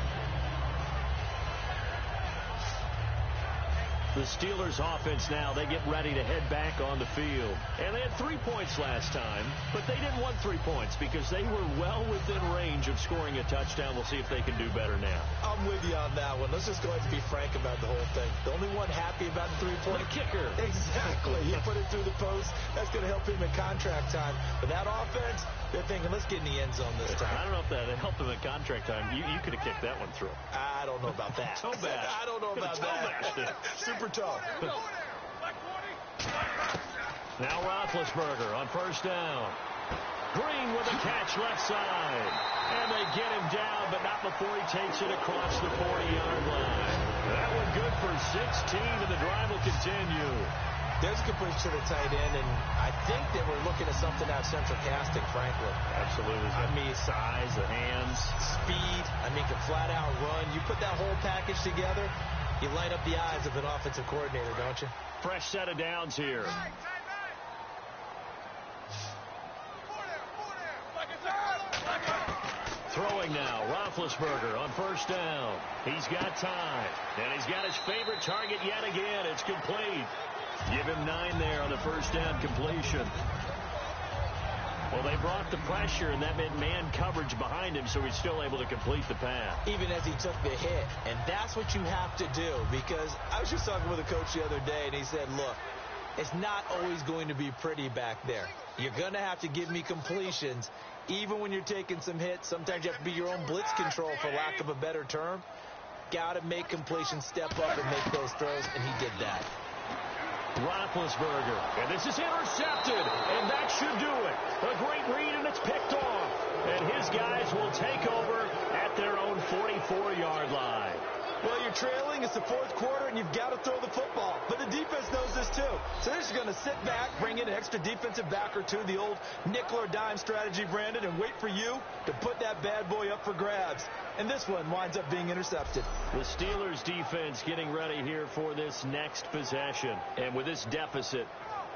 Speaker 1: The Steelers offense now, they get ready to head back on the field. And they had 3 points last time, but they didn't want 3 points because they were well within range of scoring a touchdown. We'll see if they can do better now.
Speaker 2: I'm with you on that one. Let's just go ahead and be frank about the whole thing. The only one happy about the 3-point
Speaker 1: kicker.
Speaker 2: Exactly. He put it through the post. That's going to help him in contract time. But that offense, they're thinking, let's get in the end zone this time.
Speaker 1: I don't know if that helped him in contract time. You could have kicked that one through.
Speaker 2: I don't know about that.
Speaker 1: Toe bash.
Speaker 2: I don't know about that. Super toe.
Speaker 1: Now Roethlisberger on first down. Green with a catch left side. And they get him down, but not before he takes it across the 40-yard line. That one good for 16, and the drive will continue.
Speaker 2: There's a completion to the tight end, and I think that we're looking at something out of central casting, frankly.
Speaker 1: Absolutely.
Speaker 2: I mean,
Speaker 1: size, the hands.
Speaker 2: Speed. I mean, can flat out run. You put that whole package together, you light up the eyes of an offensive coordinator, don't you?
Speaker 1: Fresh set of downs here. Throwing now, Roethlisberger on first down. He's got time, and he's got his favorite target yet again. It's complete. Give him 9 there on the first down completion. Well, they brought the pressure, and that meant man coverage behind him, so he's still able to complete the pass.
Speaker 2: Even as he took the hit. And that's what you have to do, because I was just talking with a coach the other day, and he said, look, it's not always going to be pretty back there. You're going to have to give me completions, even when you're taking some hits. Sometimes you have to be your own blitz control, for lack of a better term. Got to make completions, step up and make those throws, and he did that.
Speaker 1: Roethlisberger, and this is intercepted, and that should do it. A great read, and it's picked off. And his guys will take over at their own 44-yard line.
Speaker 2: Well, you're trailing. It's the fourth quarter, and you've got to throw the football. But the defense knows this, too. So they're just going to sit back, bring in an extra defensive back or two, the old nickel or dime strategy, Brandon, and wait for you to put that bad boy up for grabs. And this one winds up being intercepted.
Speaker 1: The Steelers defense getting ready here for this next possession. And with this deficit,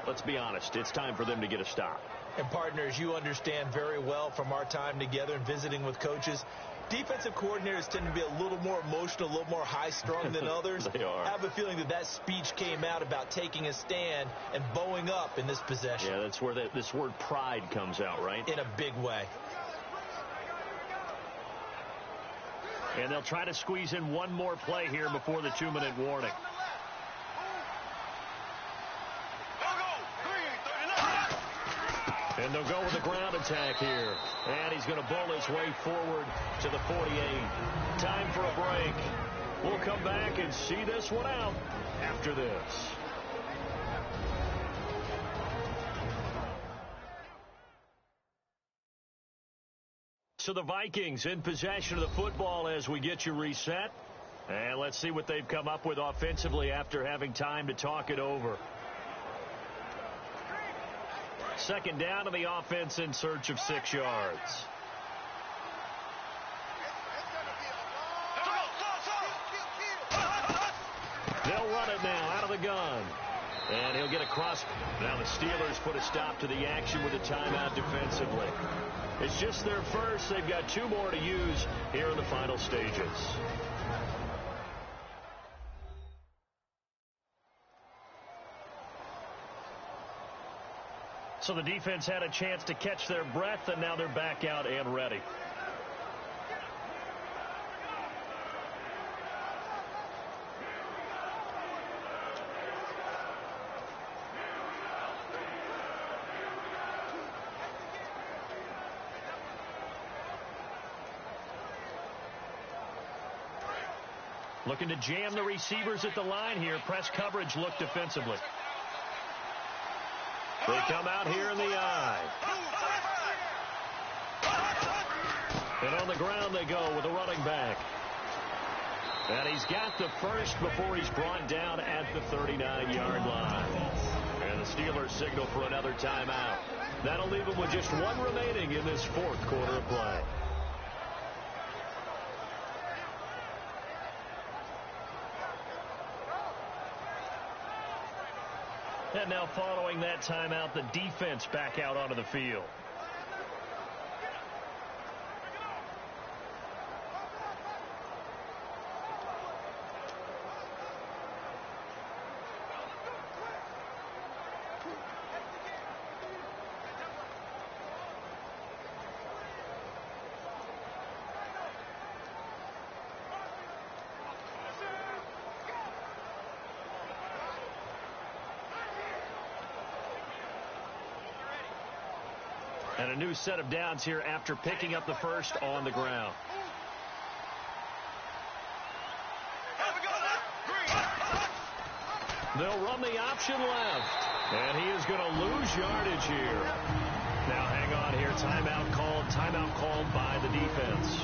Speaker 1: let's be honest, it's time for them to get a stop.
Speaker 2: And partners, you understand very well from our time together and visiting with coaches, defensive coordinators tend to be a little more emotional, a little more high-strung than others.
Speaker 1: They are.
Speaker 2: I have a feeling that speech came out about taking a stand and bowing up in this possession.
Speaker 1: Yeah, that's where this word pride comes out, right?
Speaker 2: In a big way.
Speaker 1: And they'll try to squeeze in one more play here before the 2-minute warning. And And they'll go with the ground attack here. And he's going to bull his way forward to the 48. Time for a break. We'll come back and see this one out after this. So the Vikings in possession of the football as we get you reset. And let's see what they've come up with offensively after having time to talk it over. Second down to the offense in search of 6 yards. They'll run it now out of the gun. And he'll get across. Now the Steelers put a stop to the action with a timeout defensively. It's just their first. They've got 2 more to use here in the final stages. So the defense had a chance to catch their breath, and now they're back out and ready. Looking to jam the receivers at the line here. Press coverage look defensively. They come out here in the eye. And on the ground they go with a running back. And he's got the first before he's brought down at the 39-yard line. And the Steelers signal for another timeout. That'll leave them with just 1 remaining in this 4th quarter of play. And now following that timeout, the defense back out onto the field. And a new set of downs here after picking up the first on the ground. They'll run the option left. And he is going to lose yardage here. Now hang on here. Timeout called by the defense.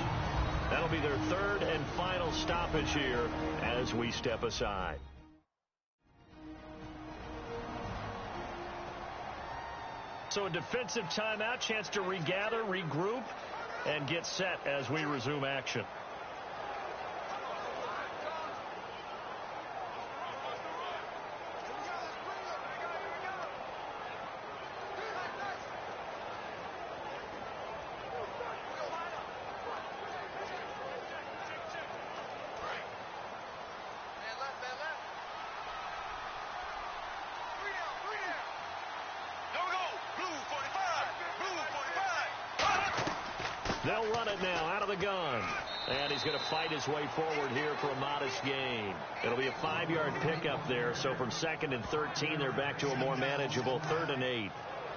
Speaker 1: That'll be their 3rd and final stoppage here as we step aside. So a defensive timeout, chance to regather, regroup, and get set as we resume action. They'll run it now out of the gun. And he's going to fight his way forward here for a modest gain. It'll be a 5-yard pickup there. So from 2nd and 13, they're back to a more manageable 3rd and 8.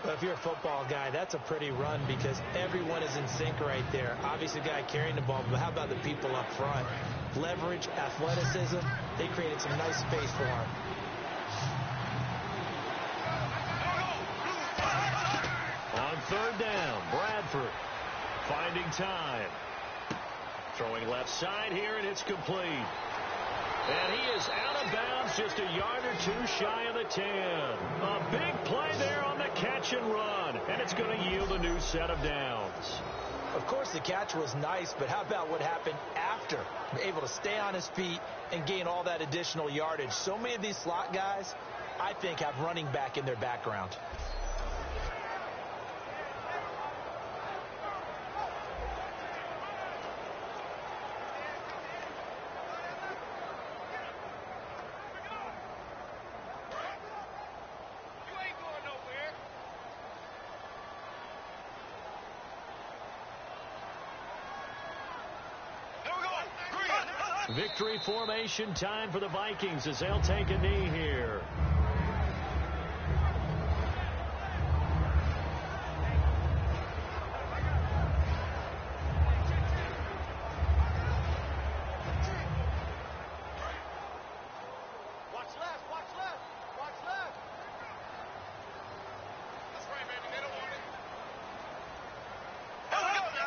Speaker 2: Well, if you're a football guy, that's a pretty run because everyone is in sync right there. Obviously, the guy carrying the ball, but how about the people up front? Leverage, athleticism, they created some nice space for him.
Speaker 1: On 3rd down, Bradford finding time. Throwing left side here, and it's complete. And he is out of bounds, just a yard or 2 shy of the 10. A big play there on the catch and run, and it's going to yield a new set of downs.
Speaker 2: Of course, the catch was nice, but how about what happened after? Able to stay on his feet and gain all that additional yardage. So many of these slot guys, I think, have running back in their background.
Speaker 1: Victory formation time for the Vikings as they'll take a knee here.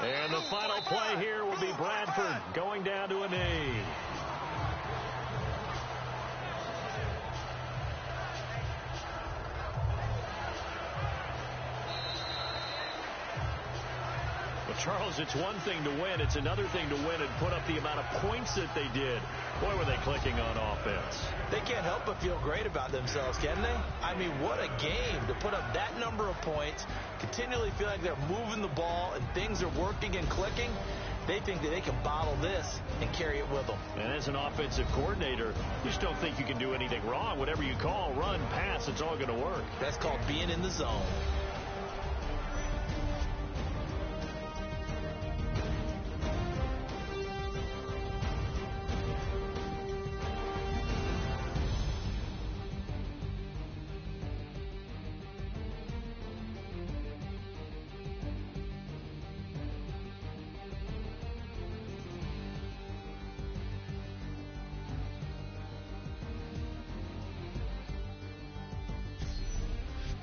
Speaker 1: And the final play here will be Bradford going down to a knee. Charles, it's one thing to win. It's another thing to win and put up the amount of points that they did. Boy, were they clicking on offense.
Speaker 2: They can't help but feel great about themselves, can they? I mean, what a game to put up that number of points, continually feel like they're moving the ball and things are working and clicking. They think that they can bottle this and carry it with them.
Speaker 1: And as an offensive coordinator, you just don't think you can do anything wrong. Whatever you call, run, pass, it's all going to work.
Speaker 2: That's called being in the zone.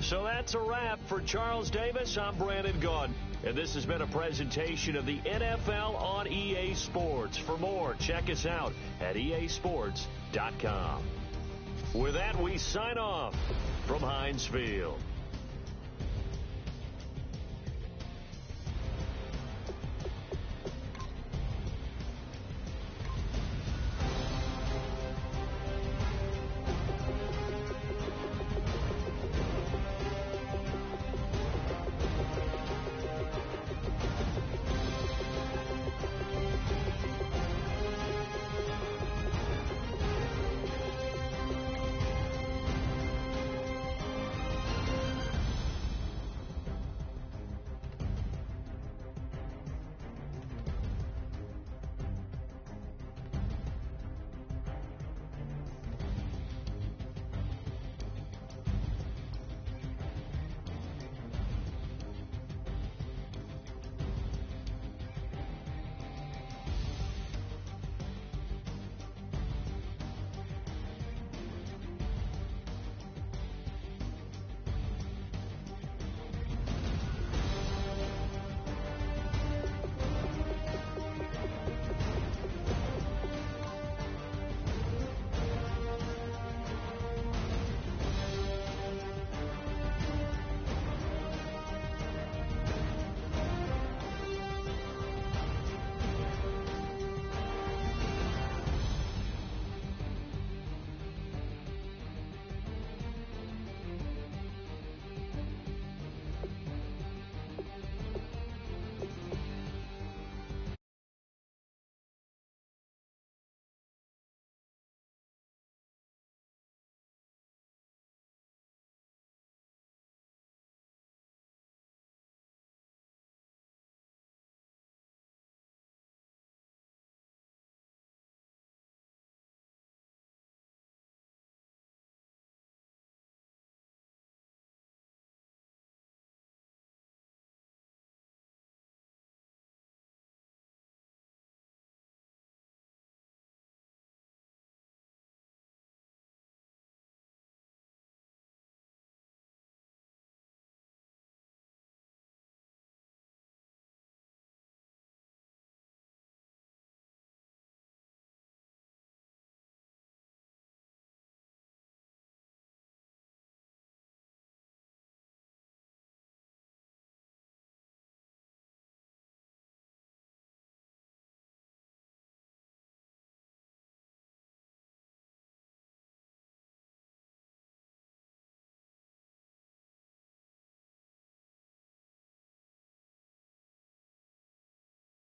Speaker 1: So that's a wrap for Charles Davis. I'm Brandon Gaudin, and this has been a presentation of the NFL on EA Sports. For more, check us out at easports.com. With that, we sign off from Heinz Field.